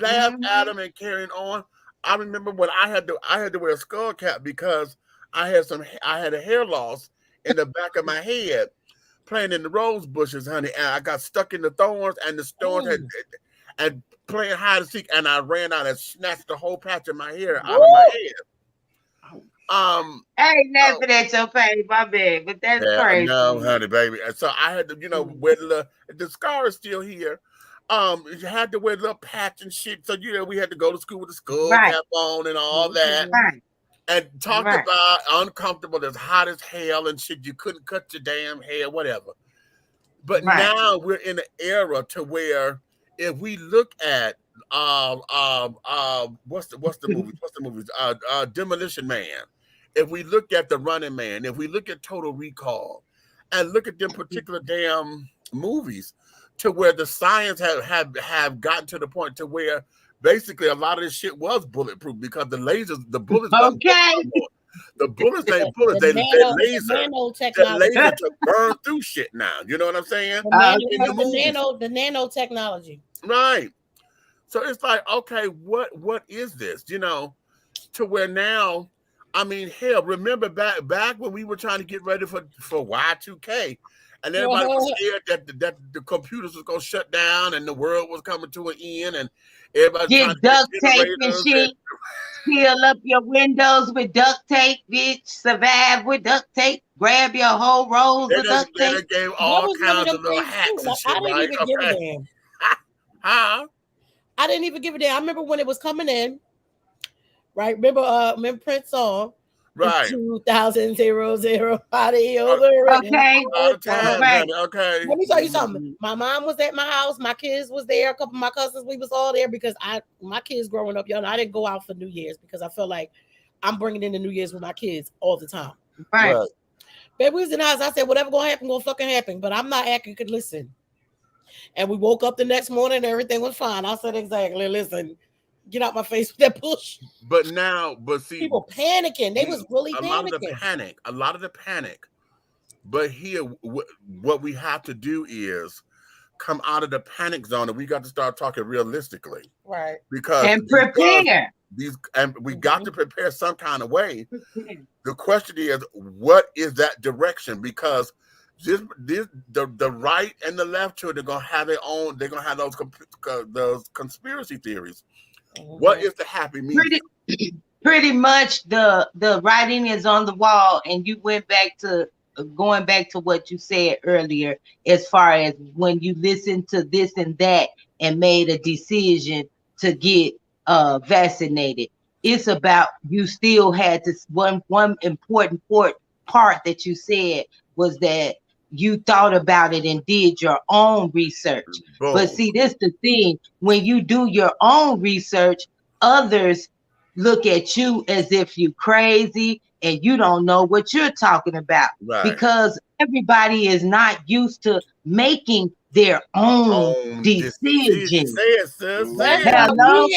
Laughed at them and carrying on. I remember when I had to wear a skull cap because I had a hair loss in the back of my head playing in the rose bushes, honey, and I got stuck in the thorns, and the thorns had Mm. and playing hide and seek, and I ran out and snatched the whole patch of my hair out of my Woo! head. I ain't So laughing at your face, my bad, but that's yeah, no, crazy. honey, baby. And so I had to, wear the scar is still here. You had to wear the little patch and shit. So we had to go to school with the skull Right, cap on and all that. right, And talk right. about uncomfortable, as hot as hell and shit. You couldn't cut your damn hair, whatever. But Right. now we're in an era to where if we look at what's the movies? What's the movies? Demolition Man. If we look at the Running Man, if we look at Total Recall, and look at them particular damn movies, to where the science have gotten to the point to where basically a lot of this shit was bulletproof because the bullets wasn't bullets Okay. no more. The bullets ain't bullets, The that nanotechnology. laser to burn through shit now. You know what I'm saying? In the movies. The nanotechnology. Right. So it's like, okay, what is this? To where now, I mean, hell, remember back when we were trying to get ready for Y2K, and everybody was scared that the computers was gonna shut down and the world was coming to an end, and everybody trying Get to duct get tape and generators shit. Seal up your windows with duct tape, bitch. Survive with duct tape. Grab your whole rolls of duct they tape. gave That all was one of kinds them of little things too. hacks and Like, shit, I didn't right? even give a Okay. damn. Huh? I didn't even give a damn. I remember when it was coming in. Right? Remember Prince song? Right. 2000 body Uh, over Okay. A lot of times, Right. honey, okay. Let me tell you something. My mom was at my house. My kids was there. A couple of my cousins, we was all there because my kids growing up young. I didn't go out for New Year's because I felt like I'm bringing in the New Year's with my kids all the time. Right. Right. Baby, we was in the house. I said, whatever gonna fucking happen. But I'm not acting. Could listen. And we woke up the next morning and everything was fine. I said, exactly. Listen, get out my face with that bullshit. But see, People panicking. They was really a panicking. lot of the panic. But here, what we have to do is come out of the panic zone, and we got to start talking realistically. Right. Because And prepare. and we got to prepare some kind of way. The question is, what is that direction? Because the right and the left to it, they're gonna have their own. They're gonna have those conspiracy theories. What is the happy medium? Pretty much the writing is on the wall, and you went back to going back to what you said earlier, as far as when you listened to this and that and made a decision to get vaccinated. It's about you still had this one important part that you said was that you thought about it and did your own research. Boom. But see, this the thing, when you do your own research, others look at you as if you crazy and you don't know what you're talking about. Right. Because everybody is not used to making their own decisions. Say it, sis. Hello?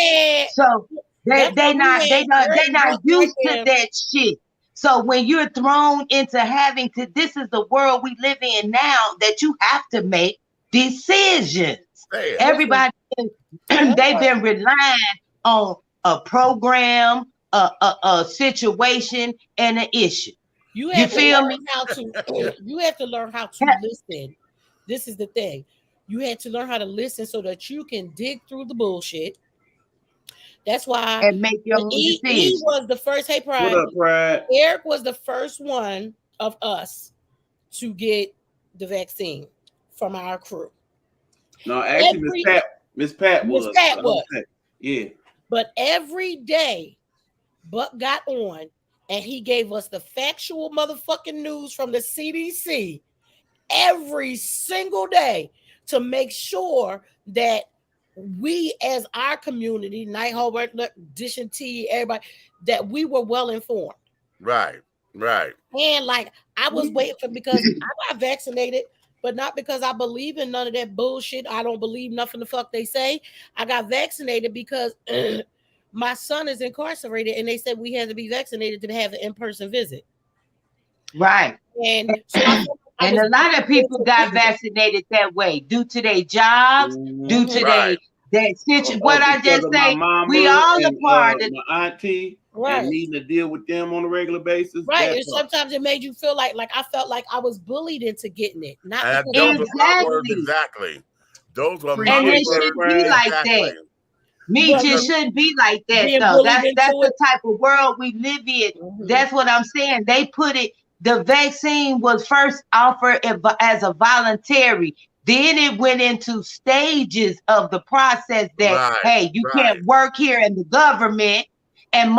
So That's they what we not had. used to that shit. So when you're thrown into having to, this is the world we live in now, that you have to make decisions. Say it. Everybody, they've been relying on a program, a situation, and an issue. You have You feel to me? learn how to. You have to learn how to listen. This is the thing. You had to learn how to listen so that you can dig through the bullshit. That's why And make your own he decisions. was the first. Hey, Pride. What up, Pride? Eric was the first one of us to get the vaccine from our crew. No, actually, Miss Pat was. Miss Pat was. Yeah. But every day, Buck got on and he gave us the factual motherfucking news from the CDC every single day to make sure that we, as our community, Night Hall, Dish and Tea, everybody, that we were well informed. Right. And like I was waiting for, because I got vaccinated, but not because I believe in none of that bullshit. I don't believe nothing the fuck they say. I got vaccinated because my son is incarcerated, and they said we had to be vaccinated to have an in-person visit. Right. And so and a lot of people got vaccinated that way due to their jobs, due to their What I because just of my say, we mama all a and part of. my auntie Right. and needing to deal with them on a regular basis. Right. That And part. sometimes it made you feel like I felt like I was bullied into getting it. Not And because those I was were my words Exactly. exactly. Those were my And Appreciate it that, words shouldn't be Brian. like exactly. that. Me wasn't just shouldn't be like that being though. bullied That's into the it. type of world we live in. Mhm. That's what I'm saying. They put it. The vaccine was first offered as a voluntary. Then it went into stages of the process that Right, hey, you right, can't work here in the government, and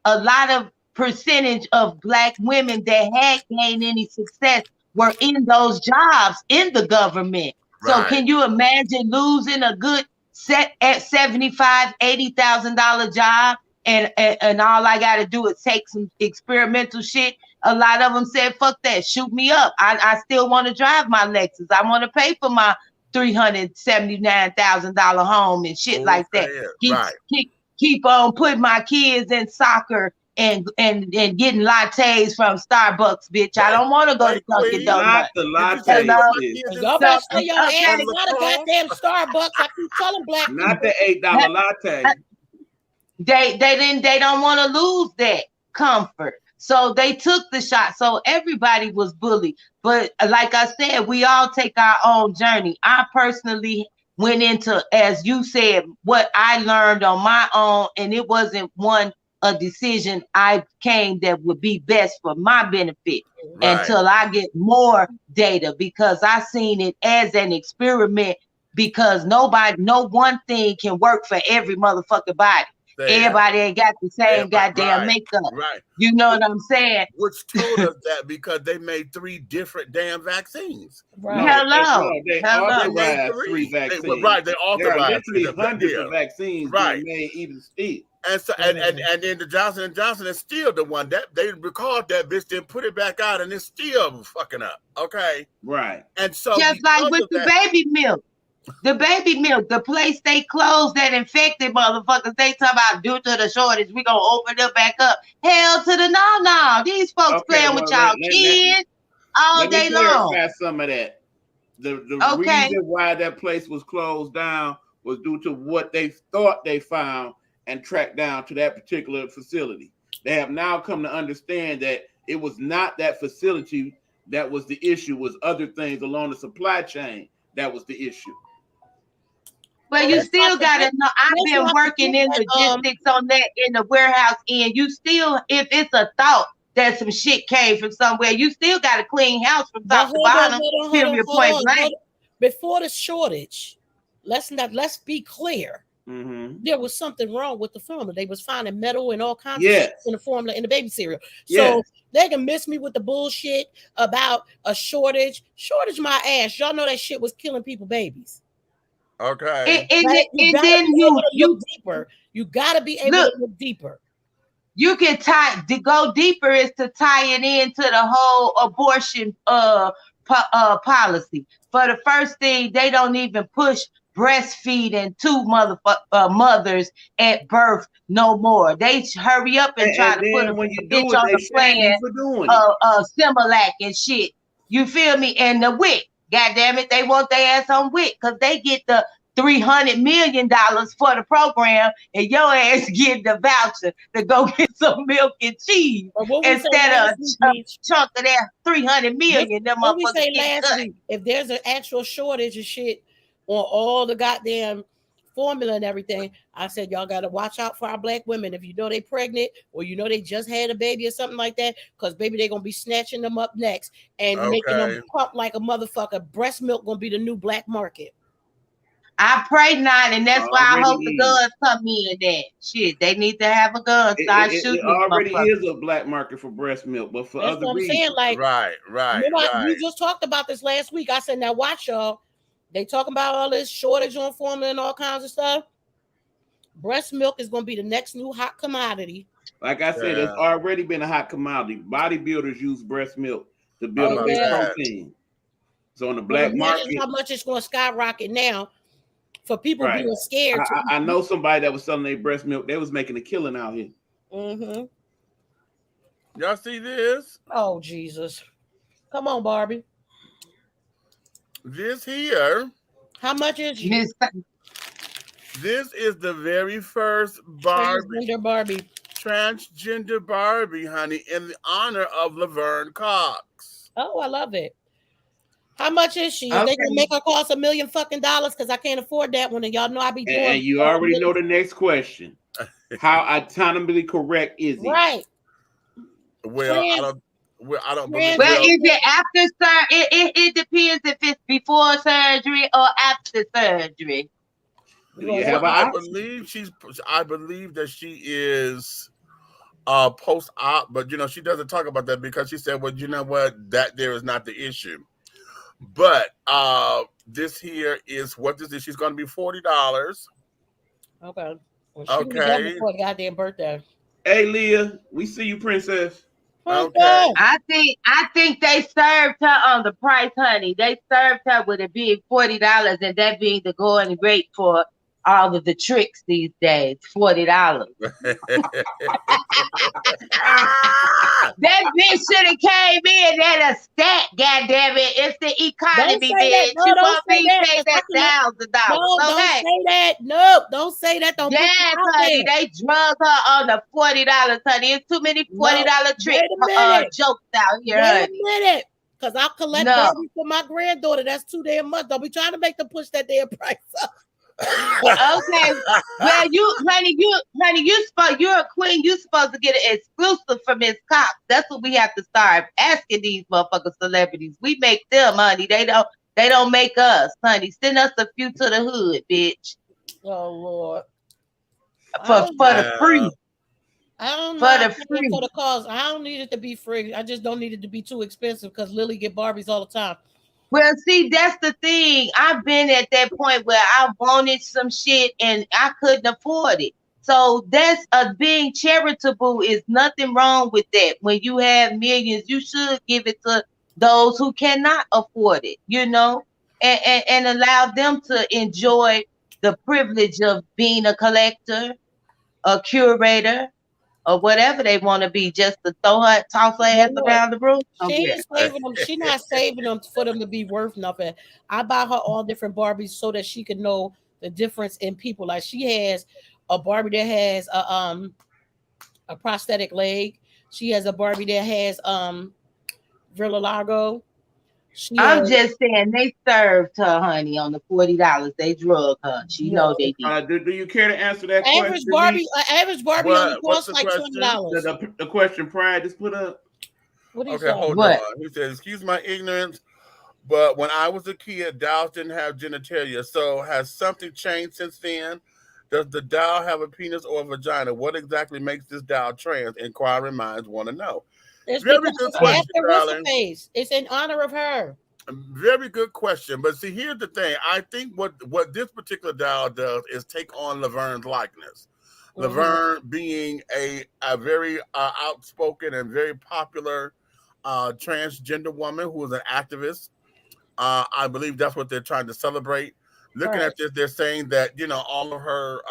a lot of percentage of Black women that had gained any success were in those jobs in the government. So right. can you imagine losing a good set at $75,000-$80,000 job, and all I got to do is take some experimental shit? A lot of them said, "Fuck that, shoot me up. I still want to drive my Lexus. I want to pay for my $379,000 home and shit Full like that. fed. Keep Right. keep keep on putting my kids in soccer." And getting lattes from Starbucks, bitch. I don't want to go to Wait, Dunkin' Queen. Donuts. Not the Did you say latte, put Hello. my sis. kids And in y'all better soccer stay your ass and Okay. out of lacrosse? goddamn Starbucks. I keep telling Black Not people. the $8 latte. They don't want to lose that comfort. So they took the shot. So everybody was bullied. But like I said, we all take our own journey. I personally went into, as you said, what I learned on my own, and it wasn't a decision I came that would be best for my benefit Right. until I get more data, because I seen it as an experiment, because no one thing can work for every motherfucking body. Say that. Everybody ain't got the same goddamn Right, makeup. right. You know what I'm saying? Which told us that because they made 3 different damn vaccines. Right. No, Hello. they Hello. They made authorized 3 vaccines. right, they There are authorized literally hundreds yeah. of vaccines Right. being made even still. And so and then the Johnson & Johnson is still the one that they recalled that bitch, then put it back out, and it's still fucking up. Okay. Right. And so Just like because with of the that, baby milk. The baby milk, the place they closed that infected motherfuckers, they talk about due to the shortage, we gonna open it back up. Hell to the no. These folks Okay, playing with y'all kids all let me day long. clarify some of that. The Okay. reason why that place was closed down was due to what they thought they found and tracked down to that particular facility. They have now come to understand that it was not that facility that was the issue, was other things along the supply chain that was the issue. But you still gotta know. I've been working in logistics on that in the warehouse end. You still, if it's a thought that some shit came from somewhere, you still got to clean house from top to bottom. Period. Point blank. Before the shortage, let's be clear. Mm-hmm. There was something wrong with the formula. They was finding metal and all kinds Yes. of shit in the formula in the baby cereal. So Yes. they can miss me with the bullshit about a shortage. Shortage my ass. Y'all know that shit was killing people babies. okay. And You then look deeper. You gotta be able to look deeper. You can go deeper is to tie it into the whole abortion policy. For the first thing, they don't even push breastfeeding to mothers at birth no more. They hurry up and try to put a bitch on the plan Similac and shit. You feel me? And the WIC, goddamn it, they want their ass on WIC because they get the $300 million for the program, and your ass get the voucher to go get some milk and cheese instead of a chunk of that $300 million. What we say last week, if there's an actual shortage of shit on all the goddamn formula and everything, I said y'all got to watch out for our Black women. If you know they pregnant or you know they just had a baby or something like that, because baby, they're gonna be snatching them up next and making them pump like a motherfucker. Breast milk gonna be the new black market. I pray not, and that's why I hope the guns come in. That shit, they need to have a gun. Start shooting. It already is a black market for breast milk, but for other reasons. Saying, like, right. We just talked about this last week. I said, now watch y'all. They talking about all this shortage on formula and all kinds of stuff. Breast milk is going to be the next new hot commodity. Like I said, it's already been a hot commodity. Bodybuilders use breast milk to build up their protein. So on the black market, how much it's going to skyrocket now for people being scared. I know somebody that was selling their breast milk. They was making a killing out here. Mm-hmm. Y'all see this? Oh, Jesus. Come on, Barbie. This here. How much is you? This is the very first Barbie, Transgender Barbie. transgender Barbie, honey, in the honor of Laverne Cox. Oh, I love it. How much is she? Is they gonna Okay. make her cost $1 million fucking dollars? Because I can't afford that one. And y'all know I be And doing you already know million- the next question. How autonomically correct is it? right. Well, Trans, I don't believe. trans, Well, Well, is it after surgery? It depends if it's before surgery or after surgery. Do you well, have an I option? believe I believe that she is post op, but she doesn't talk about that because she said, well, you know what, that there is not the issue. But this here is what this is. She's going to be $40. okay. Well, she gonna be done Okay, before the goddamn birthday. Hey, Leah, we see you, princess. okay. Okay. I think they served her on the price, honey. They served her with it being $40 and that being the going rate for all of the tricks these days. $40. That bitch should have came in at a stat, goddamn it. It's the Don't economy, say that. bitch. No, You don't want say me to that. take 'Cause I that can. No, $1,000, don't okay? say that. No, don't say that. Don't put it Yes, out honey. there. They drug her on the $40, honey. It's too many No, $40 trick wait a minute. jokes out here, Wait a honey. minute. Because I'll collect No. Barbie for my granddaughter. That's too damn much. Don't be trying to make them push that damn price up. Okay. Well, you're a queen. You supposed to get an exclusive from Miss Cox. That's what we have to start asking these motherfucking celebrities. We make them, honey. They don't make us, honey. Send us a few to the hood, bitch. Oh Lord. I For don't, for the free. I don't For mind the paying for free. the cost. I don't need it to be free. I just don't need it to be too expensive because Lily get Barbies all the time. Well, see, that's the thing. I've been at that point where I wanted some shit and I couldn't afford it. So that's being charitable is nothing wrong with that. When you have millions, you should give it to those who cannot afford it, and allow them to enjoy the privilege of being a collector, a curator, or whatever they want to be, just to toss her ass But look, around the room she somewhere. ain't saving them. She not saving them for them to be worth nothing. I buy her all different Barbies so that she can know the difference in people. Like she has a Barbie that has a prosthetic leg. She has a Barbie that has Vertilago. She has I'm just saying they served her, honey, on the $40. They drug her. She know no they did. Do you care to answer that question, average Lee? Barbie. Average Barbie only What's costs the like twenty question? dollars. The question Pride just put up. What do you Okay, say? hold What? on. He says, excuse my ignorance, but when I was a kid, dolls didn't have genitalia. So has something changed since then? Does the doll have a penis or a vagina? What exactly makes this doll trans? Inquiring minds want to know. It's Very because good it's question, after what's her darling. face. It's in honor of her. Very good question. But see, here's the thing. I think what this particular doll does is take on Laverne's likeness. Mhm. Laverne being a very outspoken and very popular transgender woman who is an activist. I believe that's what they're trying to celebrate. Looking Right. at this, they're saying that all of her,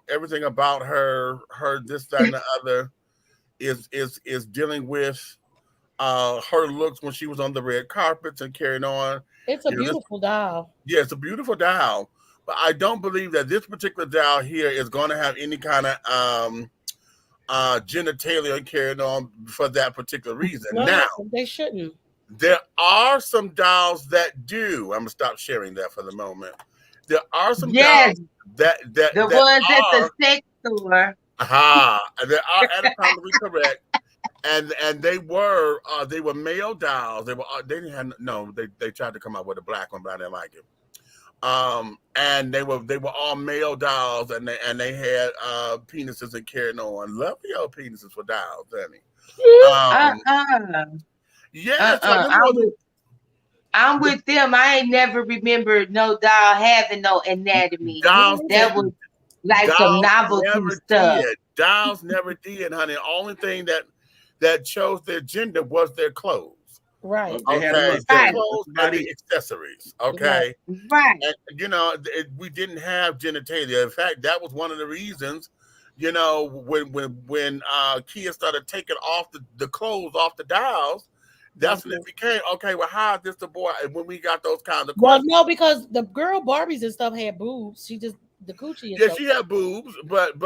everything about her this, that, and the other is dealing with her looks when she was on the red carpets and carrying on. It's a This beautiful doll. Yeah, it's a beautiful doll, but I don't believe that this particular doll here is going to have any kind of genitalia carried on for that particular reason. Now, No, they shouldn't. there are some dolls that do. I'm gonna stop sharing that for the moment. There are some Yes, dolls that that the that ones at the are sex store. that are anatomically correct, and they were male dolls. They didn't have no. They tried to come out with a black one, but I didn't like it. And they were all male dolls, and they had penises and carrying on. Lovely old penises for dolls, honey. Um, Uh-uh. yeah, so Uh-uh. this I'm was with I'm with them. I ain't never remembered no doll having no anatomy. dolls. That was like some Dolls novelty never stuff. did. Dolls never did, honey. The only thing that chose their gender was their clothes. Right. They had a Okay, mustache. their Right, clothes That's about and the it. accessories. Right. Okay, right. and we didn't have genitalia. In fact, that was one of the reasons. When Kia started taking off the clothes off the dolls, That's when it became okay. Well, how is this the boy? And when we got those kinds of Well, questions, no, because the girl Barbies and stuff had boobs. She just the coochie and yeah, stuff. she had boobs, but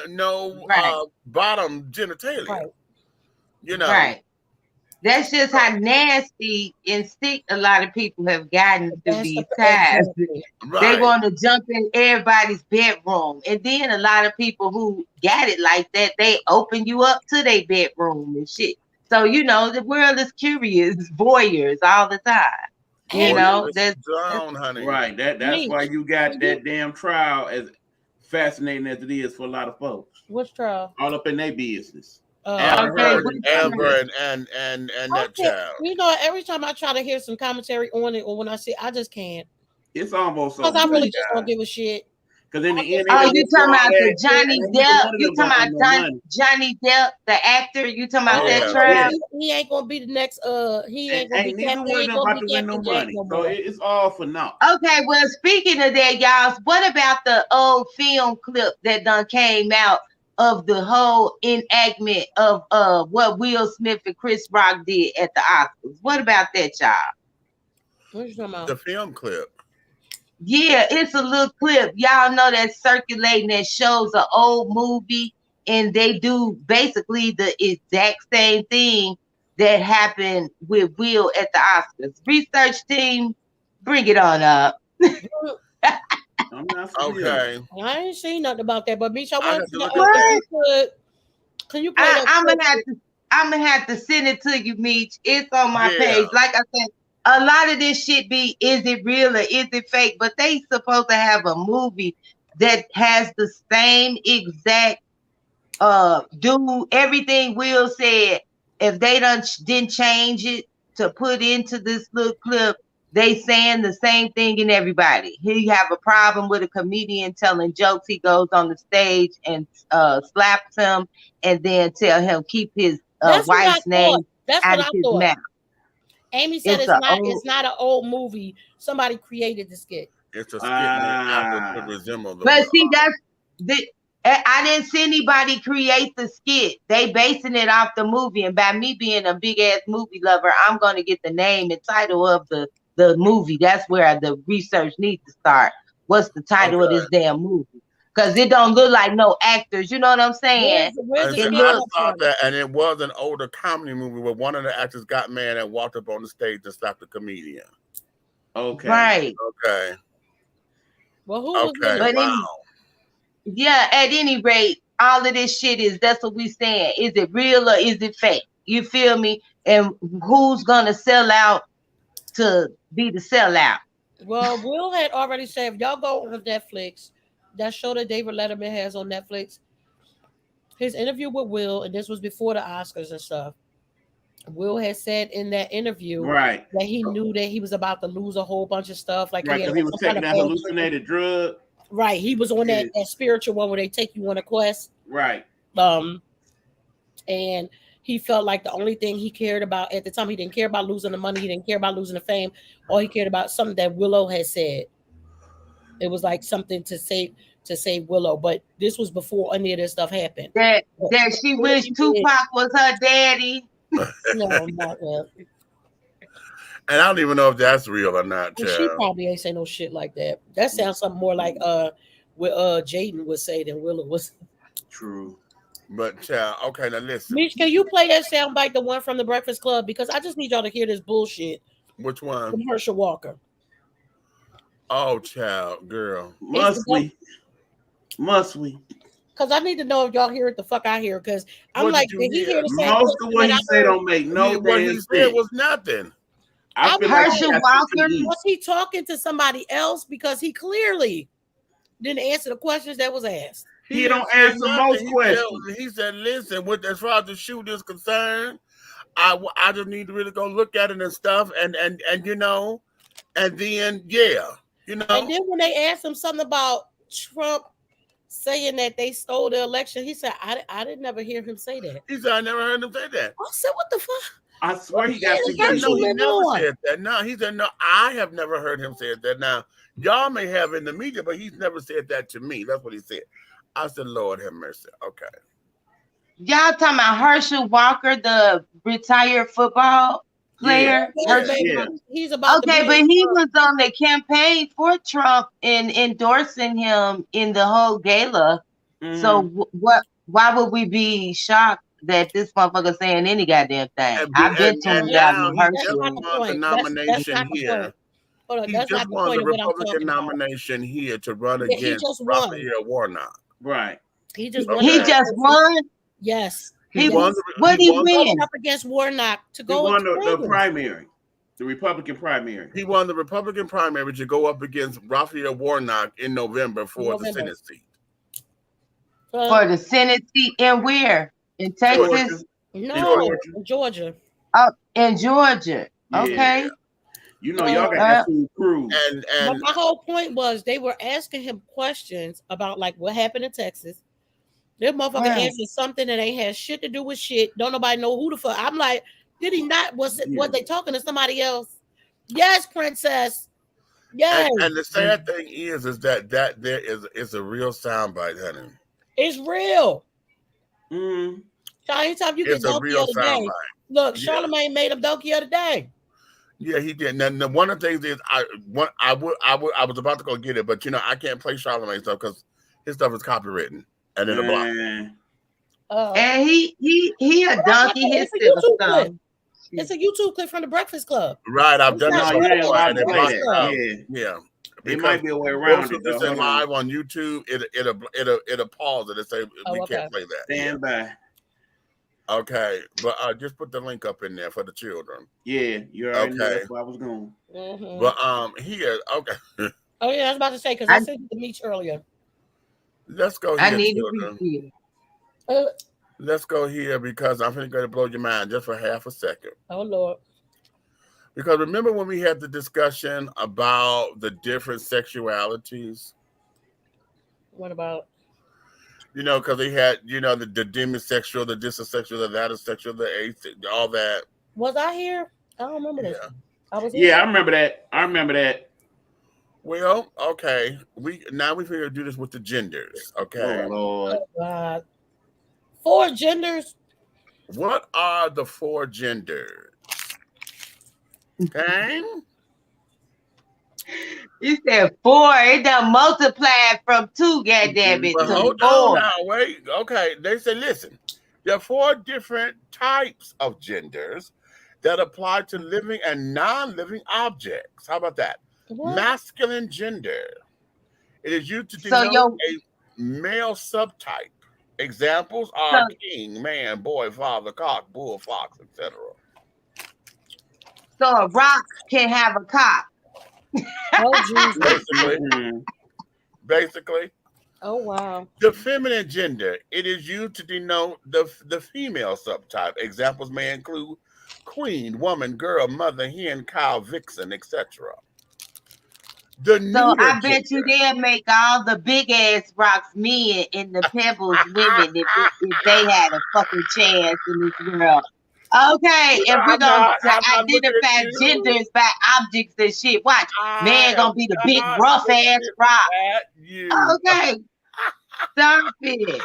no Right. bottom genitalia. Right. You know, Right. That's just how nasty and sick a lot of people have gotten through That's the these times. exactly. They right? want to jump in everybody's bedroom. And then a lot of people who got it like that, they open you up to their bedroom and shit. So, the world is curious, voyeurs all the time. Hey, Voyeurs That's down, honey. Right. That's why Meech, you got can you that damn trial, as fascinating as it is for a lot of folks. which trial? All up in their business. Amber Amber Okay. Heard Heard and and Johnny Amber Depp. and I that can't, child. every time I try to hear some commentary on it, or when I see, I just can't, It's almost because over I with, really just don't guys. give a shit. Because in I the end, just they Oh, done can't. you went through talking all about the that, Johnny and neither Depp? one of You them talking gonna about have no money. Johnny Depp, the actor? You talking about I that Yeah, don't know. trial? Yes. He ain't gonna be the next. He And ain't gonna be ain't neither Captain. one He of ain't them gonna about be to win no Captain Jack money. no So more. it's all for naught. Okay, well, speaking of that, y'all, what about the old film clip that done came out of the whole enactment of what Will Smith and Chris Rock did at the Oscars? What about that, y'all? What you talking the about? film clip. Yeah, it's a little clip. Y'all know that's circulating that shows an old movie, and they do basically the exact same thing that happened with Will at the Oscars. Research team, bring it on up. I'm not familiar. Okay, I ain't seen nothing about that, but Beach, I I want got to to know look at if that. you could. Can you play I, that I'm clip? gonna have to. I'm gonna have to send it to you, Meech. It's on my Yeah, page. Like I said, a lot of this shit be is it real or is it fake? But they supposed to have a movie that has the same exact do everything Will said. If they didn't change it to put into this little clip, they saying the same thing in everybody. He have a problem with a comedian telling jokes. He goes on the stage and slaps him, and then tell him keep his That's what I wife's thought. name That's what out of I his thought. mouth. Amy said It's it's a not. old It's not an old movie. Somebody created the skit. it's a skit named after to Ah, resemble the. But see, that's the. I didn't see anybody create the skit. They basing it off the movie, and by me being a big ass movie lover, I'm gonna get the name and title of the movie. That's where the research needs to start. What's the title of Okay, this damn movie? Because it don't look like no actors. You know what I'm saying? Where's and the so It skit I looks come saw from? that, and it was an older comedy movie where one of the actors got mad and walked up on the stage and slapped the comedian. okay. right. Okay, Well, who was in okay, it? But wow. yeah, at any rate, all of this shit that's what we saying. Is it real or is it fake? You feel me? And who's gonna sell out to be the sellout? Well, Will had already said if y'all go on Netflix, that show that David Letterman has on Netflix, his interview with Will, and this was before the Oscars and stuff. Will had said in that interview Right. that he knew that he was about to lose a whole bunch of stuff, like he Right. had Because he was some kind taking of that bad dream. hallucinated drug. Right, he was on Yeah. that spiritual one where they take you on a quest. Right. Um, and he felt like the only thing he cared about at the time, he didn't care about losing the money, he didn't care about losing the fame. All he cared about something that Willow had said. It was like something to save Willow, but this was before any of this stuff happened. But That she what wished he did, Tupac was her daddy. no, not that. And I don't even know if that's real or not, Well, she child. probably ain't say no shit like that. That sounds something more like what Jaden would say than Willow was. True. But child, okay, now listen. Mitch, can you play that sound bite, the one from the Breakfast Club? Because I just need y'all to hear this bullshit Which one? from Herschel Walker. Oh, child, girl. It's Must we? Must we? because I need to know if y'all hear it the fuck I hear. Because I'm What like, did you did he hear hear? the same Most thing of what that I he say heard? don't make no What he damn said sense. was nothing. I I feel was like like, he Herschel got Walker. CTE. was he talking to somebody else? Because he clearly didn't answer the questions that was asked. He He didn't don't say answer most nothing. questions. He said, listen, as far as the shoot is concerned, I just need to really go look at it and stuff, and and then yeah, And then when they asked him something about Trump saying that they stole the election, he said, I didn't never hear him say that. He said, I never heard him say that. I said, what the fuck? I swear he got What He said, planet no, you he CTE. live never on? said that. No, he said, no, I have never heard him say that. Now, y'all may have in the media, but he's never said that to me. That's what he said. I said, Lord have mercy. Okay. Y'all talking about Herschel Walker, the retired football? player? He's about to Okay, be but he was on the campaign for Trump and endorsing him in the whole gala. So what? Why would we be shocked that this motherfucker saying any goddamn thing? I've been to him without now he just That's not rehearsal. the won the point. That's nomination not the here. point. Hold on, He that's just not the won point the of what I'm Republican talking about. nomination here to run Yeah, he against just won. Raphael Warnock. Right. He just won. He just won. Yes. He won. What he won win? Up against Warnock to He go won into the Congress. primary, the Republican primary. He won the Republican primary to go up against Raphael Warnock in November for the Senate seat. For the Senate seat in where? In Texas? No, in Georgia. Oh, in Georgia. Yeah. Okay. You know, y'all got that food cruise. And my whole point was they were asking him questions about like what happened in Texas. This motherfucker answered something that ain't had shit to do with shit. Don't nobody know who the fuck. I'm like, did he not? Was they talking to somebody else? Yes, princess. Yes. And the sad thing is that there is a real soundbite, honey. It's real. Anytime you get donkey of the day. Look, Charlamagne made him donkey of the day. Yeah, he did. Now, one of the things is I was about to go get it, but you know I can't play Charlamagne stuff because his stuff is copywritten and it'll block. And he a donkey himself. It's a YouTube clip from the Breakfast Club. Right, I've done that before, and it blocks out. Yeah. It might be a way around it. If it's live on YouTube, it'll pause it and say we can't play that. Stand by. Okay, but just put the link up in there for the children. Yeah, you already know that's where I was going. But here, okay. Oh yeah, I was about to say because I said the Meech earlier. Let's go here. I need children. to be Let's go here because I'm going to blow your mind just for half a second. Oh Lord. Because remember when we had the discussion about the different sexualities? What about? You know, because they had, you know, the demisexual, the disasexual, the that-asexual, the asexual, all that. Was I here? I don't remember this. I was. Yeah, I remember that. Well, okay. Now we figure to do this with the genders. Okay. Oh Lord. Oh, God. 4 genders. What are the 4 genders? Okay. You said 4. It done multiplied from 2, goddamn it. But hold on now, wait. Okay. They say, listen, there are 4 different types of genders that apply to living and non-living objects. How about that? What? Masculine gender. It is used to denote a male subtype. Examples are king, man, boy, father, cock, bull, fox, etc. So a rock can have a cock. Oh, Jesus. Basically. Oh, wow. The feminine gender, it is used to denote the female subtype. Examples may include queen, woman, girl, mother, hen, cow, vixen, etc. So I bet you they'll make all the big ass rocks men and the pebbles women if they had a fucking chance in this world. Okay, if we're gonna identify genders by objects and shit, watch, man gonna be the big rough ass rock. Okay, stop it.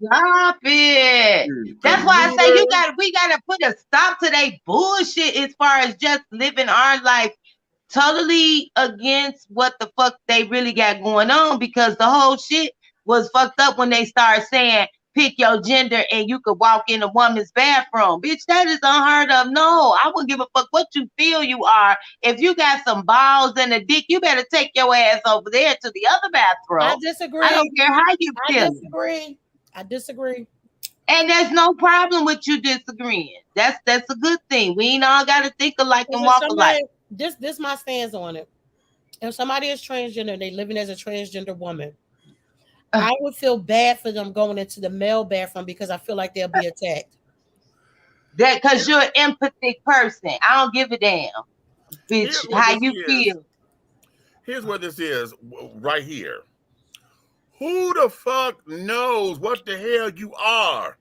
Stop it. That's why I say we gotta put a stop to that bullshit as far as just living our life totally against what the fuck they really got going on, because the whole shit was fucked up when they started saying pick your gender and you could walk in a woman's bathroom. Bitch, that is unheard of. No, I wouldn't give a fuck what you feel you are. If you got some balls and a dick, you better take your ass over there to the other bathroom. I disagree. I don't care how you feel. I disagree. And there's no problem with you disagreeing. That's a good thing. We ain't all got to think alike and walk alike. This my stance on it. If somebody is transgender, they living as a transgender woman, I would feel bad for them going into the male bathroom because I feel like they'll be attacked. That because you're an empathic person. I don't give a damn, bitch, how you feel. Here's what this is right here. Who the fuck knows what the hell you are?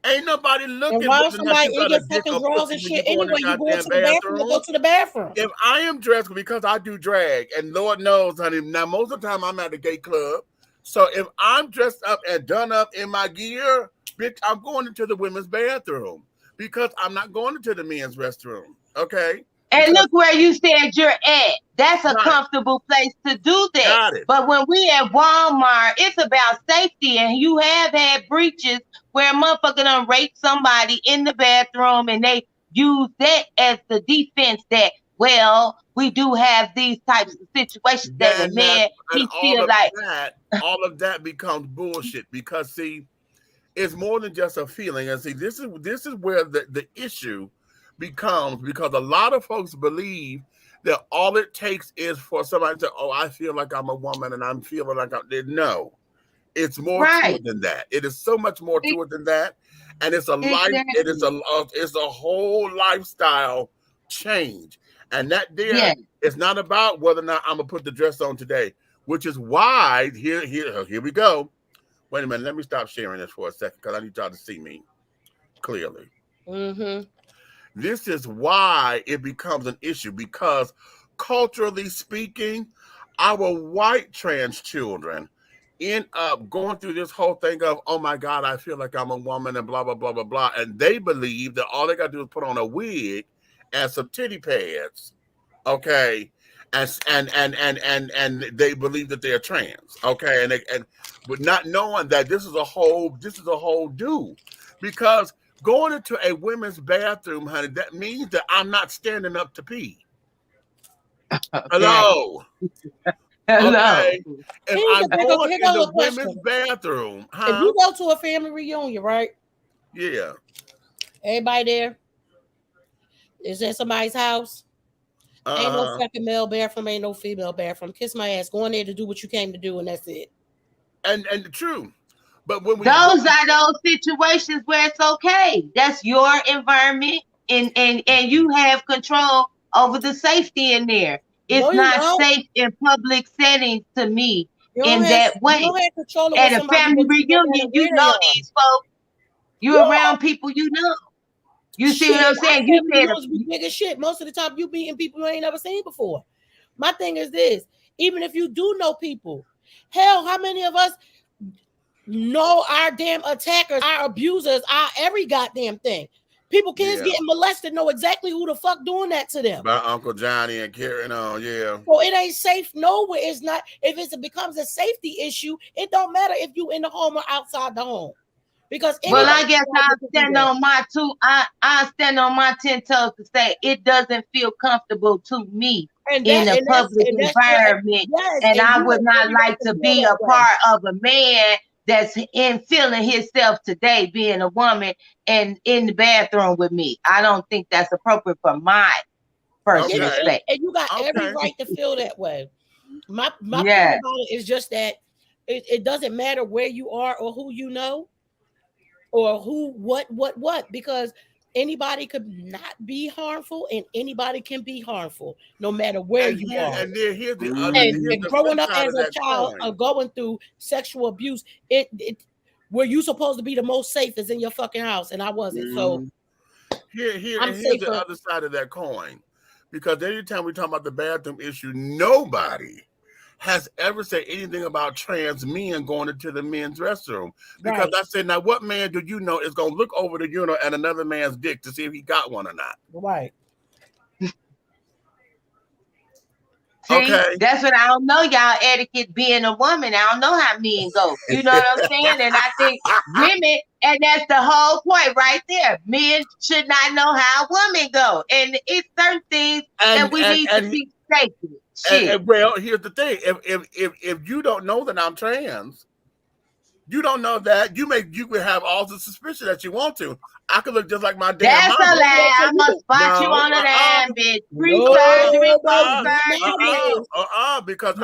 Ain't nobody looking. And why somebody in your fucking drawers and shit anyway? You go to the bathroom, go to the bathroom. If I am dressed, because I do drag, and Lord knows, honey, now most of the time I'm at a gay club. So if I'm dressed up and done up in my gear, bitch, I'm going into the women's bathroom. because I'm not going into the men's restroom. Okay. And Because look where you said you're at. That's a right, comfortable place to do that. got it. But when we at Walmart, it's about safety. And you have had breaches where a motherfucker done rape somebody in the bathroom and they use that as the defense that, well, we do have these types of situations that a Then that man, and he feel like, all of that becomes bullshit because see, it's more than just a feeling. And see, this is where the issue becomes because a lot of folks believe that all it takes is for somebody to, oh, I feel like I'm a woman and I'm feeling like I'm no. It's more to right, it than that. It is so much more to it than that. And it's a life, exactly. it's a whole lifestyle change. And that there Yeah. is not about whether or not I'm gonna put the dress on today, which is why here we go. Wait a minute, let me stop sharing this for a second because I need y'all to see me clearly. Mm-hmm. This is why it becomes an issue because culturally speaking, our white trans children end up going through this whole thing of, oh my God, I feel like I'm a woman and blah, blah, blah, blah, blah. And they believe that all they got to do is put on a wig and some titty pads, okay? And they believe that they're trans, okay? And but not knowing that this is a whole do. Because going into a women's bathroom, honey, that means that I'm not standing up to pee. Okay. Hello. Hello. Okay. If I'm going in the women's bathroom, If you go to a family reunion, right? Yeah. Everybody there is at somebody's house. Ain't no fucking male bathroom, ain't no female bathroom. Kiss my ass. Go in there to do what you came to do, and that's it. And true. But when we those are those situations where it's okay. That's your environment, and you have control over the safety in there. It's not safe in public settings to me in that way. You don't have control of what At a somebody family reunion, you know these folks. You around people you know. You see what I'm saying? You said be big as shit. Most of the time, you meeting people you ain't never seen before. My thing is this: even if you do know people, hell, how many of us know our damn attackers, our abusers, our every goddamn thing? People, kids getting molested, know exactly who the fuck doing that to them. By Uncle Johnny and carrying on, yeah. So it ain't safe nowhere. It's not. If it becomes a safety issue, it don't matter if you in the home or outside the home. Because I guess I'll stand on my I stand on my 10 toes to say it doesn't feel comfortable to me in a public environment, and I would not like to be a part of a man that's in feeling himself today being a woman and in the bathroom with me. I don't think that's appropriate for my personal space. And you got every right to feel that way. My thing about it is just that it doesn't matter where you are or who you know. Or who, what, because anybody could not be harmful and anybody can be harmful no matter where you are. And then here's the other. And growing up as a child or going through sexual abuse, where you supposed to be the most safe is in your fucking house, and I wasn't. So here's the other side of that coin, because anytime we talk about the bathroom issue, nobody has ever said anything about trans men going into the men's restroom. Because I said, now what man do you know is going to look over the urinal at another man's dick to see if he got one or not? Right. See, that's what I don't know, y'all etiquette being a woman. I don't know how men go. You know what I'm saying? And I think women, and that's the whole point right there. Men should not know how women go. And it's certain things that we need to be safe with. And well, here's the thing: if you don't know that I'm trans, you don't know that you could have all the suspicion that you want to. I could look just like my damn mama. That's a lie. I must spot you on the line, bitch. Because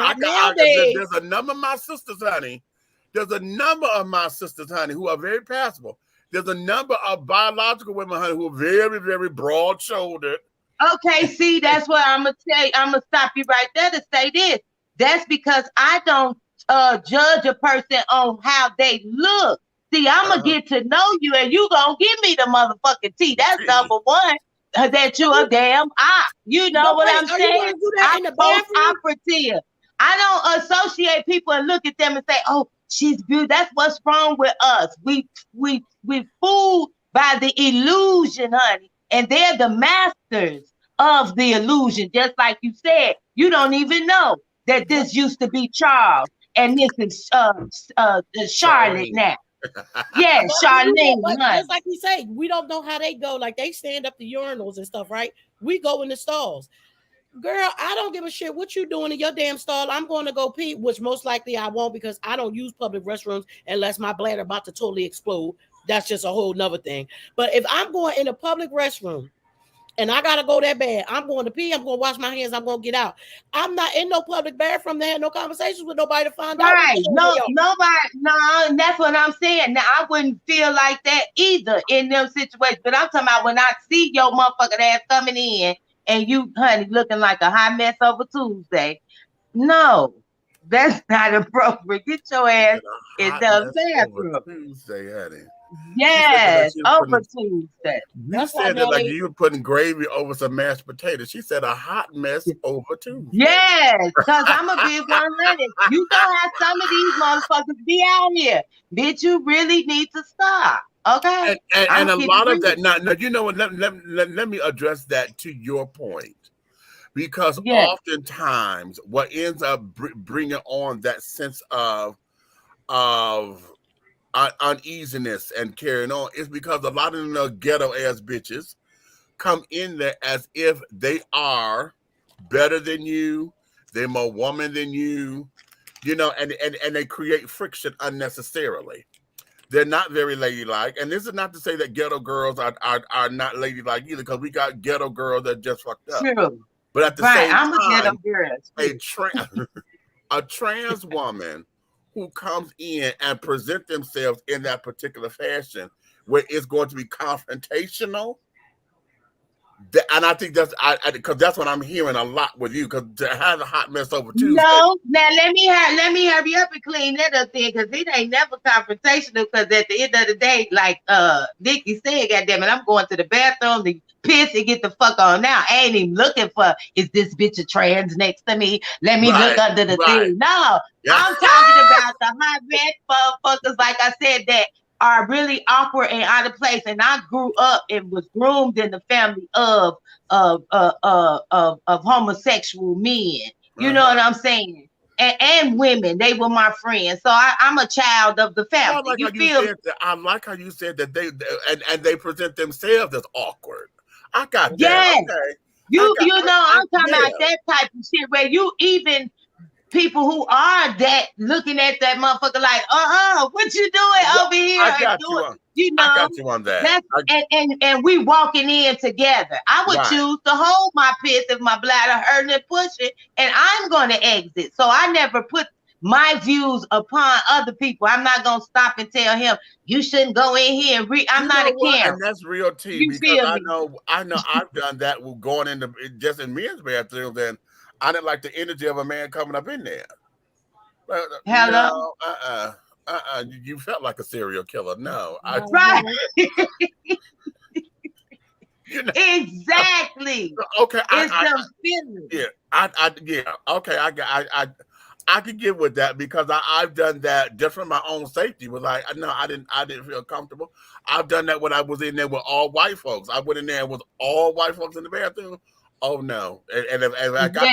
there's a number of my sisters, honey. There's a number of my sisters, honey, who are very passable. There's a number of biological women, honey, who are very, very broad-shouldered. Okay, see, that's what I'm gonna tell you. I'm gonna stop you right there to say this. That's because I don't judge a person on how they look. See, I'm gonna get to know you, and you gonna give me the motherfucking tea. That's number one. That you a damn op. You know what I'm saying? I'm both operative. I don't associate people and look at them and say, "Oh, she's beautiful." That's what's wrong with us. We fool by the illusion, honey. And they're the masters of the illusion. Just like you said, you don't even know that this used to be Charles and this is Charlotte Charlene. now. Yeah, Charlene, But honey. just like we say, we don't know how they go. Like they stand up the urinals and stuff, right? We go in the stalls. Girl, I don't give a shit what you doing in your damn stall. I'm going to go pee, which most likely I won't because I don't use public restrooms unless my bladder about to totally explode. That's just a whole nother thing. But if I'm going in a public restroom and I gotta go that bad, I'm going to pee, I'm going to wash my hands, I'm going to get out. I'm not in no public bathroom to have no conversations with nobody to find out Right. what's No, going on. nobody, no, and that's what I'm saying. Now, I wouldn't feel like that either in them situations. But I'm talking about when I see your motherfucking ass coming in and you, honey, looking like a hot mess over Tuesday. No, that's not appropriate. Get your ass in Hot the mess over bathroom. Tuesday, honey. Yes, She was over putting, Tuesday. you That's why said that now like they you were putting gravy over some mashed potatoes. She said a hot mess over Tuesday. Yes, because I'm a big 100. You gonna have some of these motherfuckers be out here. Bitch, you really need to stop. Okay? And I'm a keeping lot of that. real. Now you know what? Let me address that to your point, because Yes, oftentimes what ends up bringing on that sense of uneasiness and carrying on is because a lot of the ghetto ass bitches come in there as if they are better than you, they're more woman than you, and they create friction unnecessarily. They're not very ladylike, and this is not to say that ghetto girls are not ladylike either, because we got ghetto girls that just fucked up. true. But at the Right. same I'm a ghetto time, girl. a Too. a trans woman who comes in and present themselves in that particular fashion, where it's going to be confrontational. And I think that's because that's what I'm hearing a lot with you. Because to have a hot mess over Tuesday, No, now let me hurry up and clean that up then, because it ain't never confrontational. Because at the end of the day, like Nikki said, goddamn it, I'm going to the bathroom to piss and get the fuck on now. I ain't even looking for is this bitch a trans next to me? Let me look under the thing. No, Yeah. I'm talking about the hot mess motherfuckers, like I said, that are really awkward and out of place. And I grew up and was groomed in the family of homosexual men. You know what I'm saying? And women, they were my friends. So I'm a child of the I family. like You how you feel me? said that. I like how you said that and they present themselves as awkward. I got that. Yes. Okay. You know, I'm talking Yeah. about that type of shit where you even people who are that looking at that motherfucker like, what you doing over here? I got you on. I got you on that. And we walking in together. I would Right. choose to hold my piss if my bladder hurting and pushing, and I'm going to exit. So I never put my views upon other people. I'm not going to stop and tell him you shouldn't go in here and read. I'm not a Karen. And that's real tea, You because feel I me? know I've done that with going into just in men's bathrooms, and I didn't like the energy of a man coming up in there. Hello? No, you felt like a serial killer. No, Right. Okay, Exactly. It's some feelings. Okay, I could get with that, because I've done that just for my own safety. Was like, no, I didn't feel comfortable. I've done that when I was in there with all white folks. I went in there with all white folks in the bathroom. Oh no, and if I got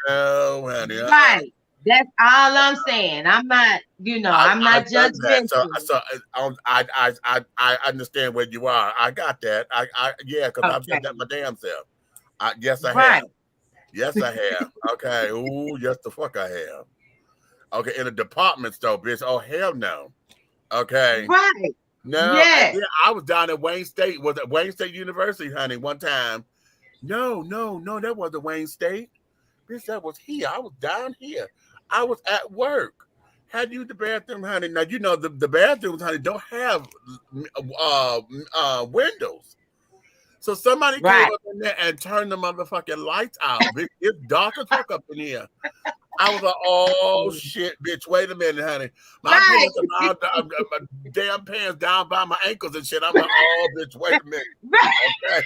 no, honey, right. That's all I'm saying. I'm not, I'm not judgmental. So I understand where you are. I got that. Because I've said that my damn self. Yes, I have. Yes, I have. Okay. Ooh, yes, the fuck I have. Okay, in a department store, bitch. Oh, hell no. Okay. Right. No. Yes. I was down at Wayne State. Was at Wayne State University, honey, one time. No, that wasn't Wayne State. Bitch, that was here. I was down here. I was at work. Had you the bathroom, honey? Now you know the bathrooms, honey, don't have windows. So somebody came up in there and turned the motherfucking lights out. Bitch, it's dark as fuck up in here. I was like, oh shit, bitch. Wait a minute, honey. My pants are down, my damn pants down by my ankles and shit. I'm like, oh bitch, wait a minute. Okay.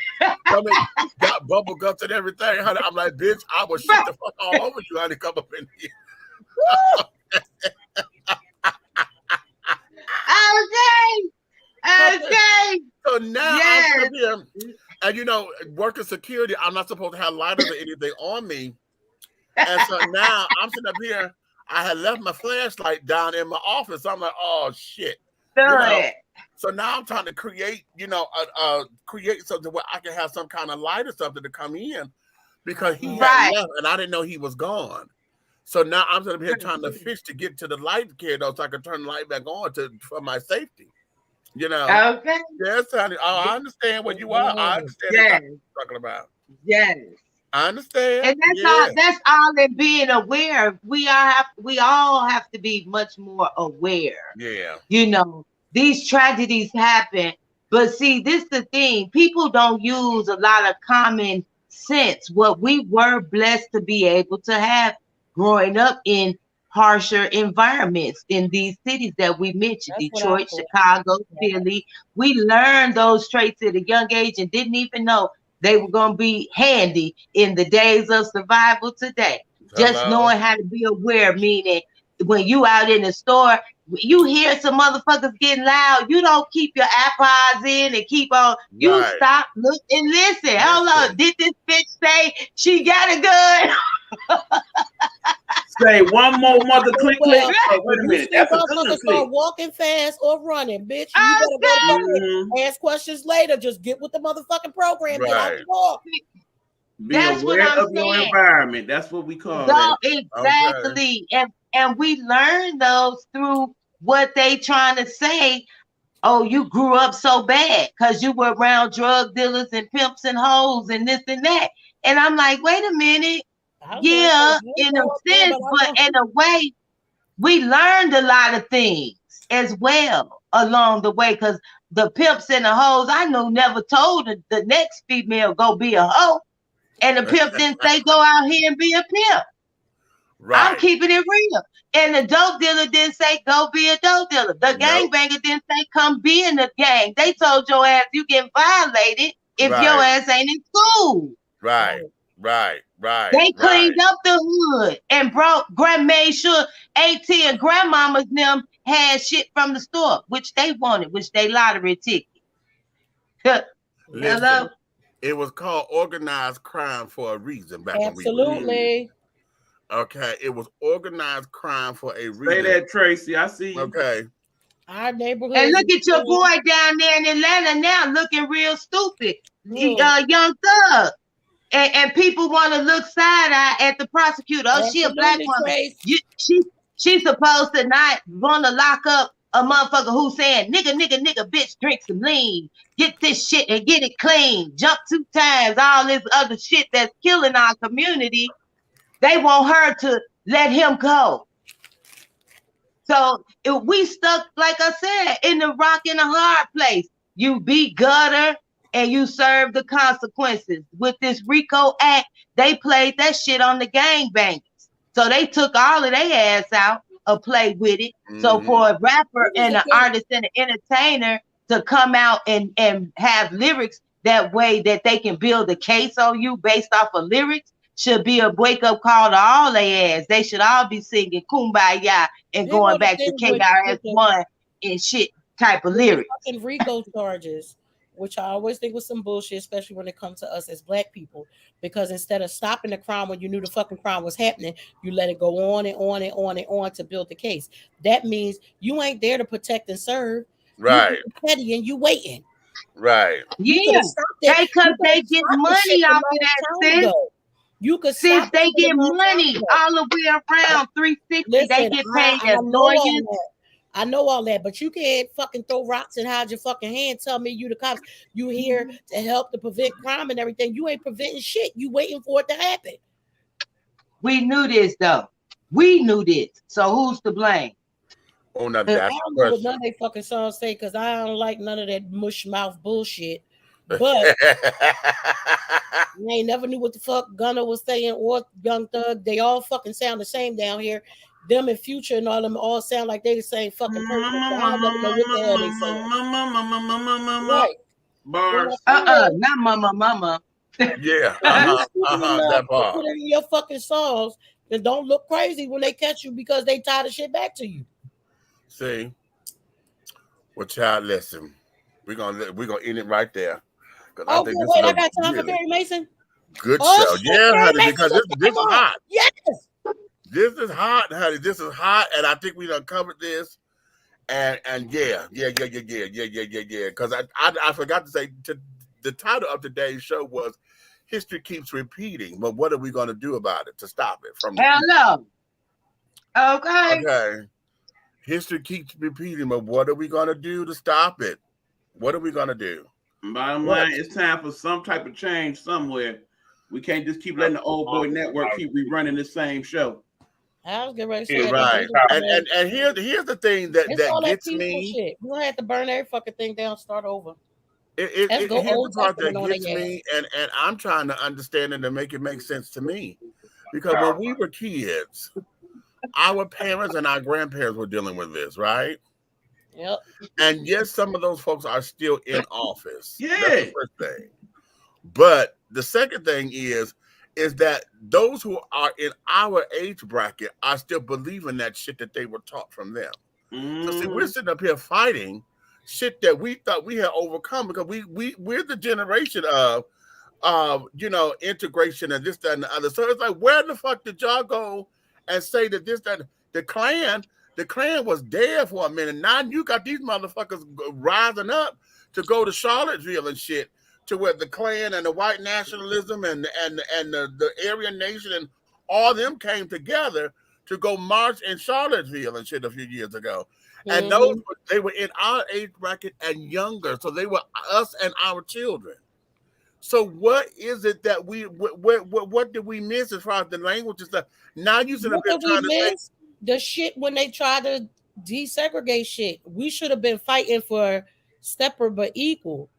Got bubble guts and everything, honey. I'm like, bitch, I will shit the fuck all over you, honey. Come up in here. Okay. So So now I'm sitting up here, and working security, I'm not supposed to have lighters or anything on me. And so now I'm sitting up here. I had left my flashlight down in my office. I'm like, oh shit. So now I'm trying to create, create something where I can have some kind of light or something to come in because he had left and I didn't know he was gone. So now I'm sitting up here trying to fish to get to the light carrier so I can turn the light back on for my safety. Okay. Yes, honey. Oh, I understand what you are. I understand what you're talking about. Yes. I understand. And that's all in being aware. We all have to be much more aware. Yeah. These tragedies happen. But see, this is the thing. People don't use a lot of common sense. What we were blessed to be able to have growing up in harsher environments in these cities that we mentioned, Detroit, Chicago, Philly. We learned those traits at a young age and didn't even know they were going to be handy in the days of survival today. Just knowing how to be aware, meaning when you out in the store, you hear some motherfuckers getting loud, you don't keep your AirPods in and keep on. You stop, look, and listen. Hold on. Did this bitch say she got a gun? Say one more mother click. Wait a minute. That's a gun start walking fast or running, bitch. You better go ask questions later. Just get with the motherfucking program. Get out the door. Be aware of your environment. That's what we call that. Exactly. Okay. And we learn those through what they trying to say. Oh, you grew up so bad because you were around drug dealers and pimps and hoes and this and that. And I'm like, wait a minute. Yeah, in a sense, but in a way, we learned a lot of things as well along the way. Because the pimps and the hoes, I knew never told the next female go be a hoe. And the pimp didn't say go out here and be a pimp. Right. I'm keeping it real. And the dope dealer didn't say go be a dope dealer. The gangbanger didn't say come be in the gang. They told your ass you get violated if your ass ain't in school. Right. They cleaned up the hood and made sure AT and grandmamas them had shit from the store, which they wanted, which they lottery ticket. Listen, it was called organized crime for a reason back when we were. Okay, it was organized crime for a reason. Say that, Tracy. I see you. Okay. Our neighborhood. And look at your boy down there in Atlanta now looking real stupid. Young Thug. And people want to look side-eye at the prosecutor. Oh, she a black woman. She's supposed to not want to lock up a motherfucker who's saying, nigga, bitch, drink some lean. Get this shit and get it clean. Jump 2 times. All this other shit that's killing our community. They want her to let him go. So if we stuck, like I said, in the rock and a hard place. You be gutter and you serve the consequences. With this RICO Act, they played that shit on the gangbangers. So they took all of their ass out or played with it. Mm-hmm. So for a rapper and an artist and an entertainer to come out and have lyrics that way that they can build a case on you based off of lyrics should be a wake-up call to all their ass. They should all be singing Kumbaya and going back to KRS-One and shit type of lyrics. Fucking RICO charges, which I always think was some bullshit, especially when it comes to us as black people, because instead of stopping the crime when you knew the fucking crime was happening, you let it go on and on and on and on to build the case. That means you ain't there to protect and serve. Right. You petty and you waiting. Right. Yeah. Because they get money off of that, sis. You could since they get money all the way around 360. Listen, they get paid as lawyers. I know all that, but you can't fucking throw rocks and hide your fucking hand. Tell me you the cops. You here to help to prevent crime and everything. You ain't preventing shit. You waiting for it to happen. We knew this though. We knew this. So who's to blame? Oh, no, I don't know what none of they fucking songs say because I don't like none of that mush mouth bullshit. But I ain't never knew what the fuck Gunna was saying or Young Thug. They all fucking sound the same down here. Them and Future and all them all sound like they the same fucking person. I don't know what the hell they saying. Right. Bars. Not mama. Yeah. That part. Put it in your fucking songs and don't look crazy when they catch you because they tie the shit back to you. See? Well, child, listen. We're gonna end it right there because I Oh, think good. this is Wait, I a got time for really Perry Mason. good Oh show. shit, Yeah, Perry honey, Mason because just this came is on. hot. Yes. This is hot, honey. This is hot, and I think we done covered this. And yeah. Because I forgot to say the title of today's show was "History Keeps Repeating," but what are we going to do about it to stop it from repeating? Hello. Okay. Okay, history keeps repeating, but what are we going to do to stop it? What are we going to do? Bottom What? line, it's time for some type of change somewhere. We can't just keep letting the old boy network keep rerunning the same show. I was getting ready to say Yeah, that. Right. And here's the thing It's that all that gets peaceful me. shit. We're gonna have to burn every fucking thing down, start over. Let's go Here's the Old part Testament that on their gets ass. me, and I'm trying to understand it and make it make sense to me, because when we were kids, our parents and our grandparents were dealing with this, right? Yep. And yes, some of those folks are still in office. That's the Yeah. first thing. But the second thing is that those who are in our age bracket are still believing that shit that they were taught from them. So see, we're sitting up here fighting shit that we thought we had overcome because we're the generation of integration and this, that, and the other. So it's like, where the fuck did y'all go and say that this, that the Klan was dead for a minute. Now you got these motherfuckers rising up to go to Charlottesville and shit, to where the Klan and the white nationalism and the Aryan Nation and all them came together to go march in Charlottesville and shit a few years ago. And Mm-hmm. they were in our age bracket and younger, so they were us and our children. So what is it that what did we miss as far as the language and stuff? Now you sit up What here did we trying to say, miss? The shit when they tried to desegregate shit. We should have been fighting for separate but equal.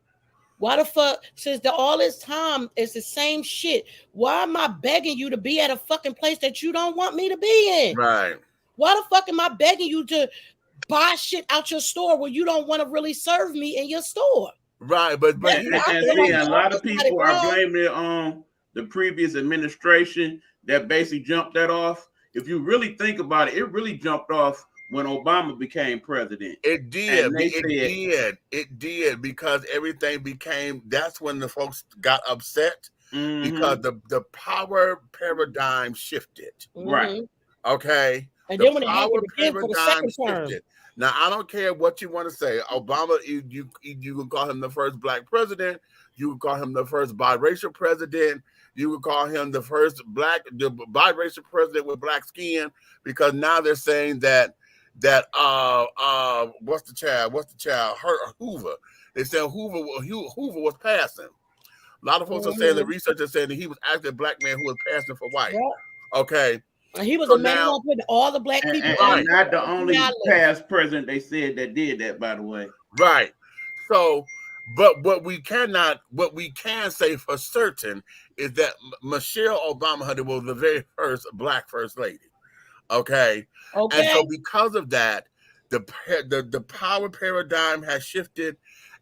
Why the fuck? Since all this time it's the same shit. Why am I begging you to be at a fucking place that you don't want me to be in? right, Why the fuck am I begging you to buy shit out your store when you don't want to really serve me in your store? right, but That, here's the I And feel see, like thing. a the lot of office got it people are wrong. blaming it on the previous administration that basically jumped that off. If you really think about it, it really jumped off when Obama became president. It did. And they said, It did because everything became. That's when the folks got upset because the power paradigm shifted. right. Mm-hmm. Okay, And the then when it power happened again for the paradigm second term, shifted. Now I don't care what you want to say. Obama, you can call him the first black president. You can call him the first biracial president. You can call him the biracial president with black skin, because now they're saying that what's the child Hoover. They said Hoover was passing. A lot of folks are saying, the mm-hmm. researchers saying that he was actually a black man who was passing for white. Yeah. Okay, And he was so the main now, one putting all the black people And, on right, and not the the only list. past president they said that did that, by the way. right. So, but what we can say for certain is that Michelle Obama honey, was the very first black first lady. Okay, and so Okay. because of that, the power paradigm has shifted,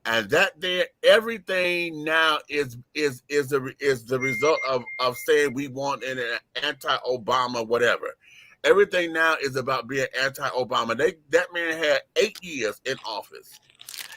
and that there everything now is the result of saying we want an anti-Obama whatever. Everything now is about being anti-Obama. That man had 8 years in office,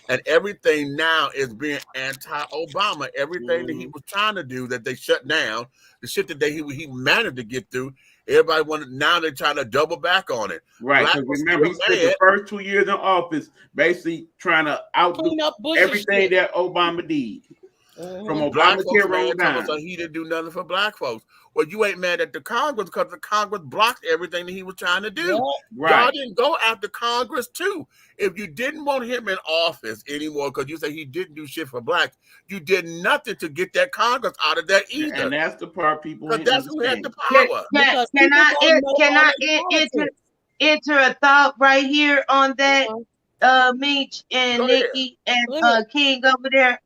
and everything now is being anti-Obama. Everything that he was trying to do that they shut down, the shit that he managed to get through, everybody wanted. Now they're trying to double back on it. Right, Black because was remember, he still spent the mad. first 2 years in office basically trying to outdo Clean up Bush's everything shit. that Obama did. From Mm-hmm. Black folks Obamacare mad on because down. he didn't do nothing for black folks. Well, you ain't mad at the Congress because the Congress blocked everything that he was trying to do. Yeah. Right. Y'all didn't go after Congress too. If you didn't want him in office anymore because you say he didn't do shit for blacks, you did nothing to get that Congress out of there either. And that's the part people Because ain't that's who had understand. the Can, power. Because can people don't know can all I their politics. enter a thought right here on that, Yeah. Meech and Go ahead. Nikki and Go ahead. King over there?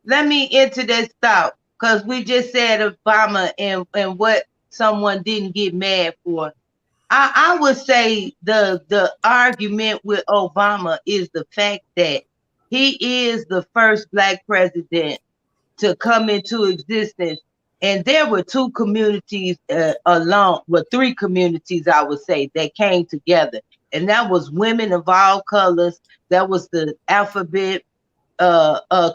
Let me enter this thought, because we just said Obama and what someone didn't get mad for. I would say the argument with Obama is the fact that he is the first black president to come into existence. And there were two communities three communities, I would say, that came together. And that was women of all colors. That was the alphabet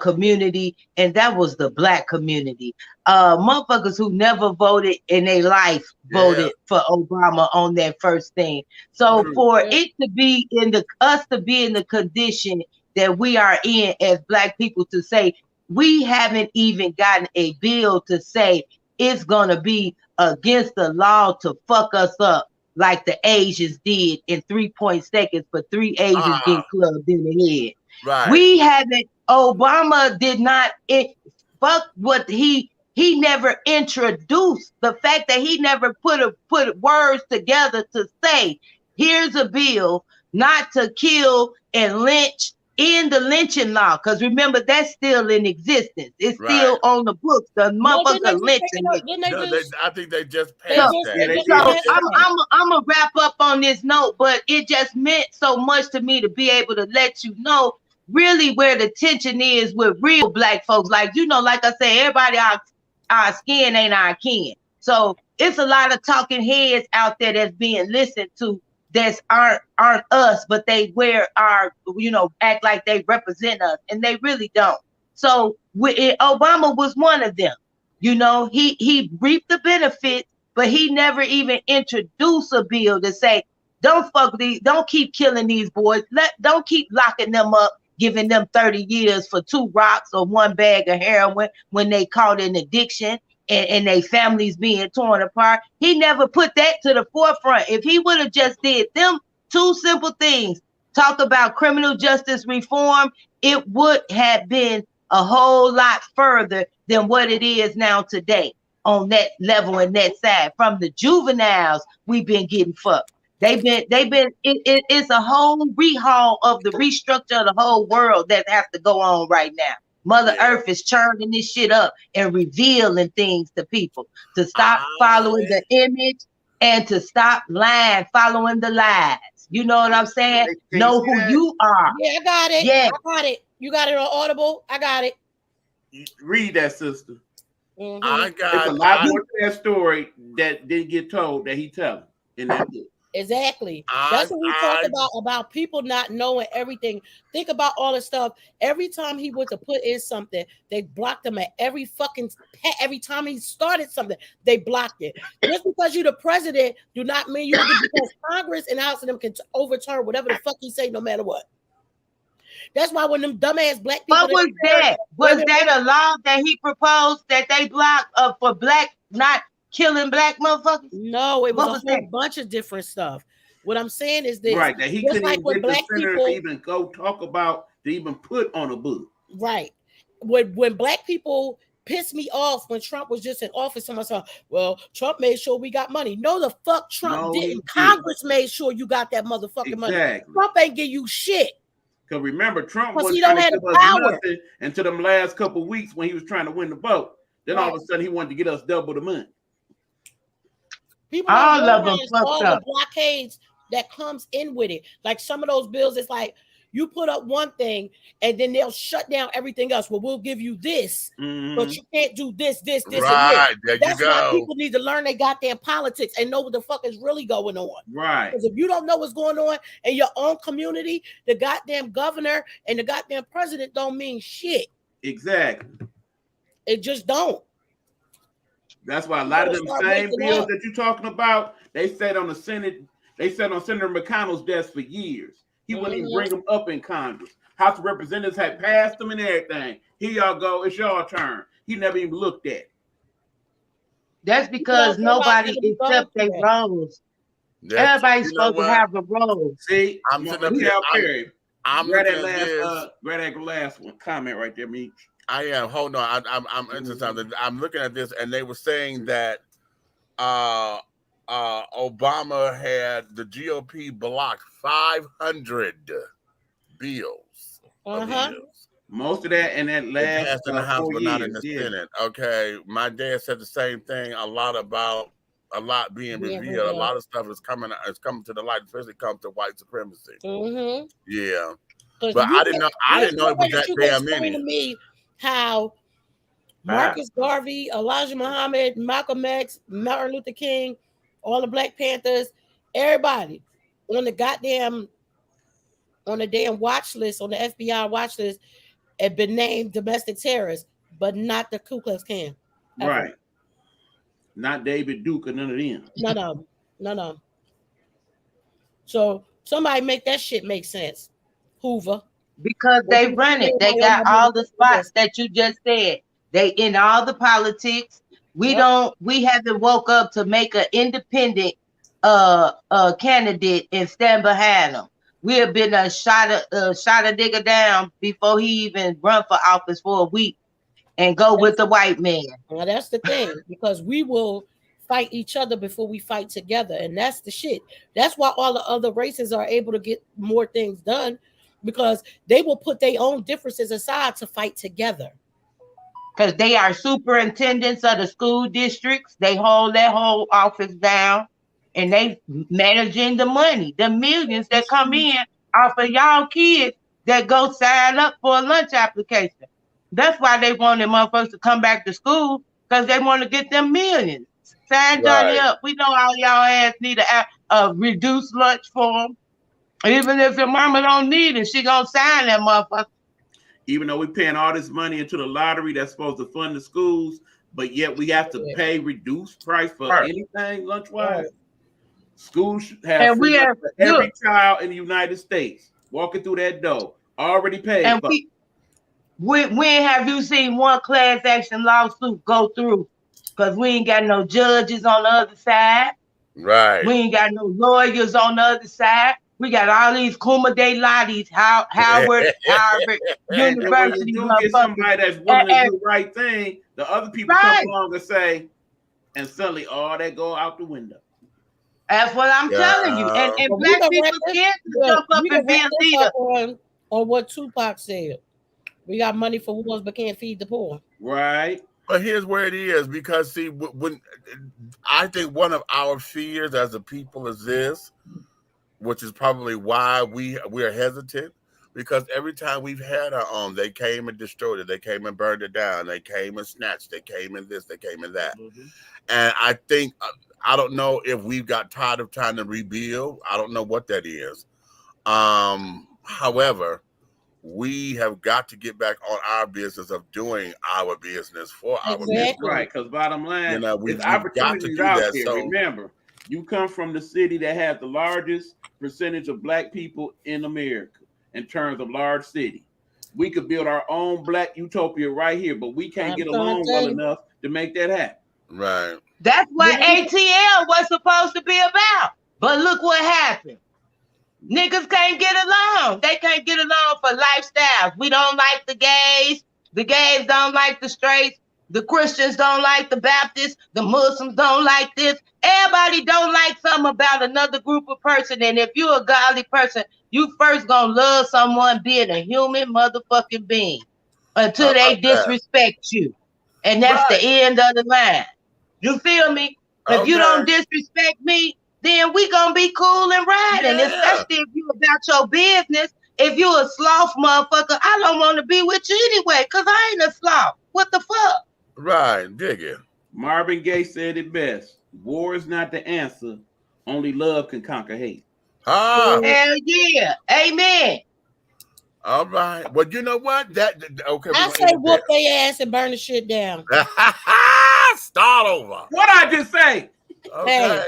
community, and that was the black community. Motherfuckers who never voted in their life Yeah. voted for Obama on that first thing. So True. for Yeah. it to be in the us to be in the condition that we are in as black people, to say we haven't even gotten a bill to say it's gonna be against the law to fuck us up like the Asians did in 3 point seconds for 3 Asians Ah, getting clubbed in the head. right. We haven't. Obama did not. Fuck what he never introduced the fact that he never put words together to say here's a bill not to kill and lynch in the lynching law, because remember that's still in existence. It's Right. still on the books. The No, didn't they motherfucker just take it lynching. up? Didn't they No, just I think they just they So passed just that. Yeah, they they just did. so passed I'm that? I'm gonna wrap up on this note, but it just meant so much to me to be able to let you know really where the tension is with real black folks. Like like I say, everybody our skin ain't our kin. So it's a lot of talking heads out there that's being listened to that aren't us, but they wear our act like they represent us, and they really don't. So Obama was one of them. He reaped the benefits, but he never even introduced a bill to say, don't fuck these, don't keep killing these boys. Don't keep locking them up, giving them 30 years for 2 rocks or 1 bag of heroin when they caught in addiction and their families being torn apart. He never put that to the forefront. If he would have just did them 2 simple things, talk about criminal justice reform, it would have been a whole lot further than what it is now today on that level and that side. From the juveniles, we've been getting fucked. It's a whole rehaul of the restructure of the whole world that has to go on right now. Mother Yeah. Earth is churning this shit up and revealing things to people to stop following I, the image and to stop lying, following the lies. You know what I'm saying? Can you Know see who that? you are. Yeah, I got it. Yeah. I got it. You got it on Audible. I got it. Read that, sister. Mm-hmm. I It's a got, lot more to that story that didn't get told that he telling in that book. Exactly. I, That's what we talk about people not knowing everything. Think about all the stuff. Every time he went to put in something, they blocked him at every time he started something, they blocked it. Just because you're the president do not mean you can, because Congress and House of them can overturn whatever the fuck he say, no matter what. That's why when them dumbass black people What was that? Was that a law that he proposed that they blocked for black not killing black motherfuckers? No, it was What a was whole that? bunch of different stuff. What I'm saying is this, Right, that he just couldn't like even with get the black senator people, to even go talk about, to even put on a book. right? When black people pissed me off when Trump was just in office, someone said, well, Trump made sure we got money. No, the fuck Trump No, he didn't. didn't. Congress made sure you got that motherfucking money. Exactly. Trump ain't give you shit Because remember, Trump because wasn't he trying don't to have give the us power. nothing until them last couple of weeks when he was trying to win the vote. Then all Right. of a sudden he wanted to get us double the money. People don't All of them realize fucked all the up. blockades that comes in with it. Like some of those bills, it's like you put up one thing and then they'll shut down everything else. Well, we'll give you this, but you can't do this, and this. right. There you That's why go. people need to learn they goddamn politics and know what the fuck is really going on. Right. Because if you don't know what's going on in your own community, the goddamn governor and the goddamn president don't mean shit. Exactly. It just don't. That's why a lot of them Start same waking bills up. that you're talking about, they sat on the Senate, they sat on Senator McConnell's desk for years. He wouldn't even bring them up in Congress. House of Representatives had passed them and everything. Here y'all go, it's your turn. He never even looked at it. That's because nobody accepts their roles. Everybody's supposed to have a role. See, I'm sitting up here. Perry. I'm grab looking that at this. grab that last one comment right there, Meech. I am. Hold on. I'm into something. I'm looking at this, and they were saying that Obama had the GOP blocked 500 bills. Most of that in that last passed in the House, 4 but years, not in the Senate. Okay, my dad said the same thing. A lot being revealed. A lot of stuff is coming to the light, especially comes to white supremacy. Yeah, but I didn't know it was that damn many. To me, how Marcus Garvey, Elijah Muhammad, Malcolm X, Martin Luther King, all the Black Panthers, everybody on the damn watch list, on the FBI watch list, and been named domestic terrorists, but not the Ku Klux Klan. Ever. Right. Not David Duke or none of them. No. So somebody make that shit make sense. Hoover. Because they run it. They got all the spots that you just said. They in all the politics. We haven't woke up to make an independent candidate and stand behind them. We have been shot a nigga down before he even run for office for a week and go with the white man. Well, that's the thing, because we will fight each other before we fight together, and that's the shit. That's why all the other races are able to get more things done, because they will put their own differences aside to fight together. Because they are superintendents of the school districts. They hold that whole office down, and they managing the money, the millions that come in off of y'all kids that go sign up for a lunch application. That's why they want them motherfuckers to come back to school, because they want to get them millions. Sign Johnny up. We know all y'all ass need a reduced lunch for them. Even if your mama don't need it, she gonna sign that motherfucker. Even though we're paying all this money into the lottery that's supposed to fund the schools, but yet we have to pay reduced price for anything lunch-wise. Schools should have free lunch for every child in the United States walking through that door, already paid and for. When have you seen one class action lawsuit go through? Because we ain't got no judges on the other side. Right. We ain't got no lawyers on the other side. We got all these Kuma de Lotties, Harvard University. You get somebody that's willing to do the right thing, the other people come along and say, and suddenly all that go out the window. That's what I'm telling you. And black people can't jump up and be a leader. On what Tupac said. We got money for wars, but can't feed the poor. Right. But here's where it is, because see, when I think one of our fears as a people is this, which is probably why we're hesitant, because every time we've had our own, they came and destroyed it, they came and burned it down, they came and snatched, they came and this, they came and that. Mm-hmm. And I think, I don't know if we've got tired of trying to rebuild. I don't know what that is. However, we have got to get back on our business of doing our business for our business. Right, because bottom line, we've got to do out that. There. So remember, you come from the city that has the largest percentage of black people in America in terms of large city. We could build our own black utopia right here, but we can't get along well enough to make that happen. Right. That's what ATL was supposed to be about. But look what happened. Niggas can't get along. They can't get along for lifestyles. We don't like the gays. The gays don't like the straights. The Christians don't like the Baptists. The Muslims don't like this. Everybody don't like something about another group of person. And if you're a godly person, you first gonna love someone being a human motherfucking being until they disrespect you. And that's the end of the line. You feel me? If you don't disrespect me, then we gonna be cool and riding, especially if you about your business. If you a sloth motherfucker, I don't want to be with you anyway, because I ain't a sloth. What the fuck? Right, dig it. Marvin Gaye said it best. War is not the answer. Only love can conquer hate. Ah. Hell yeah. Amen. All right. Well, you know what? Okay. I say whoop their ass and burn the shit down. Start over. What I just say? Okay.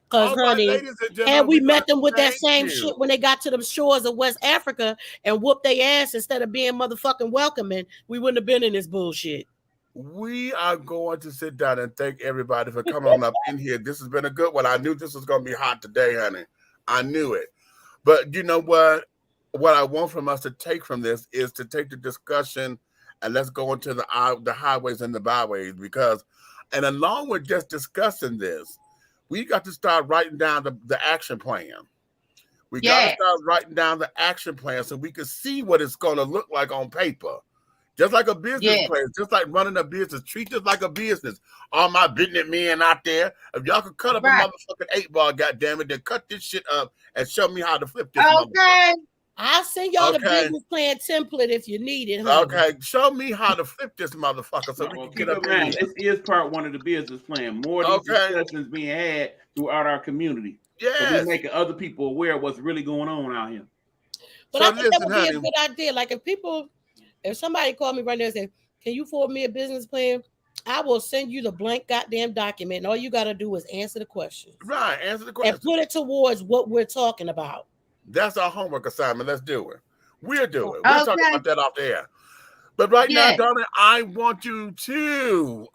Because, honey, and we met them with that same shit when they got to the shores of West Africa and whooped their ass instead of being motherfucking welcoming. We wouldn't have been in this bullshit. We are going to sit down and thank everybody for coming on up in here. This has been a good one. I knew this was going to be hot today, honey. I knew it. But you know what? What I want from us to take from this is to take the discussion and let's go into the highways and the byways, because, and along with just discussing this, we got to start writing down the action plan. We got to start writing down the action plan so we can see what it's going to look like on paper. Just like a business plan, just like running a business. Treat this like a business. All my business men out there, if y'all could cut up a motherfucking 8-ball, goddammit, then cut this shit up and show me how to flip this motherfucker. I'll send y'all the business plan template if you need it. Honey. Okay, show me how to flip this motherfucker so we can get up in here. This is part one of the business plan. More of these discussions being had throughout our community. Yeah, so we're making other people aware of what's really going on out here. But I think that would be a good idea. Like if people If somebody called me right now and say, "Can you forward me a business plan?" I will send you the blank goddamn document, and all you got to do is answer the questions Right. Answer the and question. put it towards what we're talking about. That's our homework assignment. Let's do it. We'll do it. We'll talk Okay. about that off the air. But right now, Yes. darling, I want you to,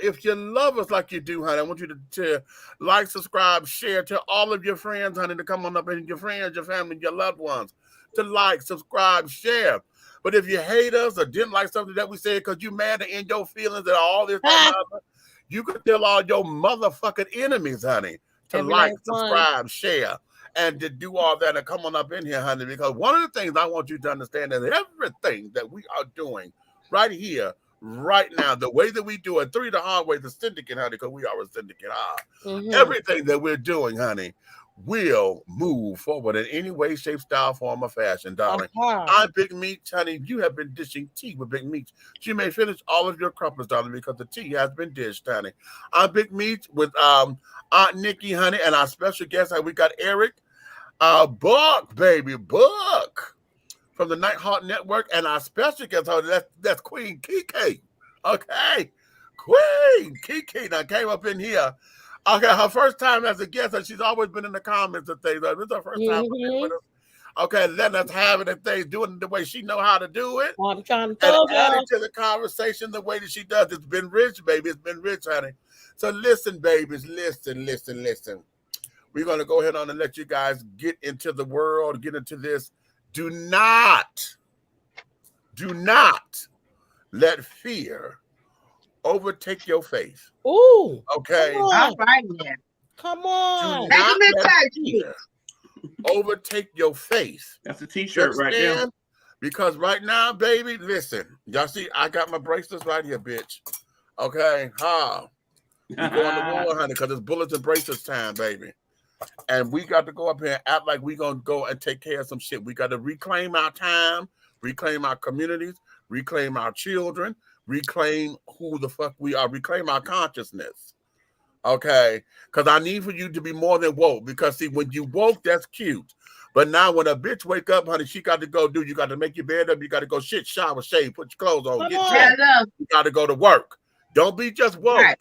if you love us like you do, honey, I want you to like, subscribe, share, tell all of your friends, honey, to come on up and your friends, your family, your loved ones, to like, subscribe, share. But if you hate us or didn't like something that we said because you mad and in your feelings and all this, that, and Ah, the other, you can tell all your motherfucking enemies, honey, to every like, last one. subscribe, share, and to do all that and come on up in here, honey, because one of the things I want you to understand is everything that we are doing right here, right now, the way that we do it, through the hard way, the syndicate, honey, because we are a syndicate. Mm-hmm. Everything that we're doing, honey, will move forward in any way, shape, style, form, or fashion, darling. Uh-huh. I'm Big Meat, honey. You have been dishing tea with Big Meat. You may finish all of your crumpets, darling, because the tea has been dished, honey. I'm Big Meat with Aunt Nikki, honey, and our special guest, we got Eric, Buck, baby, Buck from the Nighthawk Network, and our special guest host, that's Queen Kiki. Okay, Queen Kiki now came up in here. Okay, her first time as a guest, and she's always been in the comments and things. This is her first time with Mm-hmm. us. Okay, letting us have it and things, doing it the way she know how to do it, I'm trying to and tell adding y'all. to the conversation the way that she does. It's been rich, baby. It's been rich, honey. So listen, babies, listen. We're going to go ahead on and let you guys get into the world, get into this. Do not let fear overtake your faith. Ooh, come Okay? All on. right now. Come Do on. Take not them to let church, fear overtake your faith. That's a You t-shirt right there. understand? Because right now, baby, listen. Y'all see, I got my bracelets right here, bitch. Okay? We going to war, honey, because it's bullets and bracelets time, baby. And we got to go up here and act like we gonna go and take care of some shit. We got to reclaim our time, reclaim our communities, reclaim our children, reclaim who the fuck we are, reclaim our consciousness. Okay, because I need for you to be more than woke. Because see, when you woke, that's cute. But now when a bitch wake up, honey, she got to go do. You got to make your bed up. You got to go shit, shower, shave, put your clothes on, Come get on. dressed. Hello. You got to go to work. Don't be just woke. Right.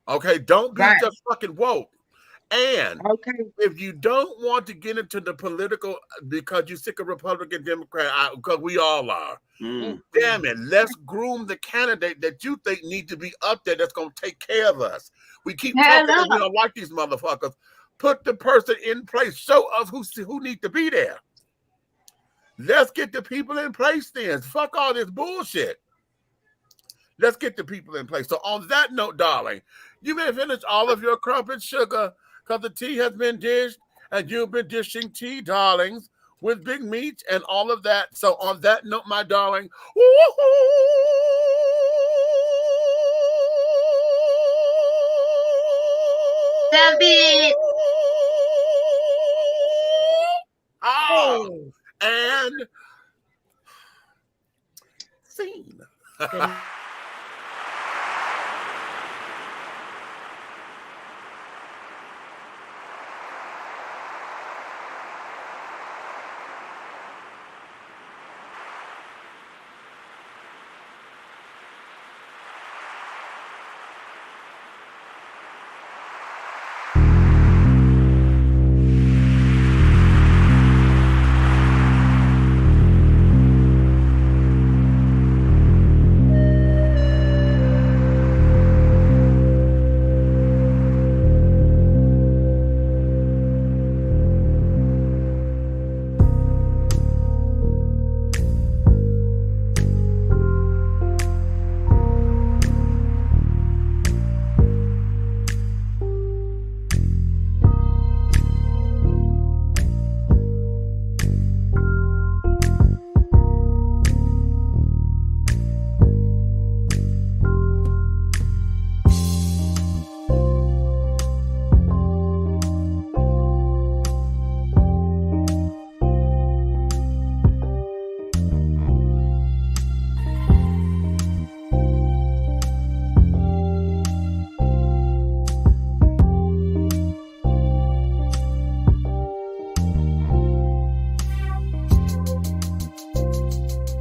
Okay, don't be Right. just fucking woke. And Okay. if you don't want to get into the political because you're sick of Republican, Democrat, because we all are, Mm. damn it, let's groom the candidate that you think need to be up there that's going to take care of us. We keep talking and we Hello. don't like these motherfuckers. Put the person in place. Show us who need to be there. Let's get the people in place then. Fuck all this bullshit. Let's get the people in place. So on that note, darling, you may finish all of your crumpets, sugar, because the tea has been dished, and you've been dishing tea, darlings, with Big Meat and all of that. So on that note, my darling, Love it. Oh. and scene. Good